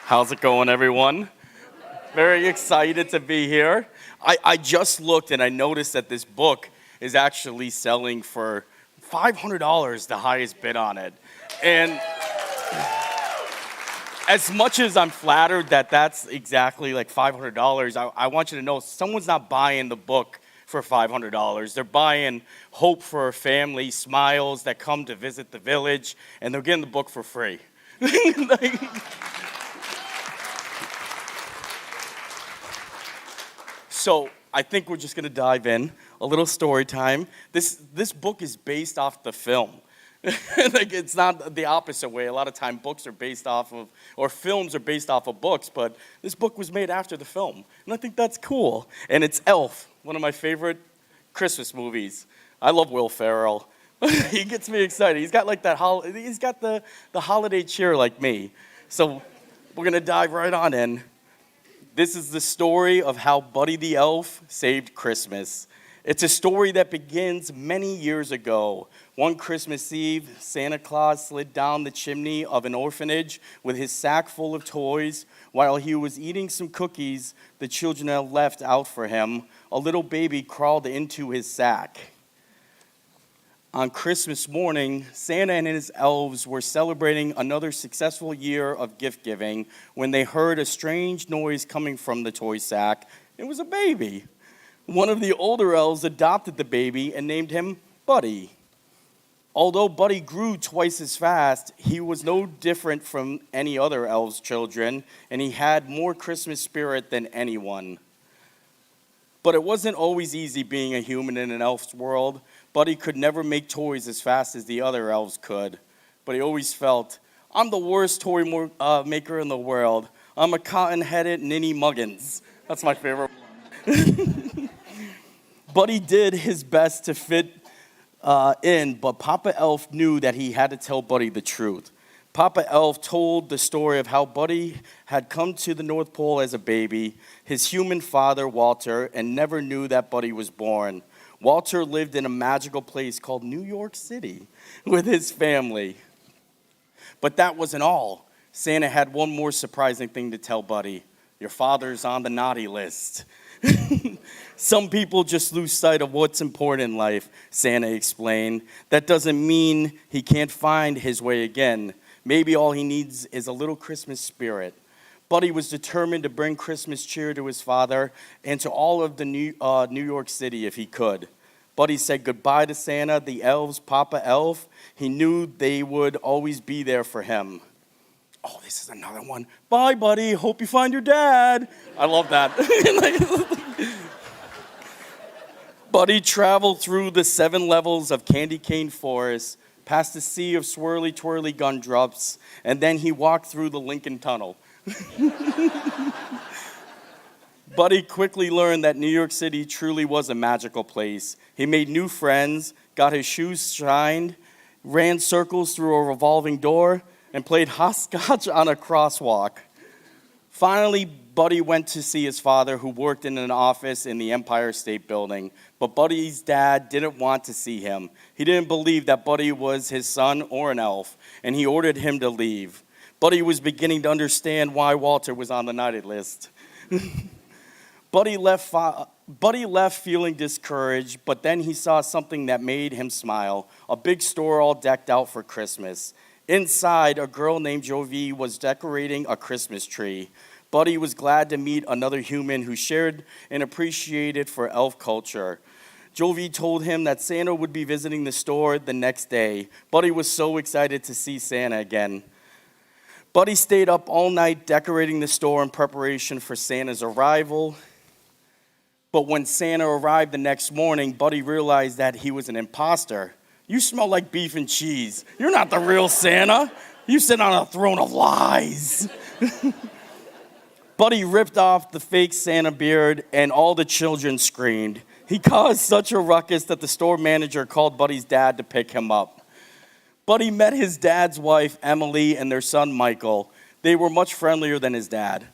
Speaker 7: How's it going, everyone? Very excited to be here. I just looked and I noticed that this book is actually selling for $500, the highest bid on it. And as much as I'm flattered that that's exactly like $500, I want you to know someone's not buying the book for $500. They're buying hope for a family, smiles that come to visit the village, and they're getting the book for free. So I think we're just going to dive in. A little story time. This book is based off the film. Like, it's not the opposite way. A lot of time books are based off of, or films are based off of books, but this book was made after the film. And I think that's cool. And it's Elf, one of my favorite Christmas movies. I love Will Ferrell. He gets me excited. He's got like he's got the holiday cheer like me. So we're going to dive right on in. This is the story of how Buddy the Elf saved Christmas. It's a story that begins many years ago. One Christmas Eve, Santa Claus slid down the chimney of an orphanage with his sack full of toys. While he was eating some cookies the children had left out for him, a little baby crawled into his sack. On Christmas morning, Santa and his elves were celebrating another successful year of gift giving when they heard a strange noise coming from the toy sack. It was a baby. One of the older elves adopted the baby and named him Buddy. Although Buddy grew twice as fast, he was no different from any other elves' children, and he had more Christmas spirit than anyone. But it wasn't always easy being a human in an elf's world. Buddy could never make toys as fast as the other elves could. But he always felt, I'm the worst toy maker in the world. I'm a cotton-headed ninny muggins. That's my favorite one. Buddy did his best to fit in, but Papa Elf knew that he had to tell Buddy the truth. Papa Elf told the story of how Buddy had come to the North Pole as a baby, his human father, Walter, and never knew that Buddy was born. Walter lived in a magical place called New York City with his family. But that wasn't all. Santa had one more surprising thing to tell Buddy. Your father's on the naughty list. Some people just lose sight of what's important in life, Santa explained. That doesn't mean he can't find his way again. Maybe all he needs is a little Christmas spirit. Buddy was determined to bring Christmas cheer to his father and to all of the New York City if he could. Buddy said goodbye to Santa, the elves, Papa Elf. He knew they would always be there for him. Oh, this is another one. Bye, Buddy. Hope you find your dad. I love that. Buddy traveled through the 7 levels of candy cane forest, past a sea of swirly, twirly gumdrops, and then he walked through the Lincoln Tunnel. Buddy quickly learned that New York City truly was a magical place. He made new friends, got his shoes shined, ran circles through a revolving door, and played hopscotch on a crosswalk. Finally, Buddy went to see his father, who worked in an office in the Empire State Building. But Buddy's dad didn't want to see him. He didn't believe that Buddy was his son or an elf, and he ordered him to leave. Buddy was beginning to understand why Walter was on the naughty list. Buddy left feeling discouraged, but then he saw something that made him smile, a big store all decked out for Christmas. Inside, a girl named Jovi was decorating a Christmas tree. Buddy was glad to meet another human who shared and appreciated for elf culture. Jovi told him that Santa would be visiting the store the next day. Buddy was so excited to see Santa again. Buddy stayed up all night decorating the store in preparation for Santa's arrival. But when Santa arrived the next morning, Buddy realized that he was an imposter. You smell like beef and cheese. You're not the real Santa. You sit on a throne of lies. Buddy ripped off the fake Santa beard, and all the children screamed. He caused such a ruckus that the store manager called Buddy's dad to pick him up. Buddy met his dad's wife, Emily, and their son, Michael. They were much friendlier than his dad.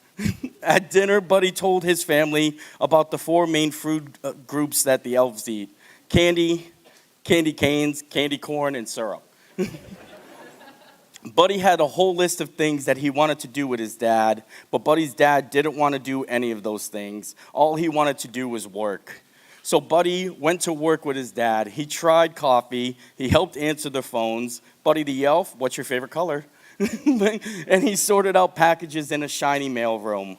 Speaker 7: At dinner, Buddy told his family about the 4 main food groups that the elves eat: candy, candy canes, candy corn, and syrup. Buddy had a whole list of things that he wanted to do with his dad, but Buddy's dad didn't want to do any of those things. All he wanted to do was work. So Buddy went to work with his dad. He tried coffee. He helped answer the phones. Buddy the elf, what's your favorite color? And he sorted out packages in a shiny mailroom.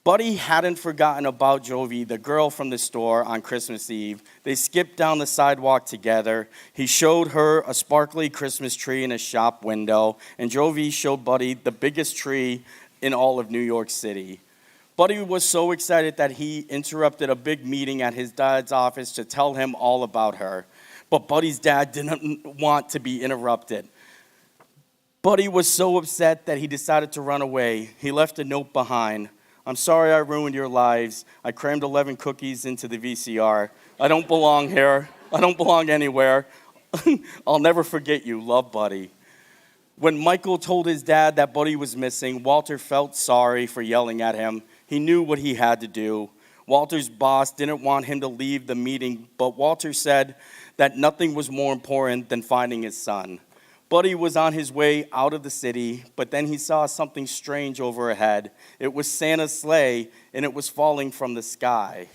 Speaker 7: Buddy hadn't forgotten about Jovi, the girl from the store, on Christmas Eve. They skipped down the sidewalk together. He showed her a sparkly Christmas tree in a shop window, and Jovi showed Buddy the biggest tree in all of New York City. Buddy was so excited that he interrupted a big meeting at his dad's office to tell him all about her. But Buddy's dad didn't want to be interrupted. Buddy was so upset that he decided to run away. He left a note behind. I'm sorry I ruined your lives. I crammed 11 cookies into the VCR. I don't belong here. I don't belong anywhere. I'll never forget you. Love, Buddy. When Michael told his dad that Buddy was missing, Walter felt sorry for yelling at him. He knew what he had to do. Walter's boss didn't want him to leave the meeting, but Walter said that nothing was more important than finding his son. Buddy was on his way out of the city, but then he saw something strange overhead. It was Santa's sleigh, and it was falling from the sky.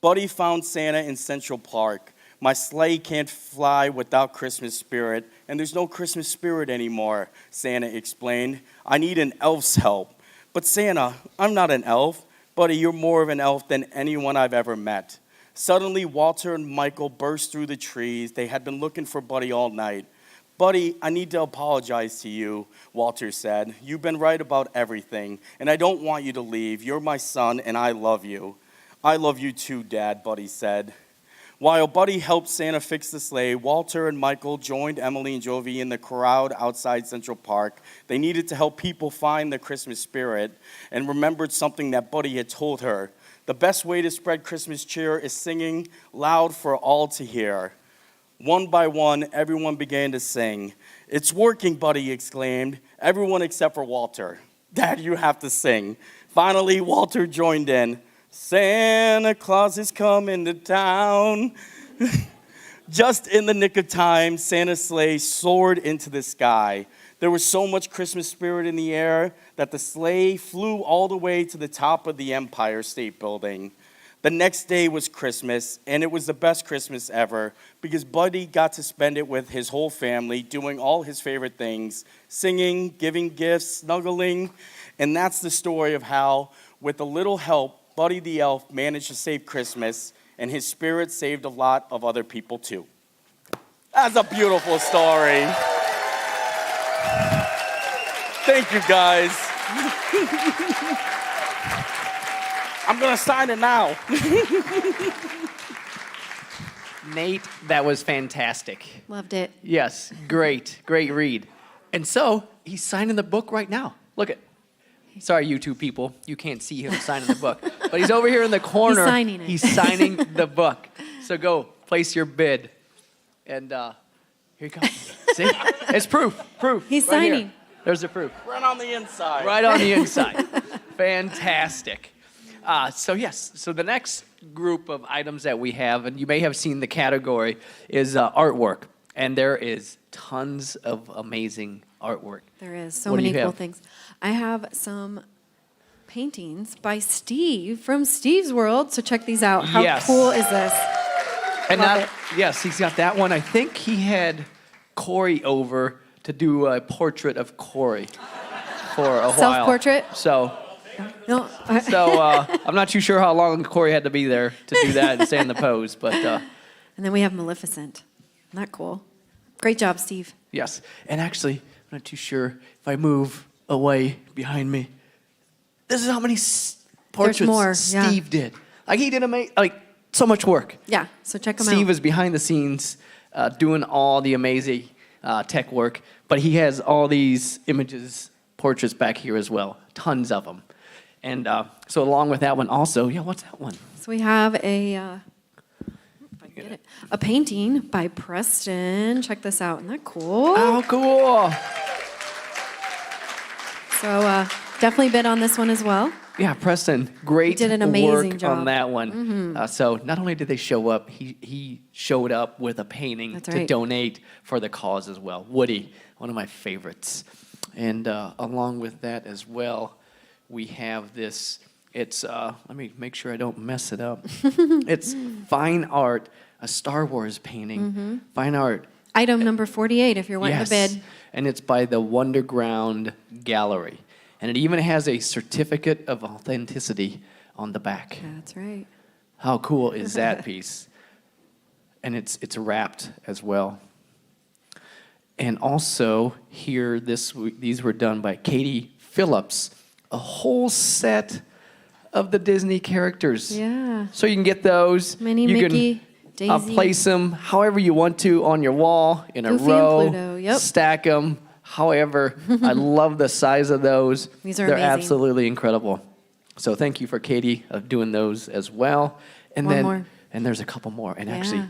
Speaker 7: Buddy found Santa in Central Park. My sleigh can't fly without Christmas spirit, and there's no Christmas spirit anymore, Santa explained. I need an elf's help. But Santa, I'm not an elf. Buddy, you're more of an elf than anyone I've ever met. Suddenly, Walter and Michael burst through the trees. They had been looking for Buddy all night. Buddy, I need to apologize to you, Walter said. You've been right about everything, and I don't want you to leave. You're my son, and I love you. I love you too, Dad, Buddy said. While Buddy helped Santa fix the sleigh, Walter and Michael joined Emily and Jovi in the crowd outside Central Park. They needed to help people find the Christmas spirit and remembered something that Buddy had told her. The best way to spread Christmas cheer is singing loud for all to hear. One by one, everyone began to sing. It's working, Buddy exclaimed. Everyone except for Walter. Dad, you have to sing. Finally, Walter joined in. Santa Claus is coming to town. Just in the nick of time, Santa's sleigh soared into the sky. There was so much Christmas spirit in the air that the sleigh flew all the way to the top of the Empire State Building. The next day was Christmas, and it was the best Christmas ever because Buddy got to spend it with his whole family, doing all his favorite things, singing, giving gifts, snuggling. And that's the story of how, with a little help, Buddy the Elf managed to save Christmas, and his spirit saved a lot of other people too. That's a beautiful story. Thank you, guys. I'm going to sign it now.
Speaker 5: Nate, that was fantastic.
Speaker 6: Loved it.
Speaker 5: Yes, great read. And so, he's signing the book right now. Look at. Sorry, you two people. You can't see him signing the book. But he's over here in the corner.
Speaker 6: He's signing it.
Speaker 5: He's signing the book. So go, place your bid. And here you go. See? It's proof.
Speaker 6: He's
Speaker 5: right
Speaker 6: signing.
Speaker 5: Here. There's the proof.
Speaker 7: Right on the inside.
Speaker 5: Right on the inside. Fantastic. So the next group of items that we have, and you may have seen the category, is artwork. And there is tons of amazing artwork.
Speaker 6: There is so
Speaker 5: What do
Speaker 6: many
Speaker 5: you
Speaker 6: cool
Speaker 5: have?
Speaker 6: things. I have some paintings by Steve from Steve's World. So check these out. How
Speaker 5: Yes.
Speaker 6: cool is this?
Speaker 5: And
Speaker 6: Love
Speaker 5: not,
Speaker 6: it.
Speaker 5: yes, he's got that one. I think he had Cory over to do a portrait of Cory for a while.
Speaker 6: Self-portrait?
Speaker 5: So,
Speaker 6: No.
Speaker 5: I'm not too sure how long Cory had to be there to do that and stay in the pose, but
Speaker 6: And then we have Maleficent. Isn't that cool? Great job, Steve.
Speaker 5: yes. And actually, I'm not too sure if I move away behind me. This is how many portraits
Speaker 6: more, yeah.
Speaker 5: Steve did. Like he did so much work.
Speaker 6: Yeah, so check them out.
Speaker 5: Steve is behind the scenes doing all the amazing tech work, but he has all these images, portraits back here as well, tons of them. And so along with that one also, what's that one?
Speaker 6: So we have a painting by Preston. Check this out. Isn't that cool?
Speaker 5: Oh, cool.
Speaker 6: So definitely bid on this one as well.
Speaker 5: Yeah, Preston, great
Speaker 6: He did an amazing
Speaker 5: work
Speaker 6: job.
Speaker 5: on that one.
Speaker 6: Mhm.
Speaker 5: So not only did they show up, he showed up with a painting
Speaker 6: That's
Speaker 5: to
Speaker 6: right.
Speaker 5: donate for the cause as well. Woody, one of my favorites. And along with that as well, we have this. It's, let me make sure I don't mess it up. It's fine art, a Star Wars painting. Fine art.
Speaker 6: Item number 48 if you're wanting
Speaker 5: Yes.
Speaker 6: to bid.
Speaker 5: And it's by the Wonderground Gallery. And it even has a certificate of authenticity on the back.
Speaker 6: That's right.
Speaker 5: How cool is that piece? And it's wrapped as well. And also here, these were done by Katie Phillips. A whole set of the Disney characters.
Speaker 6: Yeah.
Speaker 5: So you can get those.
Speaker 6: Minnie,
Speaker 5: you
Speaker 6: Mickey,
Speaker 5: can
Speaker 6: Daisy.
Speaker 5: place them however you want to on your wall, in a
Speaker 6: Goofy and
Speaker 5: row.
Speaker 6: Pluto, yep.
Speaker 5: Stack them. However, I love the size of those.
Speaker 6: These are
Speaker 5: They're
Speaker 6: amazing.
Speaker 5: absolutely incredible. So thank you for Katie of doing those as well. And
Speaker 6: One
Speaker 5: then
Speaker 6: more.
Speaker 5: and there's a couple more. And
Speaker 6: Yeah.
Speaker 5: actually,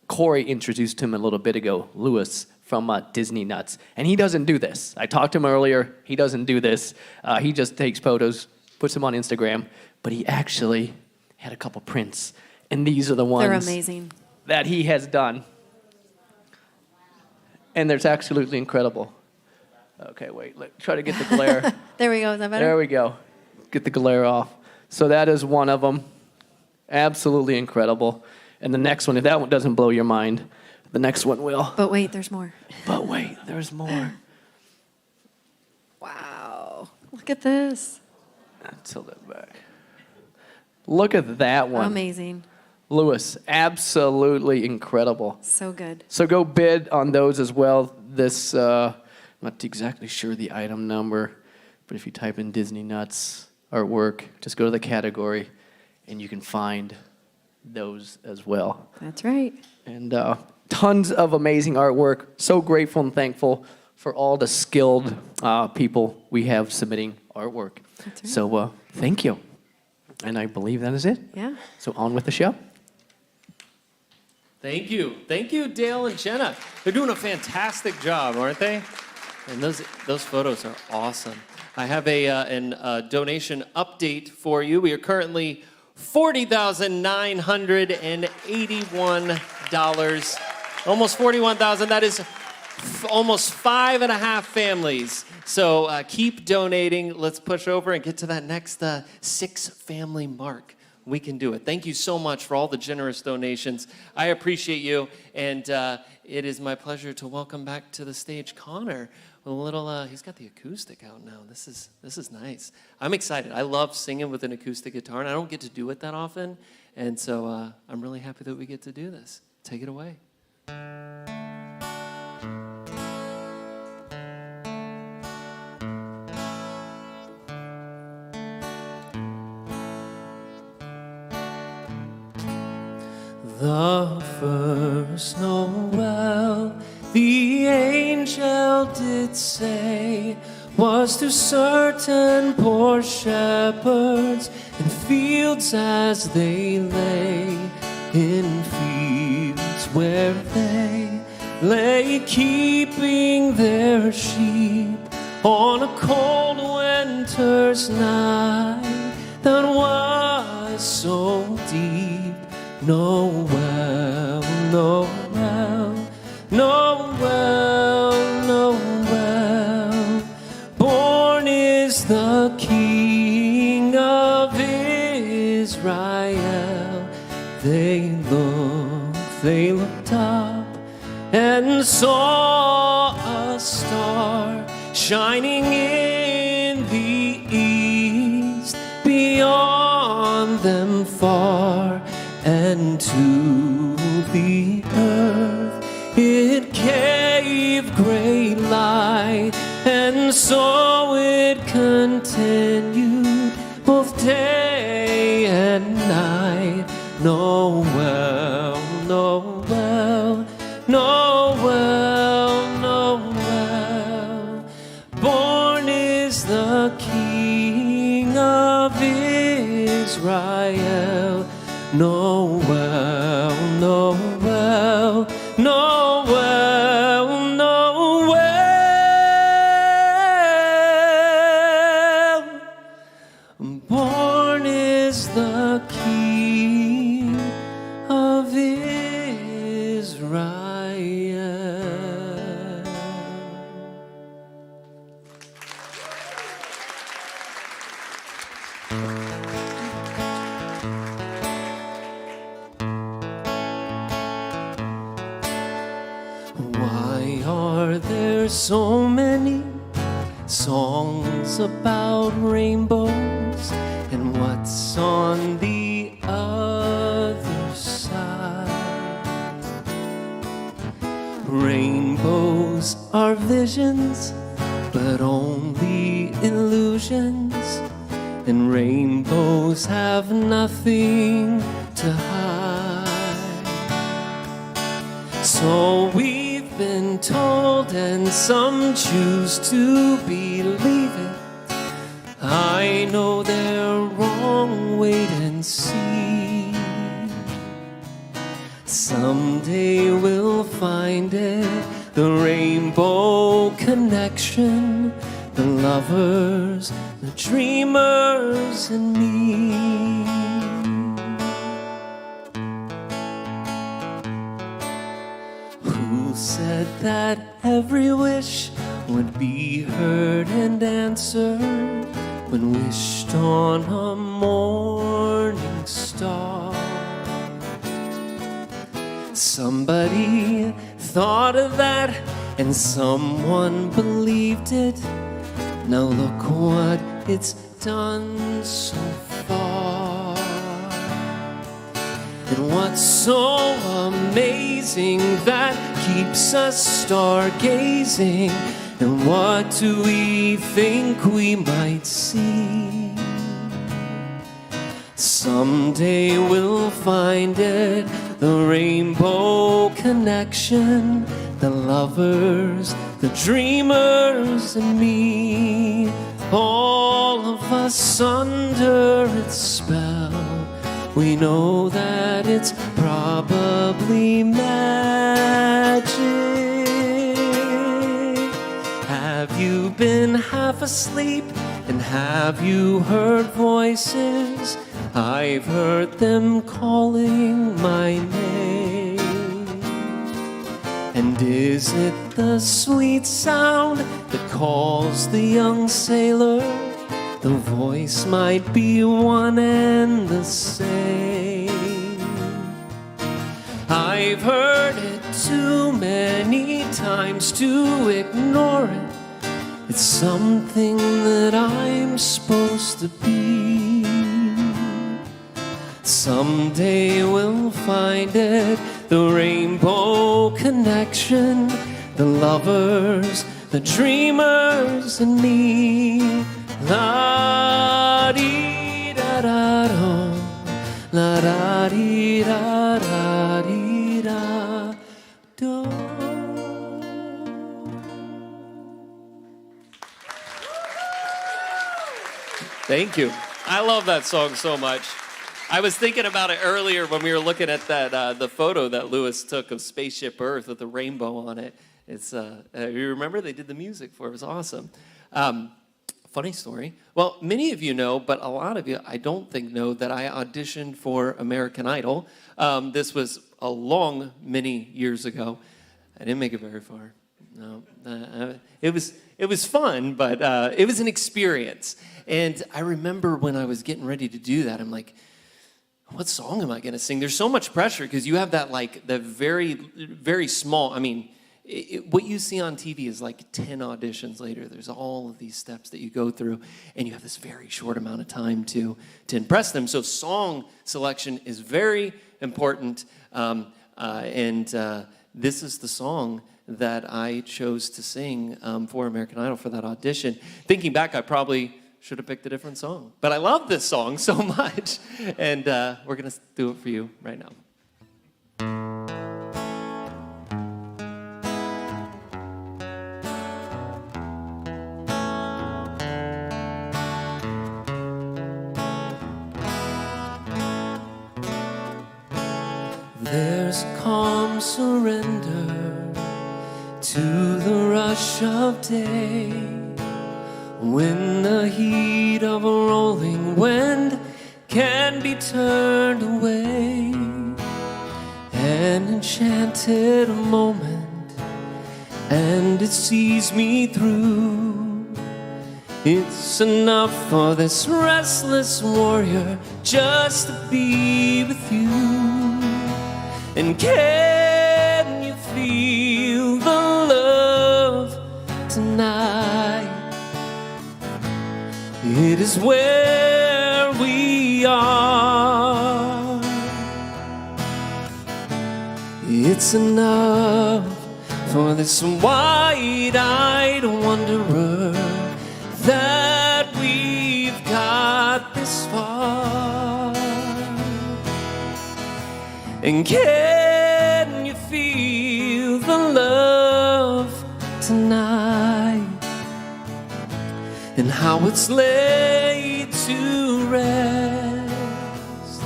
Speaker 5: Cory introduced him a little bit ago, Lewis from Disney Nuts. And he doesn't do this. I talked to him earlier. He doesn't do this. He just takes photos, puts them on Instagram. But he actually had a couple prints. And these are the ones
Speaker 6: They're amazing.
Speaker 5: that he has done. And they're absolutely incredible. Okay, wait. Try to get the glare.
Speaker 6: There we go. Is that better?
Speaker 5: There we go. Get the glare off. So that is one of them. Absolutely incredible. And the next one, if that one doesn't blow your mind, the next one will.
Speaker 6: But wait, there's more.
Speaker 5: But wait, there's more.
Speaker 6: Wow. Look at this.
Speaker 5: Tilt it back. Look at that one.
Speaker 6: Amazing.
Speaker 5: Lewis, absolutely incredible.
Speaker 6: So good.
Speaker 5: So go bid on those as well. This, I'm not exactly sure the item number, but if you type in Disney Nuts artwork, just go to the category and you can find those as well.
Speaker 6: That's right.
Speaker 5: And tons of amazing artwork. So grateful and thankful for all the skilled people we have submitting artwork.
Speaker 6: That's right.
Speaker 5: So thank you. And I believe that is it.
Speaker 6: Yeah.
Speaker 5: So on with the show.
Speaker 12: Thank you. Thank you, Dale and Jenna. They're doing a fantastic job, aren't they? And those photos are awesome. I have a donation update for you. We are currently $40,981. Almost $41,000. That is almost 5.5 families. So keep donating. Let's push over and get to that next 6 family mark. We can do it. Thank you so much for all the generous donations. I appreciate you. And it is my pleasure to welcome back to the stage Connor. A little, he's got the acoustic out now. This is nice. I'm excited. I love singing with an acoustic guitar, and I don't get to do it that often. And so I'm really happy that we get to do this. Take it away. The first Noel, the angel did say, was to certain poor shepherds in fields as they lay, in fields where they lay keeping their sheep on a cold winter's night that was so deep. Noel, Noel, Noel, Noel, born is the King of Israel. They looked up and saw a star shining in the east, beyond them far. And to the earth it gave great light, and so it continued both day
Speaker 1: of Israel. Noel, Noel, Noel, Noel. Born is the King of Israel. Why are there so many songs about rainbows, and what's on the other side? Rainbows are visions, but only illusions, and rainbows have nothing to hide. So we've been told, and some choose to believe it. I know they're wrong, wait and see. Someday we'll find it, the rainbow connection, the lovers, the dreamers, and me. Who said that every wish would be heard and answered when wished on a morning star? Somebody thought of that, and someone believed it. Now look what it's done so far. And what's so amazing that keeps us stargazing? And what do we think we might see? Someday we'll find it, the rainbow connection, the lovers, the dreamers, and me. All of us under its spell. We know that it's probably magic. Have you been half asleep, and have you heard voices? I've heard them calling my name. And is it the sweet sound that calls the young sailor? The voice might be one and the same. I've heard it too many times to ignore it. It's something that I'm supposed to be. Someday we'll find it, the rainbow connection, the lovers, the dreamers, and me. La dee da da do, la da dee da da dee da do.
Speaker 12: Thank you. I love that song so much. I was thinking about it earlier when we were looking at that the photo that Lewis took of Spaceship Earth with the rainbow on it. It's you remember they did the music for it. It was awesome. Funny story. Well, many of you know, but a lot of you I don't think know that I auditioned for American Idol. This was many years ago. I didn't make it very far. No, it was fun, but it was an experience. And I remember when I was getting ready to do that, I'm like, what song am I going to sing? There's so much pressure because you have that like the very, very small. I mean, what you see on TV is like 10 auditions later. There's all of these steps that you go through, and you have this very short amount of time to impress them. So song selection is very important, and this is the song that I chose to sing for American Idol for that audition. Thinking back, I probably should have picked a different song. But I love this song so much, and we're going to do it for you right now.
Speaker 1: there's calm surrender to the rush of day, when the heat of a rolling wind can be turned away. An enchanted moment, and it sees me through. It's enough for this restless warrior just to be with you. And can you feel the love tonight? It is where we are. It's enough for this wide-eyed wanderer that we've got this far. And can you feel the love tonight? And how it's laid to rest.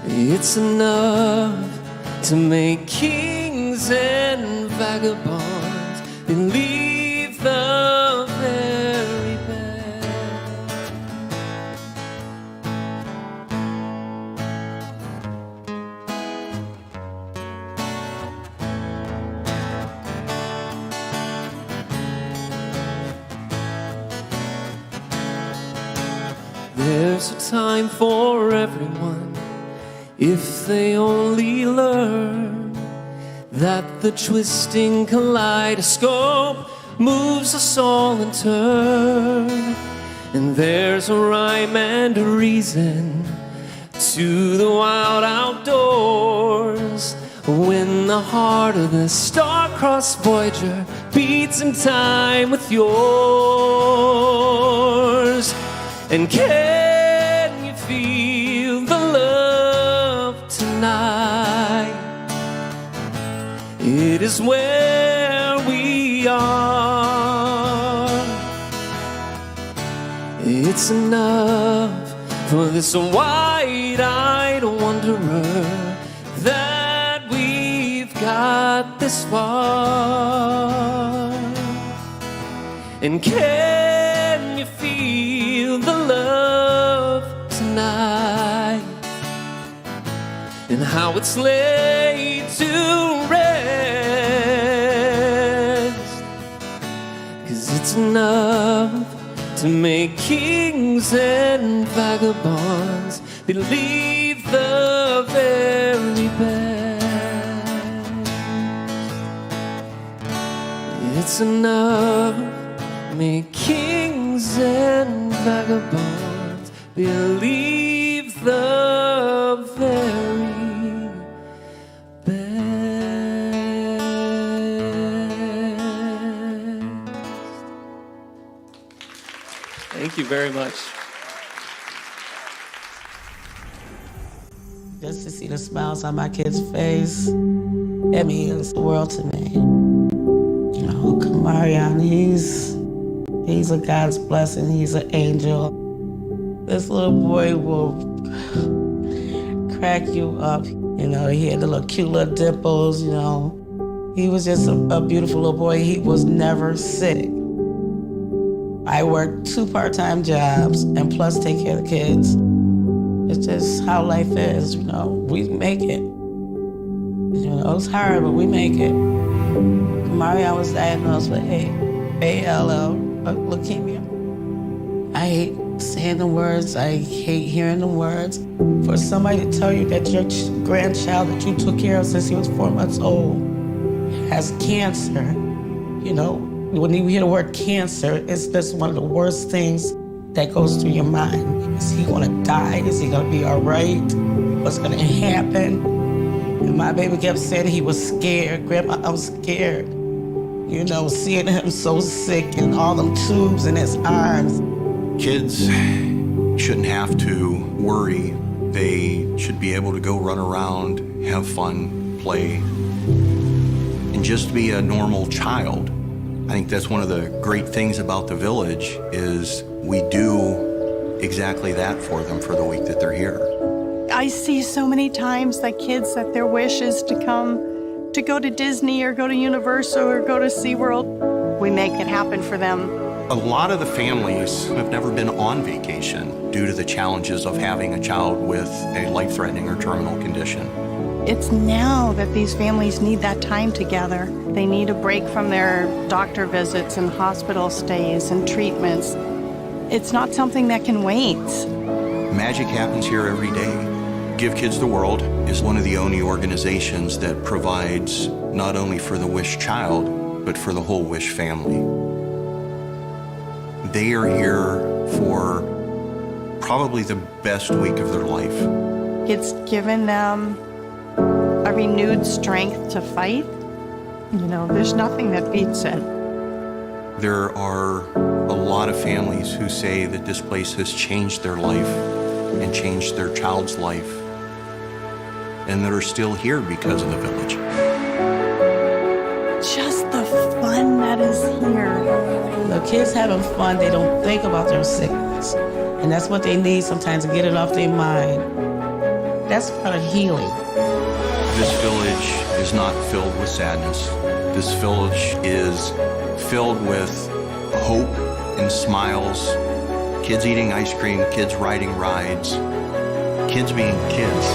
Speaker 1: It's enough to make kings and vagabonds believe the very best. There's a time for everyone, if they only learn that the twisting kaleidoscope moves us all in turn. And there's a rhyme and a reason to the wild outdoors, when the heart of the star-crossed Voyager beats in time with yours. And can you feel the love tonight? It is where we are. It's enough for this wide-eyed wanderer that we've got this far. And can you feel the love tonight? And how it's laid to rest. 'Cause it's enough to make kings and vagabonds believe the very best. It's enough to make kings and vagabonds believe the very best.
Speaker 12: Thank you very much.
Speaker 17: Just to see the smiles on my kid's face, it means the world to me. You know, Kamarion, he's a God's blessing. He's an angel. This little boy will crack you up. You know, he had the little cute little dimples, you know. He was just a beautiful little boy. He was never sick. I worked 2 part-time jobs and plus take care of the kids. It's just how life is, you know. We make it. You know, it's hard, but we make it. Marion was diagnosed with ALL, leukemia. I hate saying the words. I hate hearing the words. For somebody to tell you that your grandchild that you took care of since he was 4 months old has cancer, you know, when you hear the word cancer, it's just one of the worst things that goes through your mind. Is he gonna die? Is he gonna be all right? What's gonna happen? And my baby kept saying he was scared. Grandma, I'm scared. You know, seeing him so sick and all them tubes in his arms.
Speaker 18: Kids shouldn't have to worry. They should be able to go run around, have fun, play, and just be a normal child. I think that's one of the great things about the village is we do exactly that for them for the week that they're here.
Speaker 2: I see so many times that kids, that their wish is to go to Disney or go to Universal or go to SeaWorld. We make it happen for them.
Speaker 18: A lot of the families have never been on vacation due to the challenges of having a child with a life-threatening or terminal condition.
Speaker 2: It's now that these families need that time together. They need a break from their doctor visits and hospital stays and treatments. It's not something that can wait.
Speaker 18: Magic happens here every day. Give Kids the World is one of the only organizations that provides not only for the Wish child, but for the whole Wish family. They are here for probably the best week of their life.
Speaker 2: It's given them a renewed strength to fight. You know, there's nothing that beats it.
Speaker 18: There are a lot of families who say that this place has changed their life and changed their child's life, and that are still here because of the village.
Speaker 2: Just the fun that is here.
Speaker 17: The kids having fun, they don't think about their sickness. And that's what they need sometimes to get it off their mind. That's part of healing.
Speaker 18: This village is not filled with sadness. This village is filled with hope and smiles, kids eating ice cream, kids riding rides, kids being kids.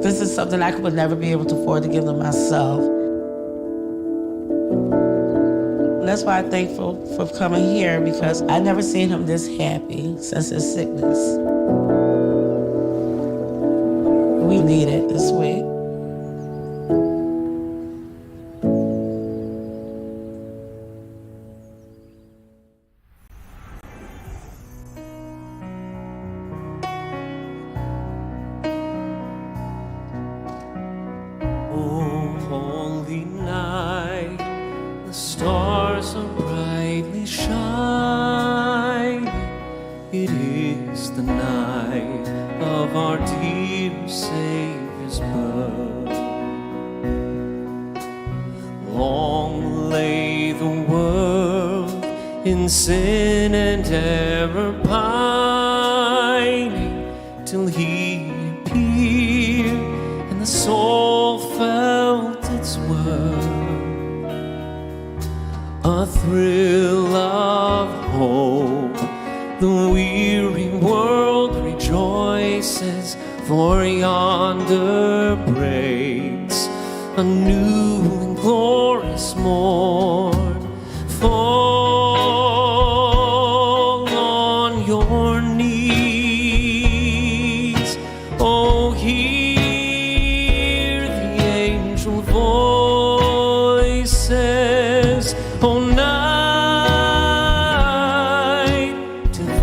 Speaker 17: This is something I would never be able to afford to give them myself. And that's why I'm thankful for coming here, because I never seen him this happy since his sickness. We need it this week.
Speaker 1: Oh, holy night, the stars are brightly shining. It is the night of our dear Savior's birth. Long lay the world in sin and error pining, till He appeared and the soul felt its worth. A thrill of hope, the weary world rejoices, for yonder breaks a new and glorious morn. Fall on your knees, oh, hear the angel voices, oh, night divine,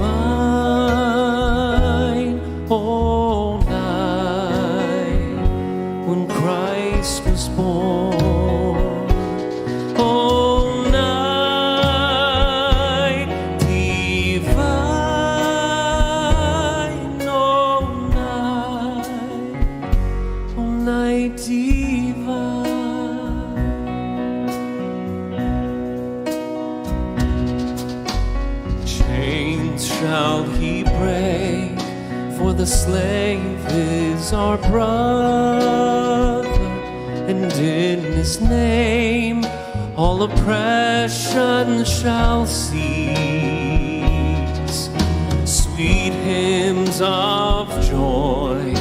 Speaker 1: oh, night when Christ was born. Oh, night divine, oh, night divine. Chains shall He break, for the slave is our brother, and in His name all oppression shall cease. Sweet hymns of joy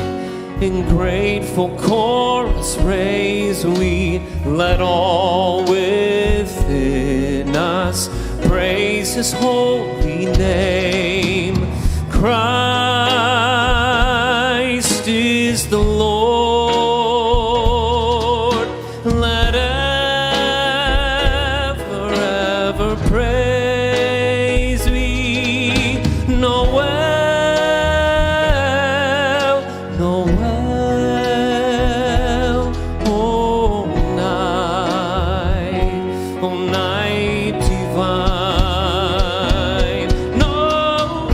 Speaker 1: in grateful chorus raise we, let all within us praise His holy name. Christ is the Lord, let ever praise we. Noel, Noel, oh, night divine. Noel,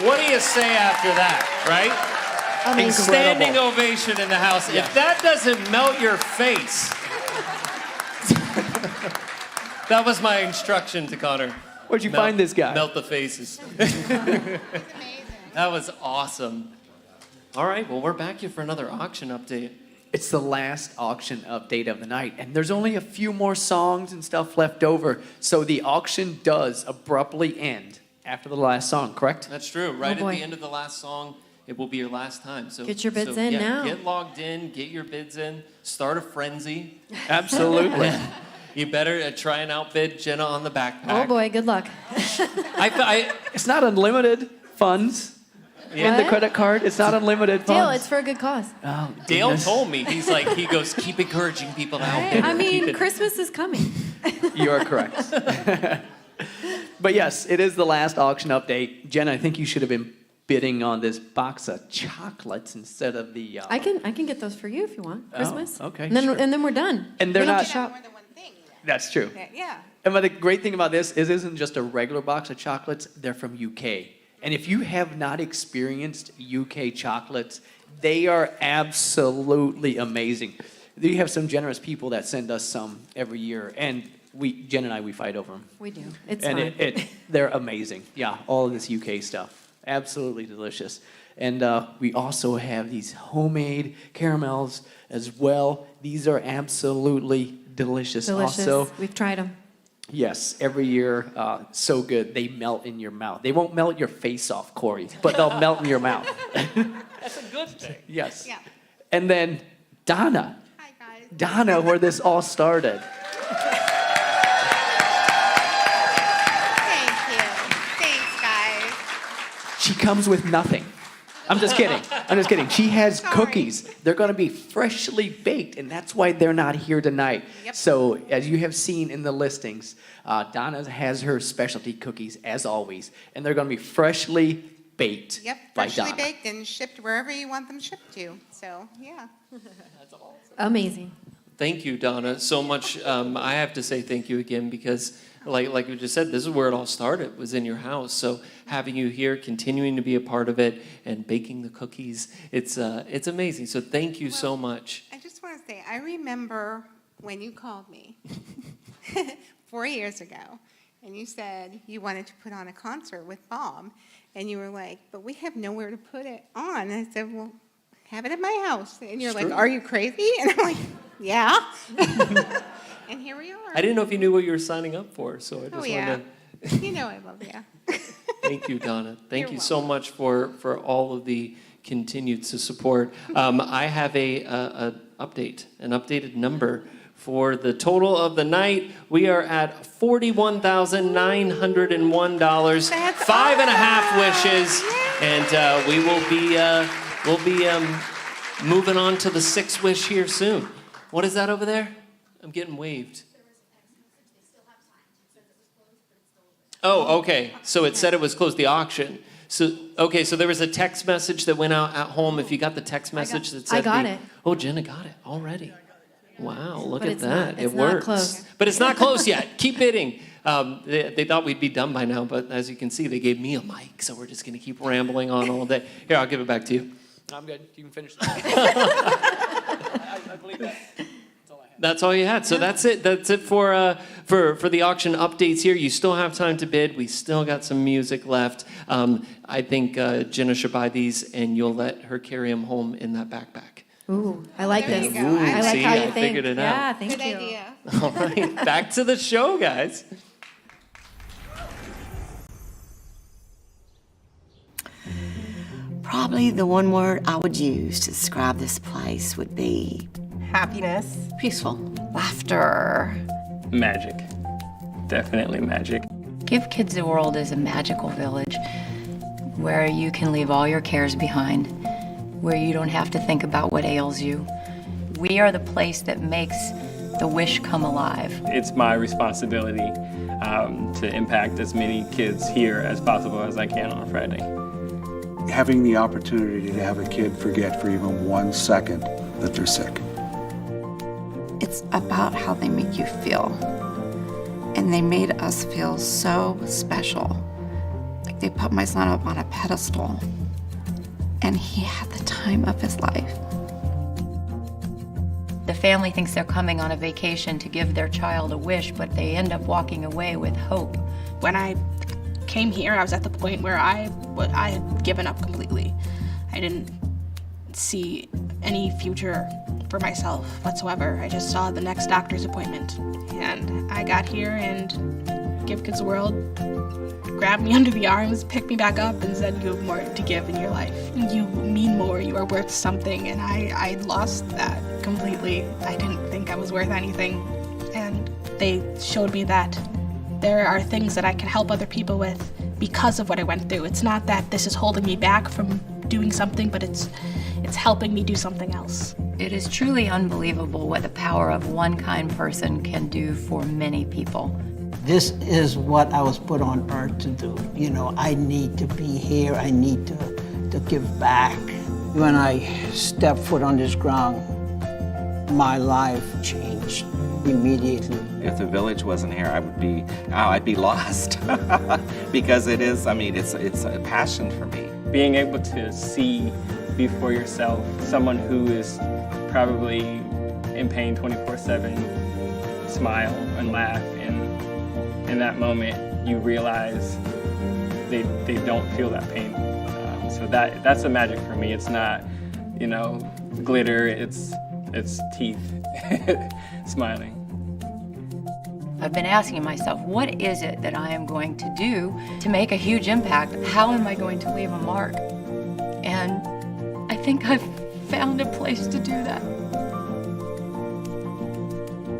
Speaker 12: What do you say after that, right?
Speaker 6: Amazing.
Speaker 12: Standing ovation in the house.
Speaker 5: Yeah.
Speaker 12: If that doesn't melt your face. That was my instruction to Connor.
Speaker 5: Where'd you find this guy?
Speaker 12: Melt the faces. That was awesome. All right, well, we're back here for another auction update.
Speaker 5: It's the last auction update of the night, and there's only a few more songs and stuff left over, so the auction does abruptly end after the last song, correct?
Speaker 12: That's true. Right at
Speaker 6: boy.
Speaker 12: the end of the last song, it will be your last time. So
Speaker 6: Get your bids in
Speaker 12: yeah,
Speaker 6: now.
Speaker 12: Get logged in, get your bids in, start a frenzy.
Speaker 5: Absolutely.
Speaker 12: You better try and outbid Jenna on the backpack.
Speaker 6: Oh boy, good luck.
Speaker 5: It's not unlimited funds in the
Speaker 6: What?
Speaker 5: credit card. It's not unlimited
Speaker 6: Dale,
Speaker 5: funds.
Speaker 6: it's for a good cause.
Speaker 5: Oh,
Speaker 12: Dale
Speaker 5: goodness.
Speaker 12: told me, he goes, keep encouraging people to outbid her.
Speaker 6: I
Speaker 12: Keep
Speaker 6: mean,
Speaker 12: it-
Speaker 6: Christmas is coming.
Speaker 5: You are correct. But yes, it is the last auction update. Jenna, I think you should have been bidding on this box of chocolates instead of the...
Speaker 6: I can get those for you if you want. Christmas.
Speaker 5: okay,
Speaker 6: And then
Speaker 5: sure.
Speaker 6: and then we're done.
Speaker 5: And
Speaker 6: You
Speaker 5: they're
Speaker 6: don't
Speaker 5: not...
Speaker 6: have to shop.
Speaker 5: That's true.
Speaker 19: Yeah.
Speaker 5: And but the great thing about this is it isn't just a regular box of chocolates, they're from UK. And if you have not experienced UK chocolates, they are absolutely amazing. We have some generous people that send us some every year, and Jen and I, we fight over them.
Speaker 6: We do. It's
Speaker 5: And
Speaker 6: fine.
Speaker 5: they're amazing. Yeah, all of this UK stuff. Absolutely delicious. And we also have these homemade caramels as well. These are absolutely delicious.
Speaker 6: Delicious.
Speaker 5: Also,
Speaker 6: We've tried them.
Speaker 5: yes, every year, so good. They melt in your mouth. They won't melt your face off, Cory, but they'll melt in your mouth.
Speaker 12: That's a good thing.
Speaker 5: Yes.
Speaker 19: Yeah.
Speaker 5: And then Donna.
Speaker 19: Hi, guys.
Speaker 5: Donna, where this all started.
Speaker 19: Thank you. Thanks, guys.
Speaker 5: She comes with nothing. I'm just kidding. I'm just kidding. She has
Speaker 19: Sorry.
Speaker 5: cookies. They're going to be freshly baked, and that's why they're not here tonight.
Speaker 19: Yep.
Speaker 5: So, as you have seen in the listings, Donna has her specialty cookies, as always, and they're going to be freshly baked
Speaker 19: Yep,
Speaker 5: by
Speaker 19: freshly
Speaker 5: Donna.
Speaker 19: baked and shipped wherever you want them shipped to. So, yeah.
Speaker 6: Amazing.
Speaker 12: Thank you, Donna, so much. I have to say thank you again because, like we just said, this is where it all started, was in your house. So having you here, continuing to be a part of it, and baking the cookies, it's amazing. So thank you so much.
Speaker 19: I just want to say, I remember when you called me 4 years ago, and you said you wanted to put on a concert with Bob, and you were like, but we have nowhere to put it on. And I said, well, have it at my house. And you're like, are you crazy? And I'm like, yeah. And here we are.
Speaker 12: I didn't know if you knew what you were signing up for, so I just
Speaker 19: Oh, yeah.
Speaker 12: wanted to...
Speaker 19: You know I love you.
Speaker 12: Thank you, Donna. Thank
Speaker 19: You're
Speaker 12: you so much for all of the continued support. I have an updated number for the total of the night. We are at $41,901.
Speaker 19: That's
Speaker 12: 5.5 wishes, and we'll be moving on to the 6th wish here soon. What is that over there? I'm getting waved. Oh, okay. So it said it was closed, the auction. So there was a text message that went out at home. If you got the text message that said...
Speaker 6: I got it.
Speaker 12: Oh, Jenna got it already. Wow, look
Speaker 6: But
Speaker 12: at
Speaker 6: it's
Speaker 12: that.
Speaker 6: not- it's
Speaker 12: it
Speaker 6: not
Speaker 12: works.
Speaker 6: close.
Speaker 12: But it's not close yet. Keep bidding. They thought we'd be done by now, but as you can see, they gave me a mic, so we're just going to keep rambling on all day. Here, I'll give it back to you.
Speaker 5: I'm good. You can finish that. I believe that.
Speaker 12: That's all you had. So that's it. That's it for the auction updates here. You still have time to bid. We still got some music left. I think Jenna should buy these, and you'll let her carry them home in that backpack.
Speaker 6: Ooh, I like
Speaker 19: There
Speaker 6: this.
Speaker 19: you go.
Speaker 12: Ooh,
Speaker 6: I like
Speaker 12: see,
Speaker 6: how you
Speaker 12: I
Speaker 6: think.
Speaker 12: figured it
Speaker 6: Yeah,
Speaker 12: out.
Speaker 6: thank
Speaker 19: Good
Speaker 6: you.
Speaker 19: idea.
Speaker 12: All right, back to the show, guys.
Speaker 21: Probably the one word I would use to describe this place would be
Speaker 22: Happiness.
Speaker 21: peaceful. Laughter.
Speaker 24: Magic. Definitely magic.
Speaker 25: Give Kids the World is a magical village where you can leave all your cares behind, where you don't have to think about what ails you. We are the place that makes the wish come alive.
Speaker 24: It's my responsibility to impact as many kids here as possible as I can on a Friday.
Speaker 26: Having the opportunity to have a kid forget for even 1 second that they're sick.
Speaker 27: It's about how they make you feel. And they made us feel so special. Like they put my son up on a pedestal, and he had the time of his life.
Speaker 25: The family thinks they're coming on a vacation to give their child a wish, but they end up walking away with hope.
Speaker 3: When I came here, I was at the point where I had given up completely. I didn't see any future for myself whatsoever. I just saw the next doctor's appointment. And I got here, and Give Kids World grabbed me under the arms, picked me back up, and said, you have more to give in your life. You mean more, you are worth something. And I lost that completely. I didn't think I was worth anything. And they showed me that there are things that I can help other people with because of what I went through. It's not that this is holding me back from doing something, but it's helping me do something else.
Speaker 25: It is truly unbelievable what the power of one kind person can do for many people.
Speaker 4: This is what I was put on earth to do. You know, I need to be here. I need to give back. When I stepped foot on this ground, my life changed immediately.
Speaker 8: If the village wasn't here, I'd be lost. Because it is, I mean, it's a passion for me.
Speaker 24: Being able to see before yourself someone who is probably in pain 24/7, smile and laugh, and in that moment you realize they don't feel that pain. So that's the magic for me. It's not, you know, glitter, it's teeth smiling.
Speaker 25: I've been asking myself, what is it that I am going to do to make a huge impact? How am I going to leave a mark? And I think I've found a place to do that.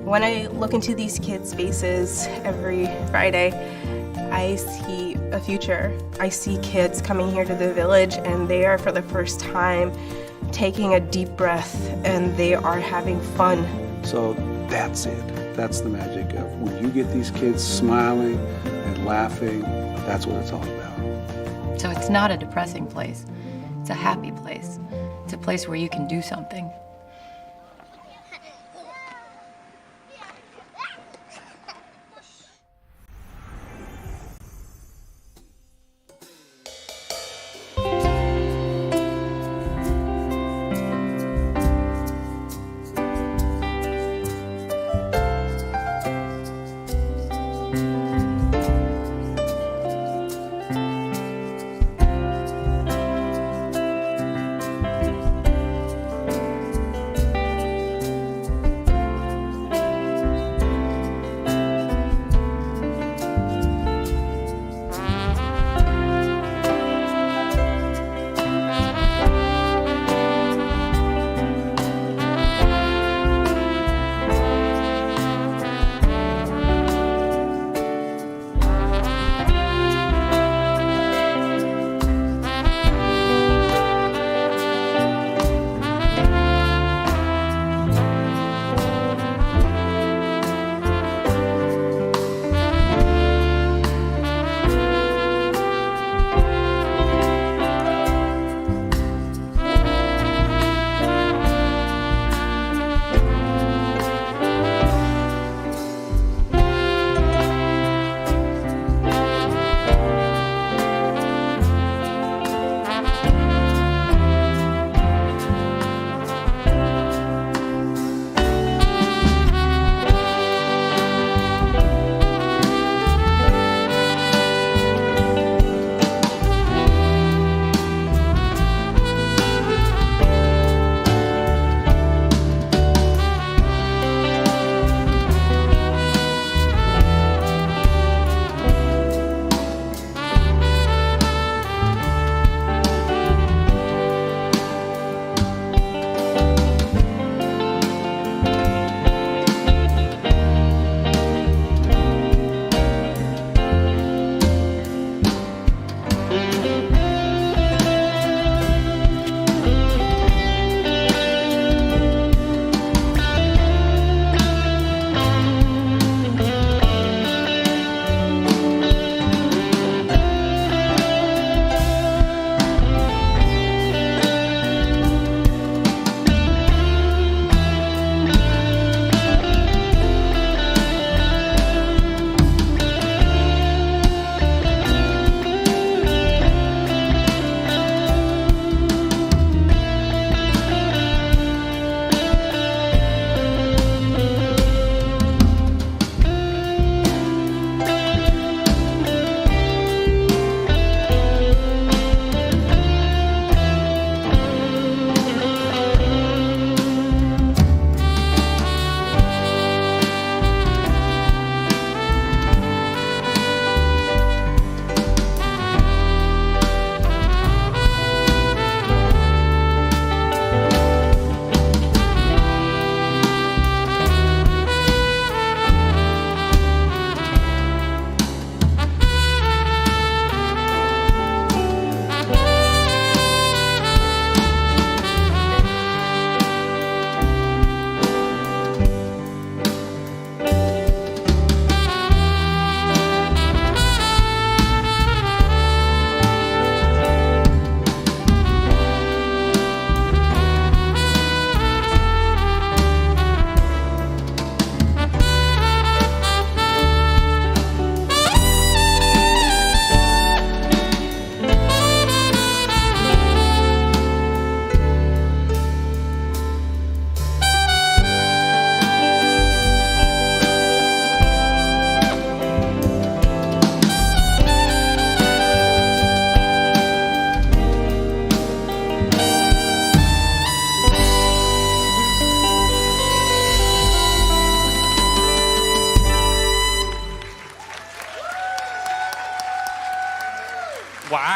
Speaker 9: When I look into these kids' faces every Friday, I see a future. I see kids coming here to the village, and they are for the first time taking a deep breath, and they are having fun.
Speaker 26: So that's it. That's the magic of when you get these kids smiling and laughing, that's what it's all about.
Speaker 25: So it's not a depressing place. It's a happy place. It's a place where you can do something.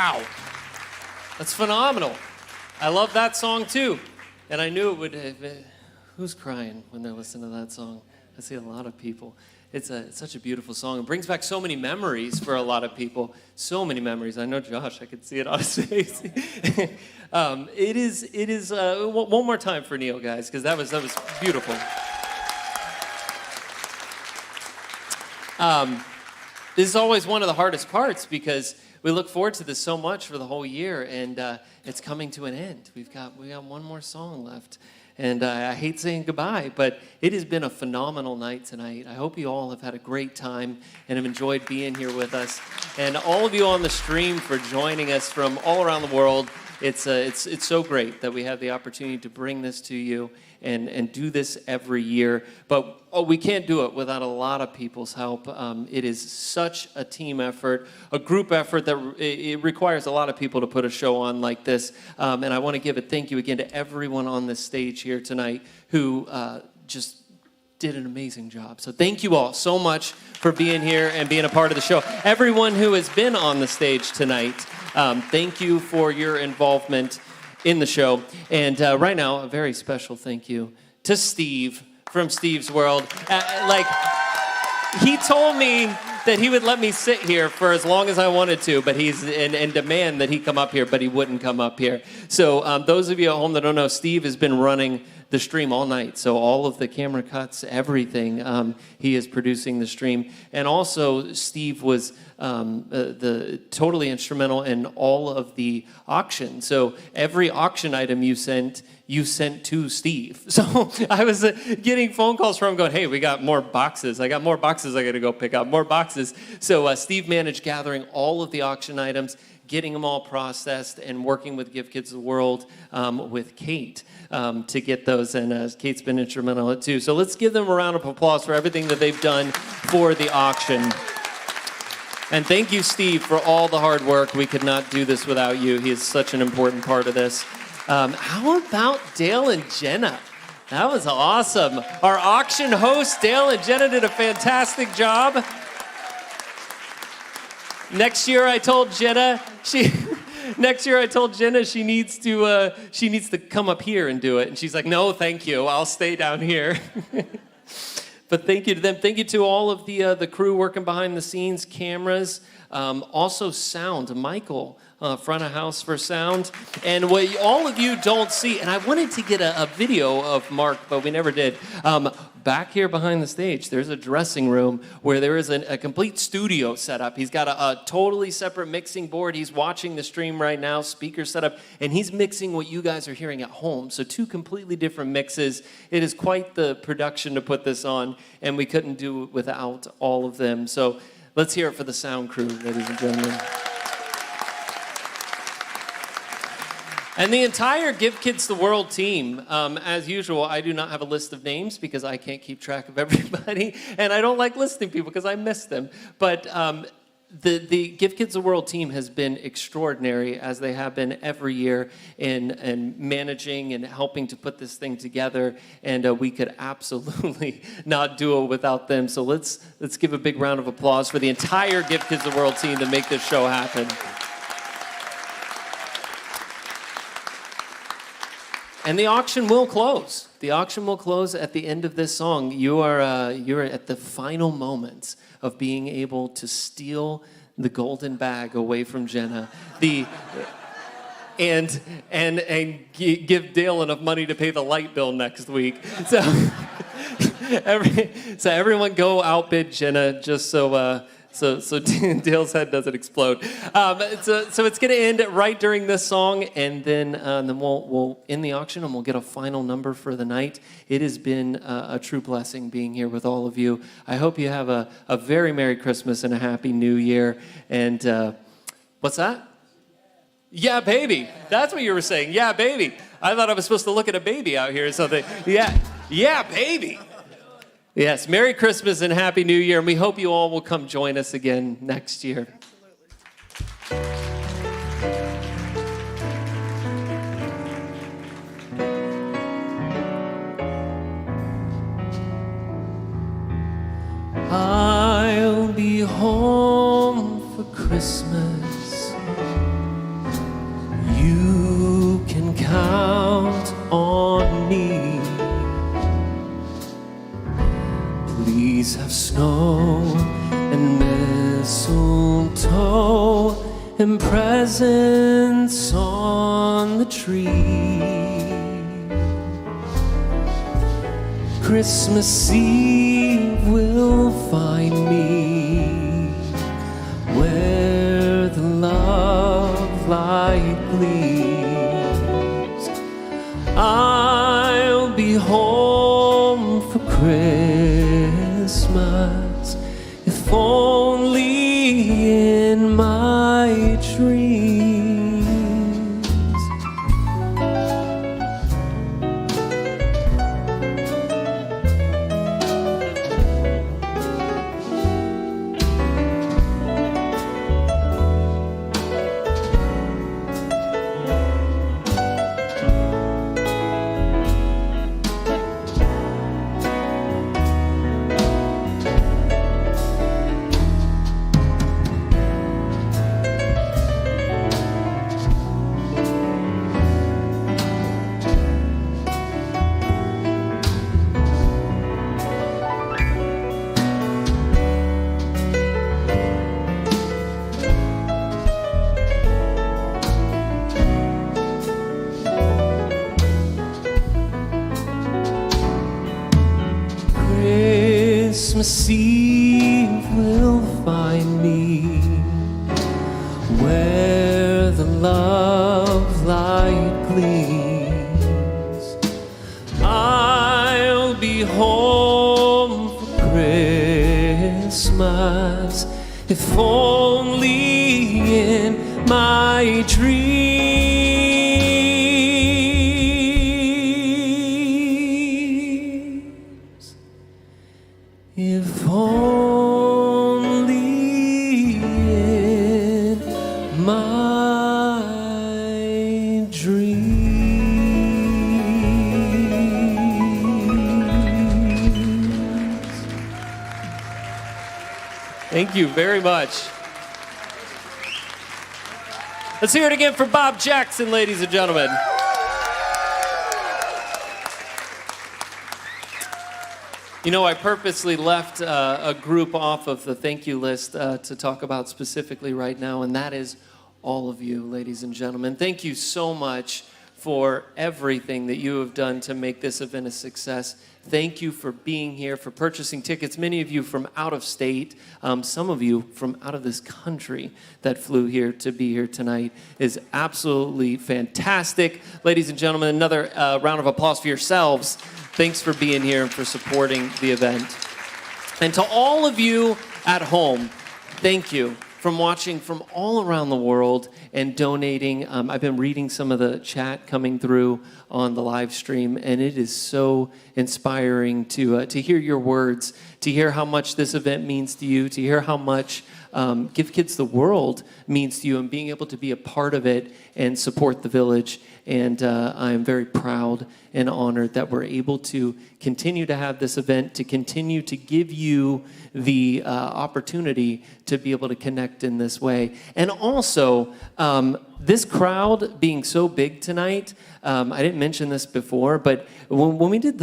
Speaker 12: Wow. That's phenomenal. I love that song too. And I knew it would, who's crying when they listen to that song? I see a lot of people. It's such a beautiful song. It brings back so many memories for a lot of people. So many memories. I know Josh, I could see it on his face. It is, one more time for Neal, guys, because that was beautiful. This is always one of the hardest parts because we look forward to this so much for the whole year, and it's coming to an end. We got one more song left. And I hate saying goodbye, but it has been a phenomenal night tonight. I hope you all have had a great time and have enjoyed being here with us. And all of you on the stream for joining us from all around the world. It's so great that we have the opportunity to bring this to you and do this every year. But we can't do it without a lot of people's help. It is such a team effort, a group effort that it requires a lot of people to put a show on like this. And I want to give a thank you again to everyone on this stage here tonight who just did an amazing job. So thank you all so much for being here and being a part of the show. Everyone who has been on the stage tonight, thank you for your involvement in the show. And right now, a very special thank you to Steve from Steve's World. He told me that he would let me sit here for as long as I wanted to, but and demand that he come up here, but he wouldn't come up here. So those of you at home that don't know, Steve has been running the stream all night. So all of the camera cuts, everything, he is producing the stream. And also, Steve was totally instrumental in all of the auction. So every auction item you sent to Steve. So I was getting phone calls from him going, hey, we got more boxes. I got more boxes I got to go pick up, more boxes. So Steve managed gathering all of the auction items, getting them all processed, and working with Give Kids the World with Kate to get those. And Kate's been instrumental in it too. So let's give them a round of applause for everything that they've done for the auction. And thank you, Steve, for all the hard work. We could not do this without you. He is such an important part of this. How about Dale and Jenna? That was awesome. Our auction hosts, Dale and Jenna, did a fantastic job. Next year, I told Jenna she needs to come up here and do it, and she's like, "No, thank you. I'll stay down here." But thank you to them. Thank you to all of the crew working behind the scenes, cameras, also sound. Michael, front of house for sound. And what all of you don't see, and I wanted to get a video of Mark, but we never did. Back here behind the stage, there's a dressing room where there is a complete studio set up. He's got a totally separate mixing board. He's watching the stream right now, speaker set up, and he's mixing what you guys are hearing at home. So 2 completely different mixes. It is quite the production to put this on, and we couldn't do it without all of them. So let's hear it for the sound crew, ladies and gentlemen. And the entire Give Kids the World team, as usual, I do not have a list of names because I can't keep track of everybody, and I don't like listing people because I miss them. But the Give Kids the World team has been extraordinary, as they have been every year, in managing and helping to put this thing together, and we could absolutely not do it without them. So let's give a big round of applause for the entire Give Kids the World team to make this show happen. And the auction will close. The auction will close at the end of this song. You're at the final moments of being able to steal the golden bag away from Jenna. And give Dale enough money to pay the light bill next week. So everyone go outbid Jenna just so Dale's head doesn't explode. So it's going to end right during this song, and then we'll end the auction, and we'll get a final number for the night. It has been a true blessing being here with all of you. I hope you have a very Merry Christmas and a Happy New Year. And what's that? Yeah, baby. That's what you were saying. Yeah, baby. I thought I was supposed to look at a baby out here or something. Yeah, baby. Yes, Merry Christmas and Happy New Year, and we hope you all will come join us again next year. I'll be home for Christmas
Speaker 1: trees have snow and mistletoe and presents on the tree. Christmas Eve will find me where the love light gleams. I'll be home for Christmas, if only in my dreams. Christmas Eve will find me where the love light gleams. I'll be home for Christmas, if only in my dreams. If only in my dreams. Thank you very much. Let's hear it again for Bob Jackson, ladies and gentlemen. You know, I purposely left a group off of the thank you list to talk about specifically right now, and that is all of you, ladies and gentlemen. Thank you so much for everything that you have done to make this event a success. Thank you for being here, for purchasing tickets. Many of you from out of state, some of you from out of this country that flew here to be here tonight is absolutely fantastic. Ladies and gentlemen, another round of applause for yourselves. Thanks for being here and for supporting the event. And to all of you at home, thank you from watching from all around the world and donating. I've been reading some of the chat coming through on the live stream, and it is so inspiring to hear your words, to hear how much this event means to you, to hear how much Give Kids the World means to you, and being able to be a part of it and support the village. And I am very proud and honored that we're able to continue to have this event, to continue to give you the opportunity to be able to connect in this way. And also, this crowd being so big tonight, I didn't mention this before, but when we did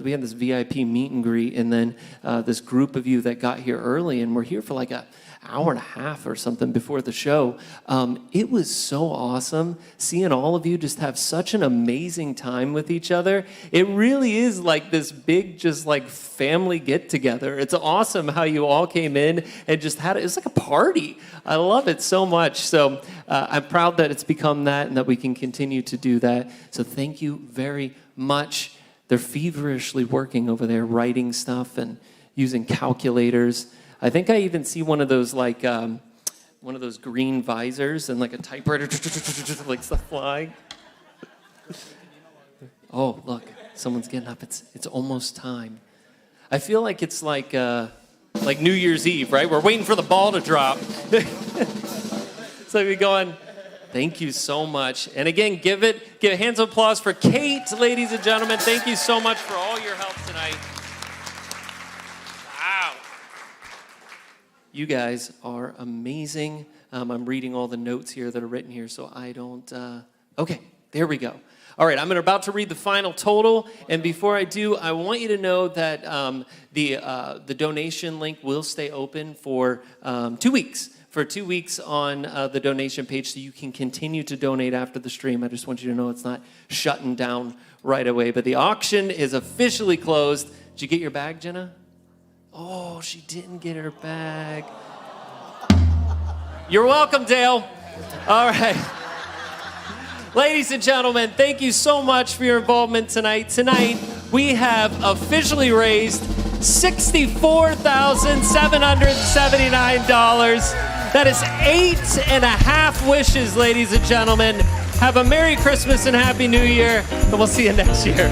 Speaker 1: we had this VIP meet and greet, and then this group of you that got here early, and we're here for like an hour and a half or something before the show. It was so awesome seeing all of you just have such an amazing time with each other. It really is like this big, just like family get together. It's awesome how you all came in and just had it. It's like a party. I love it so much. So I'm proud that it's become that and that we can continue to do that. So thank you very much. They're feverishly working over there, writing stuff and using calculators. I think I even see one of those like one of those green visors and like a typewriter, like stuff flying. Oh, look, someone's getting up. It's almost time. I feel like it's like New Year's Eve, right? We're waiting for the ball to drop. So we're going. Thank you so much. And again, give a hands of applause for Kate, ladies and gentlemen. Thank you so much for all your help tonight. Wow. You guys are amazing. I'm reading all the notes here that are written here, so I don't... Okay, there we go.
Speaker 12: All right, I'm about to read the final total, and before I do, I want you to know that the donation link will stay open for 2 weeks. For 2 weeks on the donation page, so you can continue to donate after the stream. I just want you to know it's not shutting down right away. But the auction is officially closed. Did you get your bag, Jenna? Oh, she didn't get her bag. You're welcome, Dale. All right. Ladies and gentlemen, thank you so much for your involvement tonight. Tonight, we have officially raised $64,779. That is 8.5 wishes, ladies and gentlemen. Have a Merry Christmas and Happy New Year, and we'll see you next year.